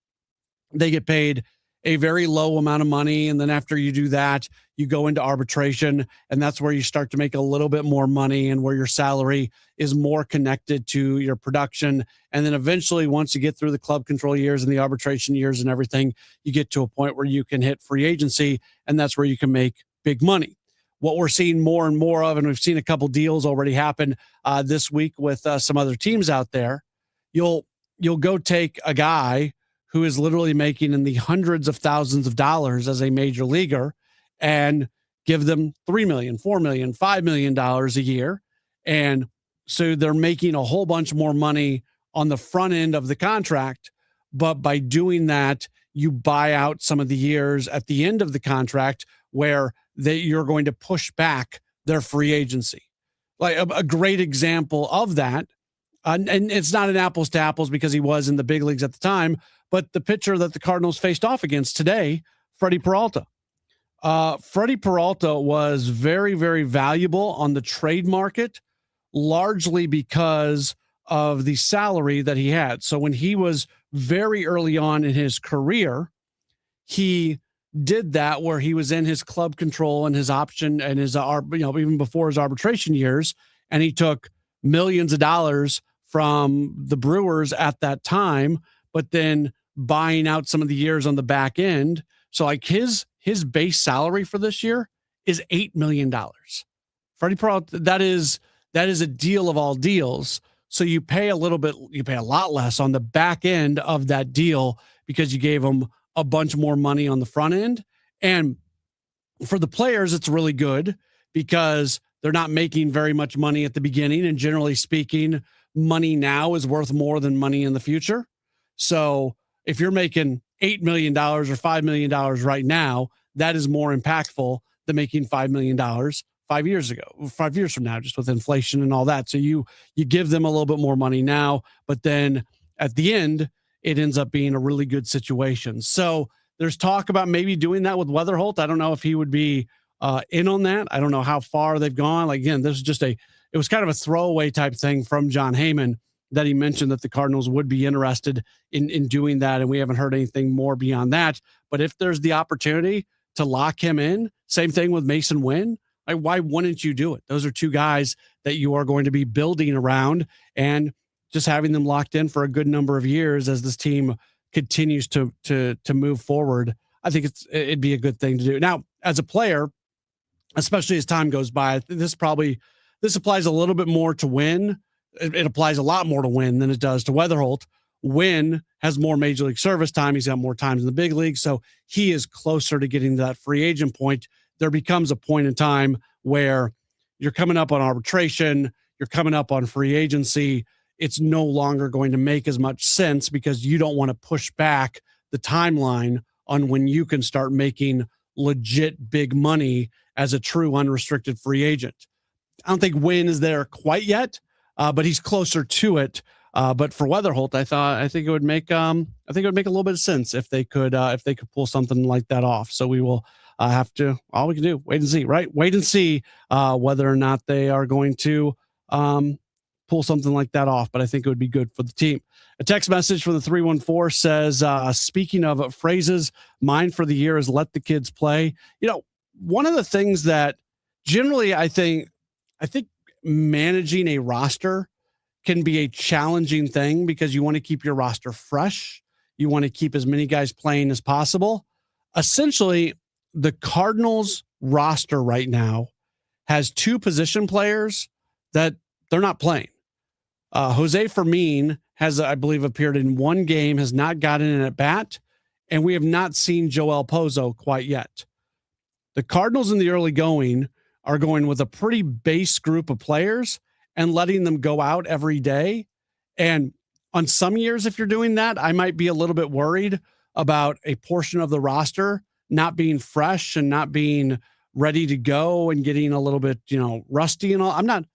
They get paid a very low amount of money. And then after you do that, you go into arbitration, and that's where you start to make a little bit more money and where your salary is more connected to your production. And then eventually, once you get through the club control years and the arbitration years and everything, you get to a point where you can hit free agency, and that's where you can make big money. what we're seeing more and more of, and we've seen a couple deals already happen this week with some other teams out there. You'll go take a guy who is literally making in the hundreds of thousands of dollars as a major leaguer and give them $3 million, $4 million, $5 million a year. And so they're making a whole bunch more money on the front end of the contract. But by doing that, you buy out some of the years at the end of the contract where you're going to push back their free agency. Like a great example of that, and it's not an apples to apples because he was in the big leagues at the time, but the pitcher that the Cardinals faced off against today, Freddie Peralta. Freddie Peralta was very, very valuable on the trade market, largely because of the salary that he had. So when he was very early on in his career, he did that where he was in his club control and his option and his, even before his arbitration years, and he took millions of dollars from the Brewers at that time, but then buying out some of the years on the back end. So like his base salary for this year is $8 million. Freddie Peralta, that is a deal of all deals. So you pay a lot less on the back end of that deal because you gave them a bunch more money on the front end. And for the players, it's really good because they're not making very much money at the beginning. And generally speaking, money now is worth more than money in the future. So if you're making $8 million or $5 million right now, that is more impactful than making $5 million 5 years from now, just with inflation and all that. So you give them a little bit more money now, but then at the end, it ends up being a really good situation. So there's talk about maybe doing that with Weatherholt. I don't know if he would be in on that. I don't know how far they've gone. Like, again, this is just it was kind of a throwaway type thing from John Heyman that he mentioned that the Cardinals would be interested in doing that. And we haven't heard anything more beyond that. But if there's the opportunity to lock him in, same thing with Mason Wynn, like, why wouldn't you do it? Those are two guys that you are going to be building around and just having them locked in for a good number of years as this team continues to move forward. I think it'd be a good thing to do. Now, as a player, especially as time goes by, this applies a little bit more to Wynn. It applies a lot more to Wynn than it does to Weatherholt. Wynn has more major league service time. He's got more times in the big league. So he is closer to getting to that free agent point. There becomes a point in time where you're coming up on arbitration, you're coming up on free agency. It's no longer going to make as much sense because you don't want to push back the timeline on when you can start making legit big money as a true unrestricted free agent. I don't think Wynn is there quite yet, but he's closer to it. But for Weatherholt, I think it would make a little bit of sense if they could pull something like that off. So we will have to, all we can do, wait and see, right? Wait and see whether or not they are going to pull something like that off. But I think it would be good for the team. A text message from the 314 says, speaking of phrases, mine for the year is let the kids play. You know, one of the things that generally I think managing a roster can be a challenging thing because you want to keep your roster fresh. You want to keep as many guys playing as possible. Essentially, the Cardinals roster right now has two position players that they're not playing. Jose Fermin has, I believe, appeared in one game, has not gotten an at bat, and we have not seen Joel Pozo quite yet. The Cardinals in the early going are going with a pretty base group of players and letting them go out every day. And on some years, if you're doing that, I might be a little bit worried about a portion of the roster not being fresh and not being ready to go and getting a little bit, rusty and all. I'm not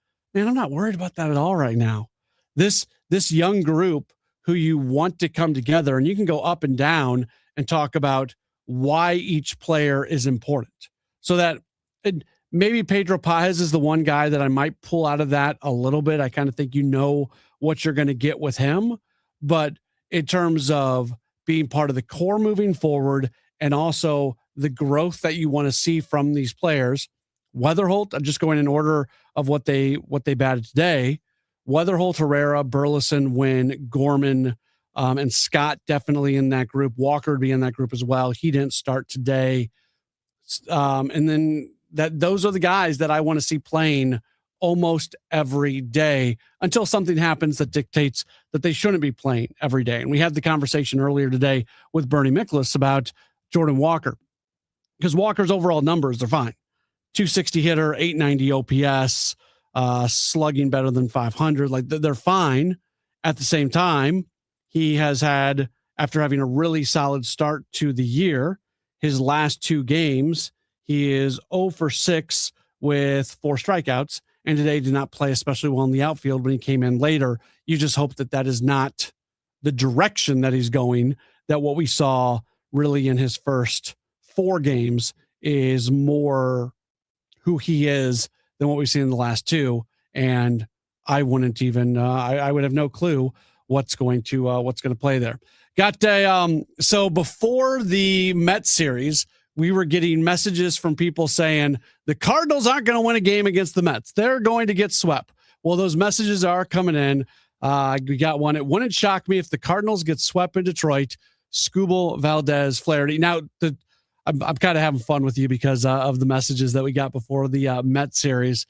worried about that at all right now. This young group who you want to come together, and you can go up and down and talk about why each player is important. So that maybe Pedro Paez is the one guy that I might pull out of that a little bit. I kind of think what you're going to get with him. But in terms of being part of the core moving forward and also the growth that you want to see from these players, Weatherholt, I'm just going in order of what they batted today. Weatherholt, Herrera, Burleson, Wynn, Gorman, and Scott definitely in that group. Walker would be in that group as well. He didn't start today. And then that those are the guys that I want to see playing almost every day until something happens that dictates that they shouldn't be playing every day. And we had the conversation earlier today with Bernie Miklasz about Jordan Walker, because Walker's overall numbers are fine. 260 hitter, 890 OPS, slugging better than 500. Like they're fine. At the same time, he has had, after having a really solid start to the year, his last 2 games, he is 0 for 6 with 4 strikeouts. And today did not play especially well in the outfield when he came in later. You just hope that that is not the direction that he's going, that what we saw really in his first 4 games is more who he is than what we've seen in the last 2. And I wouldn't even, I would have no clue what's going to play there. So before the Mets series, we were getting messages from people saying the Cardinals aren't going to win a game against the Mets. They're going to get swept. Well, those messages are coming in. We got one. It wouldn't shock me if the Cardinals get swept in Detroit. Skubal, Valdez, Flaherty. Now, I'm kind of having fun with you because of the messages that we got before the Mets series.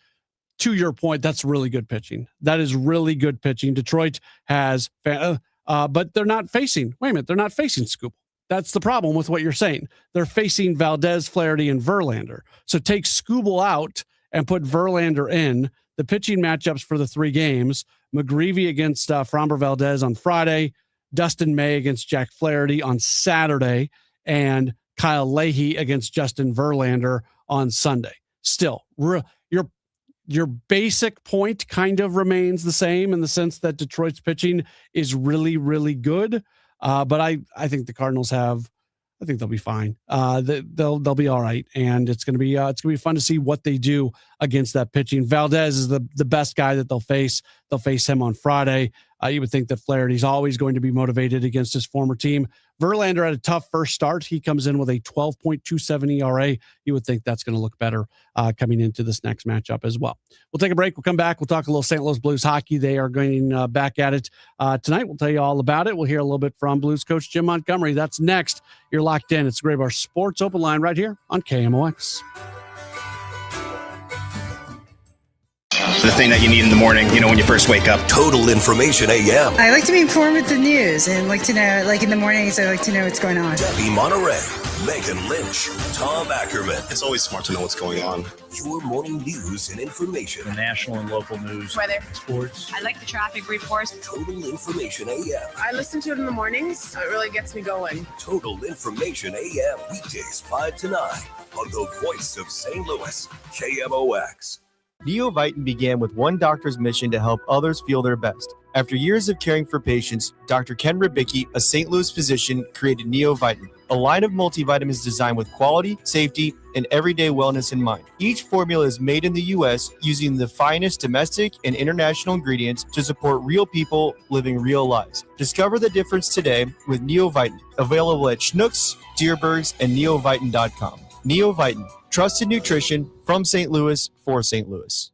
To your point, that's really good pitching. That is really good pitching. Detroit has, but they're not facing. Wait a minute, they're not facing Skubal. That's the problem with what you're saying. They're facing Valdez, Flaherty, and Verlander. So take Skubal out and put Verlander in. The pitching matchups for the 3 games: McGreevy against Framber Valdez on Friday, Dustin May against Jack Flaherty on Saturday, and Kyle Leahy against Justin Verlander on Sunday. Still, your basic point kind of remains the same in the sense that Detroit's pitching is really, really good. But I think the Cardinals I think they'll be fine. They'll be all right, and it's gonna be fun to see what they do against that pitching. Valdez is the best guy that they'll face. They'll face him on Friday. You would think that Flaherty's always going to be motivated against his former team. Verlander had a tough first start. He comes in with a 12.27 ERA. You would think that's going to look better coming into this next matchup as well. We'll take a break. We'll come back. We'll talk a little St. Louis Blues hockey. They are going back at it tonight. We'll tell you all about it. We'll hear a little bit from Blues coach Jim Montgomery. That's next. You're locked in. It's the Gray Bar Sports Open Line right here on KMOX. The thing that you need in the morning, when you first wake up. Total Information AM. I like to be informed with the news and like to know, like in the mornings, I like to know what's going on. Debbie Monterey, Megan Lynch, Tom Ackerman. It's always smart to know what's going on. Your morning news and information. The national and local news. Weather. Sports. I like the traffic reports. Total Information AM. I listen to it in the mornings. It really gets me going. Total Information AM. Weekdays 5 to 9 on the voice of St. Louis, KMOX. NeoVitan began with one doctor's mission to help others feel their best. After years of caring for patients, Dr. Ken Ribicki, a St. Louis physician, created NeoVitan, a line of multivitamins designed with quality, safety, and everyday wellness in mind. Each formula is made in the U.S. using the finest domestic and international ingredients to support real people living real lives. Discover the difference today with NeoVitan, available at Schnucks, Dierbergs, and neovitan.com. NeoVitan, trusted nutrition from St. Louis for St. Louis.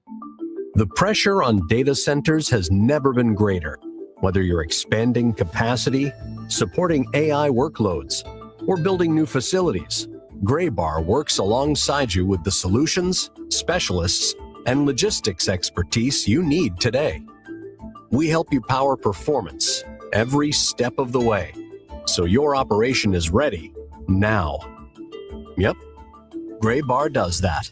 The pressure on data centers has never been greater. Whether you're expanding capacity, supporting AI workloads, or building new facilities, Graybar works alongside you with the solutions, specialists, and logistics expertise you need today. We help you power performance every step of the way, so your operation is ready now. Yep. Graybar does that.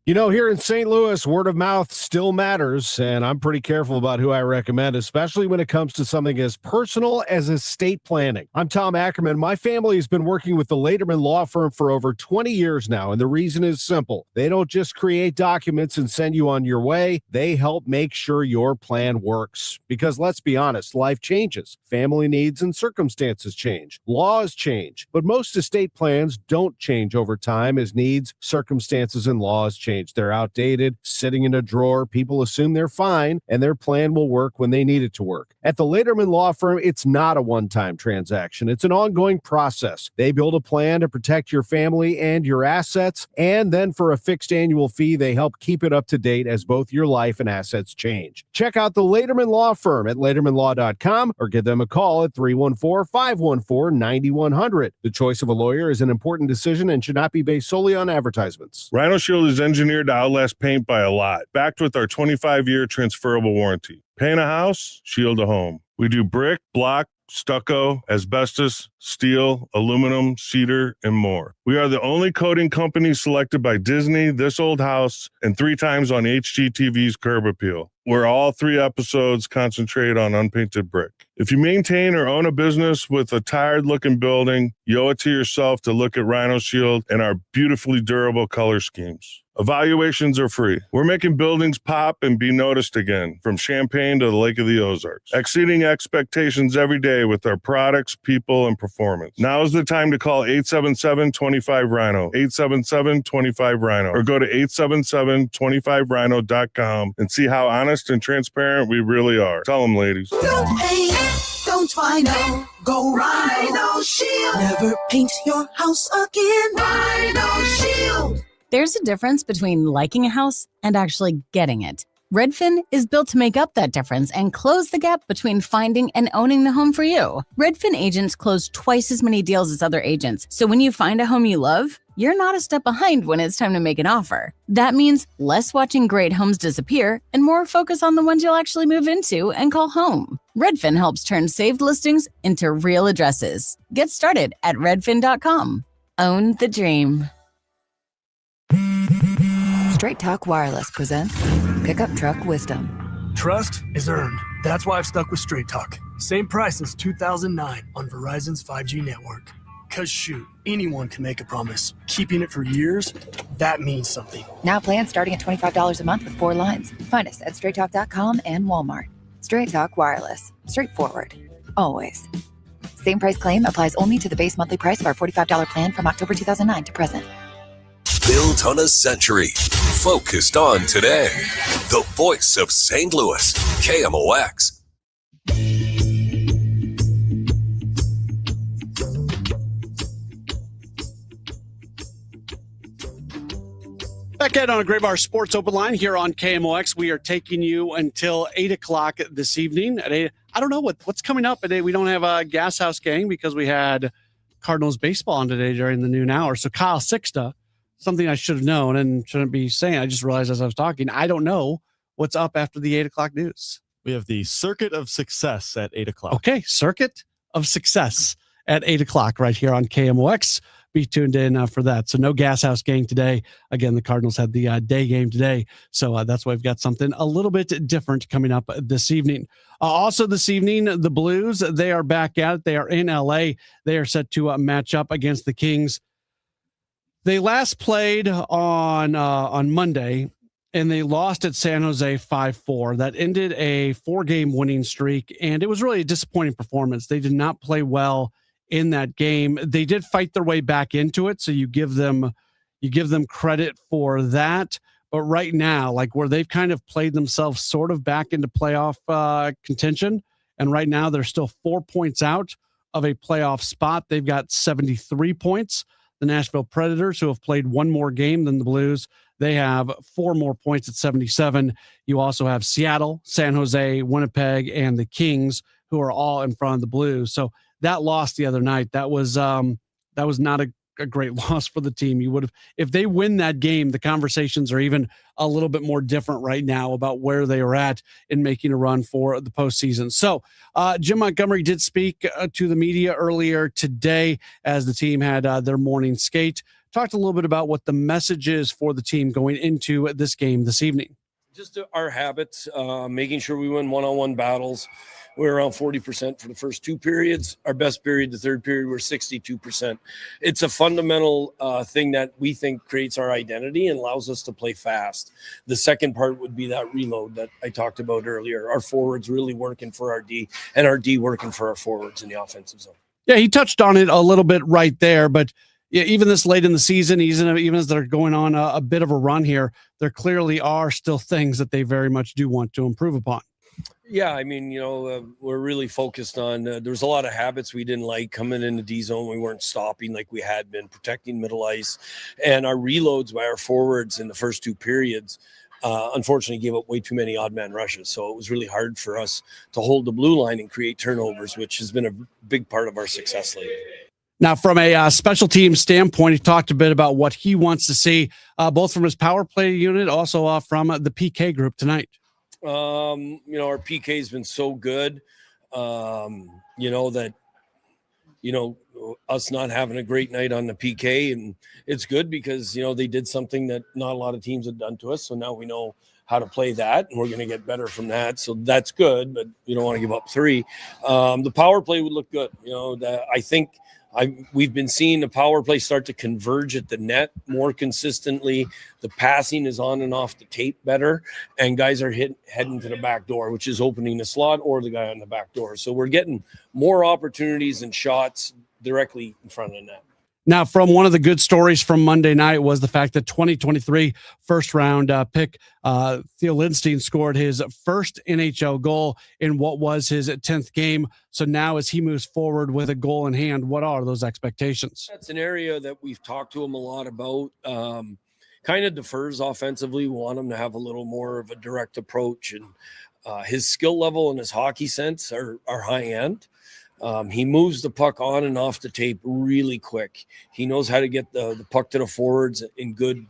Here in St. Louis, word of mouth still matters, and I'm pretty careful about who I recommend, especially when it comes to something as personal as estate planning. I'm Tom Ackerman. My family has been working with the Laderman Law Firm for over 20 years now, and the reason is simple. They don't just create documents and send you on your way. They help make sure your plan works. Because let's be honest, life changes. Family needs and circumstances change. Laws change. But most estate plans don't change over time as needs, circumstances, and laws change. changed. They're outdated, sitting in a drawer. People assume they're fine, and their plan will work when they need it to work. At the Lederman Law Firm, it's not a one-time transaction. It's an ongoing process. They build a plan to protect your family and your assets, and then for a fixed annual fee, they help keep it up to date as both your life and assets change. Check out the Lederman Law Firm at LedermanLaw.com or give them a call at 314-514-9100. The choice of a lawyer is an important decision and should not be based solely on advertisements. Rhino Shield is engineered to outlast paint by a lot, backed with our 25-year transferable warranty. Paint a house, shield a home. We do brick, block, stucco, asbestos, steel, aluminum, cedar, and more. We are the only coating company selected by Disney, This Old House, and 3 times on HGTV's Curb Appeal, where all 3 episodes concentrate on unpainted brick. If you maintain or own a business with a tired-looking building, you owe it to yourself to look at Rhino Shield and our beautifully durable color schemes. Evaluations are free. We're making buildings pop and be noticed again, from Champaign to the Lake of the Ozarks, exceeding expectations every day with our products, people, and performance. Now is the time to call 877-25-RHINO, 877-25-RHINO, or go to 877-25rhino.com and see how honest and transparent we really are. Tell them, ladies. Don't paint, don't Rhino, go Rhino Shield. Never paint your house again. Rhino Shield. There's a difference between liking a house and actually getting it. Redfin is built to make up that difference and close the gap between finding and owning the home for you. Redfin agents close twice as many deals as other agents, so when you find a home you love, you're not a step behind when it's time to make an offer. That means less watching great homes disappear and more focus on the ones you'll actually move into and call home. Redfin helps turn saved listings into real addresses. Get started at redfin.com. Own the dream. Straight Talk Wireless presents Pickup Truck Wisdom. Trust is earned. That's why I've stuck with Straight Talk. Same price since 2009 on Verizon's 5G network. Cause shoot, anyone can make a promise. Keeping it for years, that means something. Now plans starting at $25 a month with 4 lines. Find us at straighttalk.com and Walmart. Straight Talk Wireless. Straightforward. Always. Same price claim applies only to the base monthly price of our $45 plan from October 2009 to present. Built on a century. Focused on today. The voice of St. Louis. KMOX. Back in on a Gray Bar Sports Open Line here on KMOX. We are taking you until 8 o'clock this evening. At 8, I don't know what's coming up at 8. We don't have a Gas House Gang because we had Cardinals baseball on today during the noon hour. So Kyle Sixta, something I should have known and shouldn't be saying. I just realized as I was talking, I don't know what's up after the 8 o'clock news. We have the Circuit of Success at 8 o'clock. Okay, Circuit of Success at 8 o'clock right here on KMOX. Be tuned in for that. So no Gas House Gang today. Again, the Cardinals had the day game today. So that's why we've got something a little bit different coming up this evening. Also this evening, the Blues, they are back at it. They are in LA. They are set to match up against the Kings. They last played on Monday, and they lost at San Jose 5-4. That ended a 4-game winning streak, and it was really a disappointing performance. They did not play well in that game. They did fight their way back into it, so you give them credit for that. But right now, like where they've kind of played themselves sort of back into playoff contention, and right now they're still 4 points out of a playoff spot. They've got 73 points. The Nashville Predators, who have played one more game than the Blues, they have 4 more points at 77. You also have Seattle, San Jose, Winnipeg, and the Kings, who are all in front of the Blues. So that loss the other night, that was not a great loss for the team. You would have, if they win that game, the conversations are even a little bit more different right now about where they are at in making a run for the postseason. So Jim Montgomery did speak to the media earlier today as the team had their morning skate. Talked a little bit about what the message is for the team going into this game this evening. Just our habits, making sure we win one-on-one battles. We're around 40% for the first 2 periods. Our best period, the third period, we're 62%. It's a fundamental thing that we think creates our identity and allows us to play fast. The second part would be that reload that I talked about earlier. Our forwards really working for our D, and our D working for our forwards in the offensive zone. Yeah, he touched on it a little bit right there, but even this late in the season, even as they're going on a bit of a run here, there clearly are still things that they very much do want to improve upon. Yeah, I mean, we're really focused on, there's a lot of habits we didn't like coming into D zone. We weren't stopping like we had been, protecting middle ice, and our reloads by our forwards in the first two periods, unfortunately gave up way too many odd man rushes. So it was really hard for us to hold the blue line and create turnovers, which has been a big part of our success lately. Now, from a special team standpoint, he talked a bit about what he wants to see, both from his power play unit, also from the PK group tonight. Our PK has been so good, that us not having a great night on the PK, and it's good because, they did something that not a lot of teams have done to us. So now we know how to play that, and we're going to get better from that. So that's good, but you don't want to give up three. The power play would look good. I think we've been seeing the power play start to converge at the net more consistently. The passing is on and off the tape better, and guys are heading to the back door, which is opening the slot or the guy on the back door. So we're getting more opportunities and shots directly in front of the net. Now, from one of the good stories from Monday night was the fact that 2023 first-round pick Theo Lindstein scored his first NHL goal in what was his 10th game. So now as he moves forward with a goal in hand, what are those expectations? That's an area that we've talked to him a lot about. Kind of defers offensively. We want him to have a little more of a direct approach. And his skill level and his hockey sense are high end. He moves the puck on and off the tape really quick. He knows how to get the puck to the forwards in good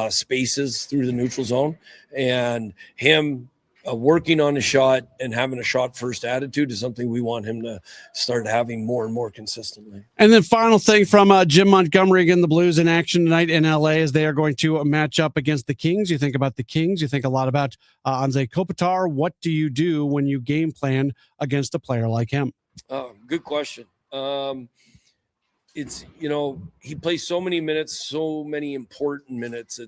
spaces through the neutral zone. And him working on a shot and having a shot first attitude is something we want him to start having more and more consistently. And then final thing from Jim Montgomery, again, the Blues in action tonight in LA as they are going to match up against the Kings. You think about the Kings, you think a lot about Anze Kopitar. What do you do when you game plan against a player like him? Good question. It's, he plays so many minutes, so many important minutes.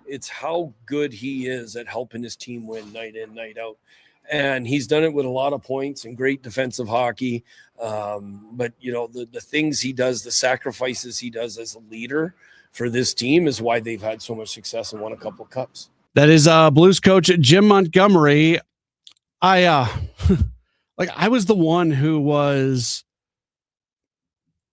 It's how good he is at helping his team win night in, night out. And he's done it with a lot of points and great defensive hockey. But the things he does, the sacrifices he does as a leader for this team is why they've had so much success and won a couple of cups. That is Blues coach Jim Montgomery. I was the one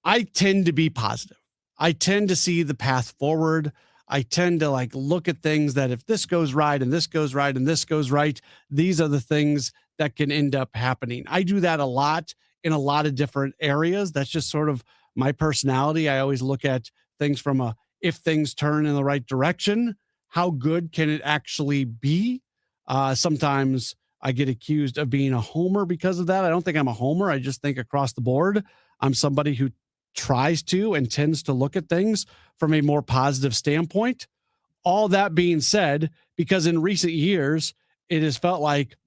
I tend to be positive. I tend to see the path forward. I tend to look at things that if this goes right and this goes right and this goes right, these are the things that can end up happening. I do that a lot in a lot of different areas. That's just sort of my personality. I always look at things from if things turn in the right direction, how good can it actually be? Sometimes I get accused of being a homer because of that. I don't think I'm a homer. I just think across the board, I'm somebody who tries to and tends to look at things from a more positive standpoint. All that being said, because in recent years, it has felt like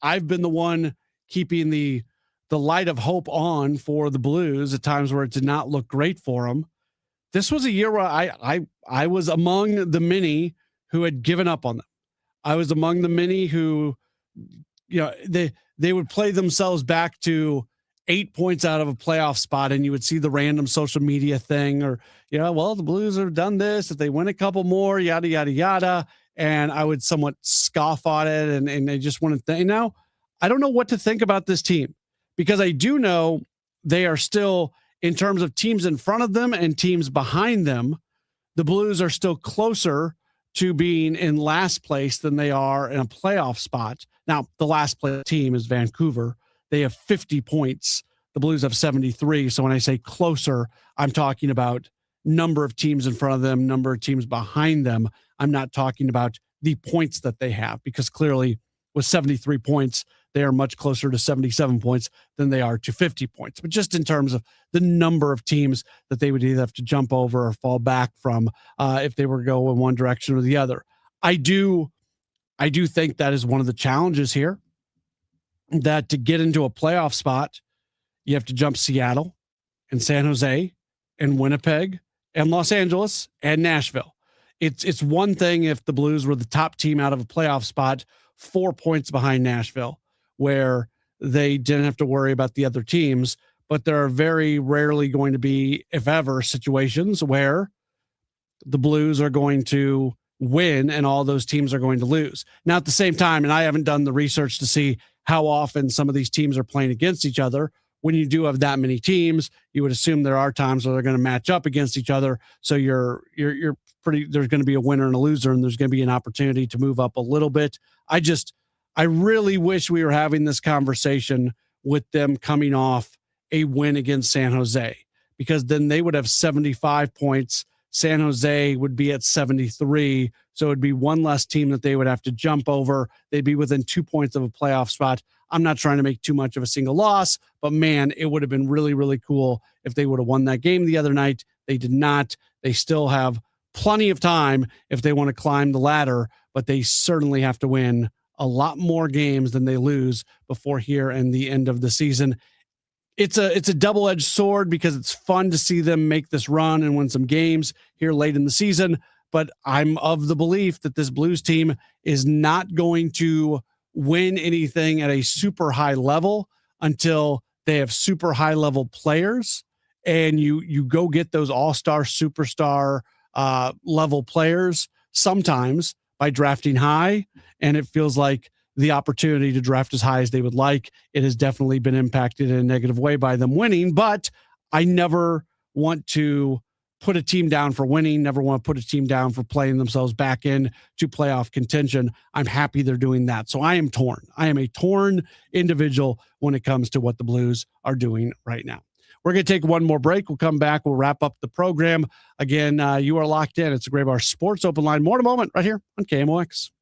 I've been the one keeping the light of hope on for the Blues at times where it did not look great for them. This was a year where I was among the many who had given up on them. I was among the many who, they would play themselves back to 8 points out of a playoff spot, and you would see the random social media thing or, the Blues have done this. If they win a couple more, yada, yada, yada. And I would somewhat scoff on it. And I just want to think now, I don't know what to think about this team because I do know they are still, in terms of teams in front of them and teams behind them, the Blues are still closer to being in last place than they are in a playoff spot. Now, the last place team is Vancouver. They have 50 points. The Blues have 73. So when I say closer, I'm talking about number of teams in front of them, number of teams behind them. I'm not talking about the points that they have because clearly with 73 points, they are much closer to 77 points than they are to 50 points. But just in terms of the number of teams that they would either have to jump over or fall back from if they were to go in one direction or the other. I do think that is one of the challenges here, that to get into a playoff spot, you have to jump Seattle and San Jose and Winnipeg and Los Angeles and Nashville. It's one thing if the Blues were the top team out of a playoff spot, 4 points behind Nashville, where they didn't have to worry about the other teams. but there are very rarely going to be, if ever, situations where the Blues are going to win and all those teams are going to lose. Now, at the same time, and I haven't done the research to see how often some of these teams are playing against each other. When you do have that many teams, you would assume there are times where they're going to match up against each other. So you're pretty, there's going to be a winner and a loser, and there's going to be an opportunity to move up a little bit. I really wish we were having this conversation with them coming off a win against San Jose, because then they would have 75 points. San Jose would be at 73. So it'd be one less team that they would have to jump over. They'd be within 2 points of a playoff spot. I'm not trying to make too much of a single loss, but man, it would have been really, really cool if they would have won that game the other night. They did not. They still have plenty of time if they want to climb the ladder, but they certainly have to win a lot more games than they lose before here and the end of the season. It's a double-edged sword because it's fun to see them make this run and win some games here late in the season. But I'm of the belief that this Blues team is not going to win anything at a super high level until they have super high level players, and you go get those all-star, superstar level players sometimes by drafting high. And it feels like the opportunity to draft as high as they would like, it has definitely been impacted in a negative way by them winning. But I never want to put a team down for winning, never want to put a team down for playing themselves back in to playoff contention. I'm happy they're doing that. So I am torn. I am a torn individual when it comes to what the Blues are doing right now. We're going to take one more break. We'll come back. We'll wrap up the program. Again, you are locked in. It's a Gray Bar Sports Open Line. More in a moment right here on KMOX.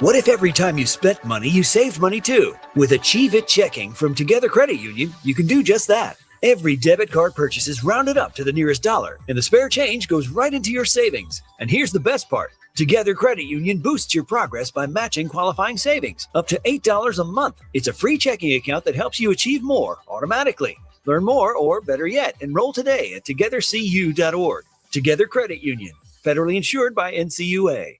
What if every time you spent money, you saved money too? With Achieve It Checking from Together Credit Union, you can do just that. Every debit card purchase is rounded up to the nearest dollar, and the spare change goes right into your savings. And here's the best part. Together Credit Union boosts your progress by matching qualifying savings up to $8 a month. It's a free checking account that helps you achieve more automatically. Learn more, or better yet, enroll today at togethercu.org. Together Credit Union, federally insured by NCUA.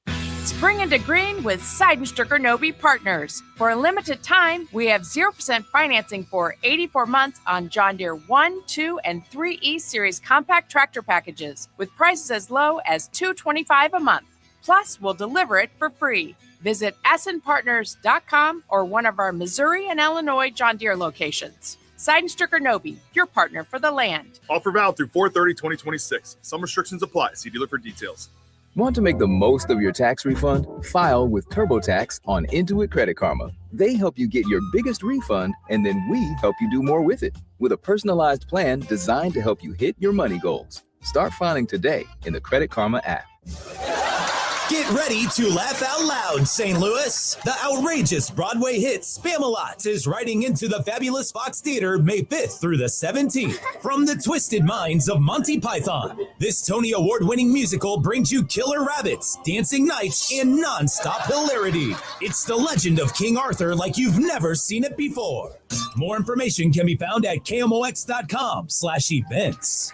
Spring into green with Seidenstricker Nobe Partners. For a limited time, we have 0% financing for 84 months on John Deere 1, 2, and 3E Series compact tractor packages with prices as low as $225 a month. Plus, we'll deliver it for free. Visit ascenpartners.com or one of our Missouri and Illinois John Deere locations. Seidenstricker Nobe, your partner for the land. Offer valid through 4/30/2026. Some restrictions apply. See dealer for details. Want to make the most of your tax refund? File with TurboTax on Intuit Credit Karma. They help you get your biggest refund, and then we help you do more with it with a personalized plan designed to help you hit your money goals. Start filing today in the Credit Karma app. Get ready to laugh out loud, St. Louis. The outrageous Broadway hit Spamalot is riding into the fabulous Fox Theater May 5th through the 17th. From the twisted minds of Monty Python, this Tony Award-winning musical brings you killer rabbits, dancing knights, and non-stop hilarity. It's the legend of King Arthur like you've never seen it before. More information can be found at KMOX.com/events.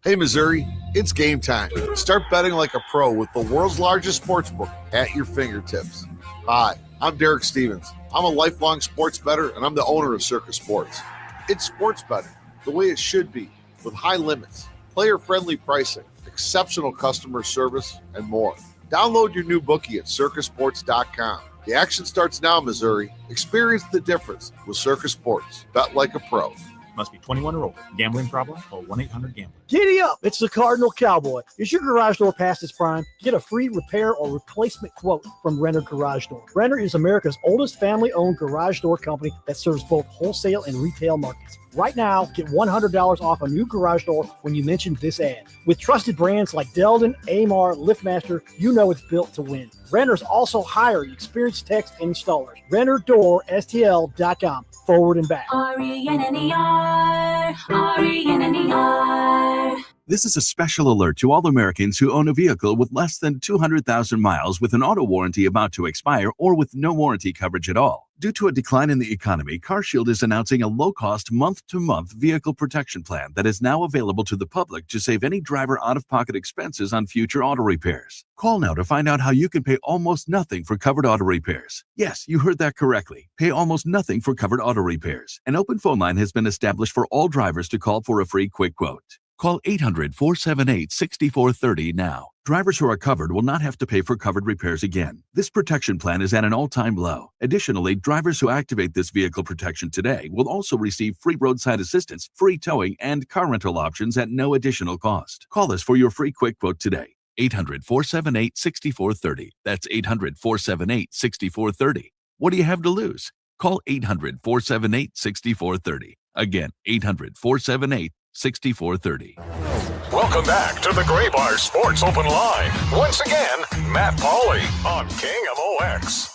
Hey, Missouri, it's game time. Start betting like a pro with the world's largest sportsbook at your fingertips. Hi, I'm Derek Stevens. I'm a lifelong sports bettor, and I'm the owner of Circus Sports. It's sports betting the way it should be, with high limits, player-friendly pricing, exceptional customer service, and more. Download your new bookie at circusports.com. The action starts now, Missouri. Experience the difference with Circus Sports. Bet like a pro. Must be 21 or older. Gambling problem? Call 1-800-GAMBLER. Giddy up! It's the Cardinal Cowboy. Is your garage door past its prime? Get a free repair or replacement quote from Renner Garage Door. Renner is America's oldest family-owned garage door company that serves both wholesale and retail markets. Right now, get $100 off a new garage door when you mention this ad. With trusted brands like Delden, Amar, LiftMaster, you know it's built to win. Renters also hire experienced techs and installers. RennerDoorSTL.com. Forward and back. RENNER, RENNER. This is a special alert to all Americans who own a vehicle with less than 200,000 miles with an auto warranty about to expire or with no warranty coverage at all. Due to a decline in the economy, CarShield is announcing a low-cost month-to-month vehicle protection plan that is now available to the public to save any driver out-of-pocket expenses on future auto repairs. Call now to find out how you can pay almost nothing for covered auto repairs. Yes, you heard that correctly. Pay almost nothing for covered auto repairs. An open phone line has been established for all drivers to call for a free quick quote. Call 800-478-6430 now. Drivers who are covered will not have to pay for covered repairs again. This protection plan is at an all-time low. Additionally, drivers who activate this vehicle protection today will also receive free roadside assistance, free towing, and car rental options at no additional cost. Call us for your free quick quote today. 800-478-6430. That's 800-478-6430. What do you have to lose? Call 800-478-6430. Again, 800-478-6430. Welcome back to the Gray Bar Sports Open Line. Once again, Matt Pauley on KMOX.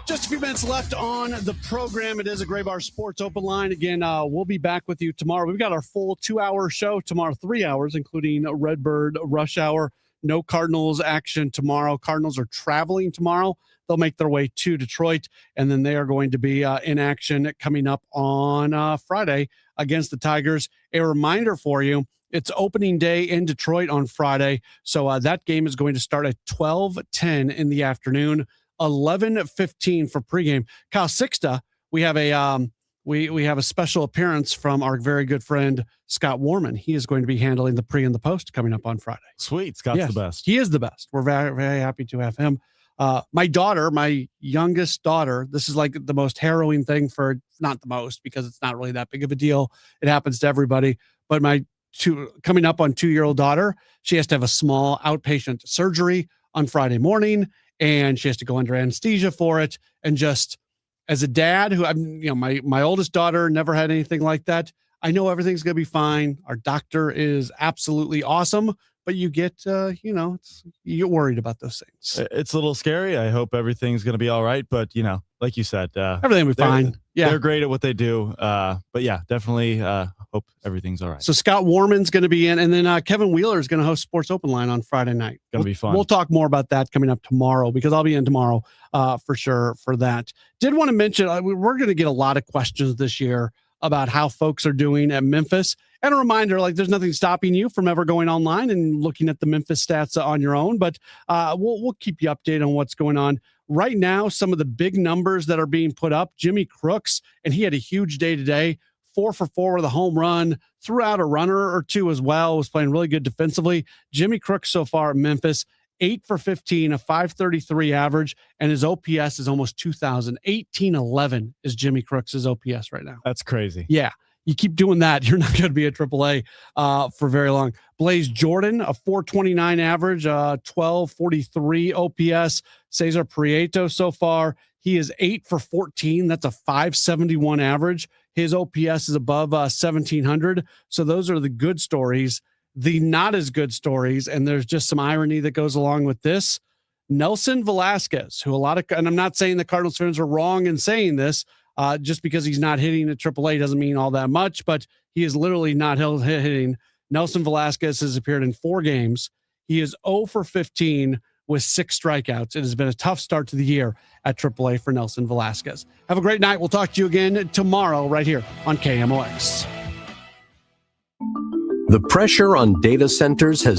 Just a few minutes left on the program. It is a Gray Bar Sports Open Line. Again, we'll be back with you tomorrow. We've got our full 2-hour show tomorrow, 3 hours, including Redbird Rush Hour. No Cardinals action tomorrow. Cardinals are traveling tomorrow. They'll make their way to Detroit, and then they are going to be in action coming up on Friday against the Tigers. A reminder for you, it's opening day in Detroit on Friday, so that game is going to start at 12:10 in the afternoon, 11:15 for pregame. Kyle Sixta, we have a we have a special appearance from our very good friend Scott Warman. He is going to be handling the pre and the post coming up on Friday. Sweet, Scott's the best. He is the best. We're very, very happy to have him. My daughter, my youngest daughter, this is like the most harrowing thing for, not the most because it's not really that big of a deal. It happens to everybody. But my coming up on 2-year-old daughter, she has to have a small outpatient surgery on Friday morning, and she has to go under anesthesia for it. And just as a dad who my oldest daughter never had anything like that, I know everything's going to be fine. Our doctor is absolutely awesome. But you get, you get worried about those things. It's a little scary. I hope everything's going to be all right. But, like you said, everything will be fine. Yeah. They're great at what they do. But yeah, definitely hope everything's all right. So Scott Warman's going to be in, and then Kevin Wheeler is going to host Sports Open Line on Friday night. Going to be fun. We'll talk more about that coming up tomorrow because I'll be in tomorrow for sure for that. Did want to mention, we're going to get a lot of questions this year about how folks are doing at Memphis. And a reminder, there's nothing stopping you from ever going online and looking at the Memphis stats on your own, but we'll keep you updated on what's going on. Right now, some of the big numbers that are being put up, Jimmy Crooks, and he had a huge day today, 4 for 4 with a home run, threw out a runner or two as well, was playing really good defensively. Jimmy Crooks so far at Memphis, 8 for 15, a 533 average, and his OPS is almost 2,000. 1811 is Jimmy Crooks' OPS right now. That's crazy. Yeah. You keep doing that, you're not going to be at AAA for very long. Blaze Jordan, a 429 average, 1243 OPS. Cesar Prieto so far, he is 8 for 14. That's a 571 average. His OPS is above 1,700. So those are the good stories. The not as good stories, and there's just some irony that goes along with this. Nelson Velasquez, who and I'm not saying the Cardinals fans are wrong in saying this, just because he's not hitting at AAA doesn't mean all that much, but he is literally not hitting. Nelson Velasquez has appeared in 4 games. He is 0 for 15 with 6 strikeouts. It has been a tough start to the year at AAA for Nelson Velasquez. Have a great night. We'll talk to you again tomorrow right here on KMOX. The pressure on data centers has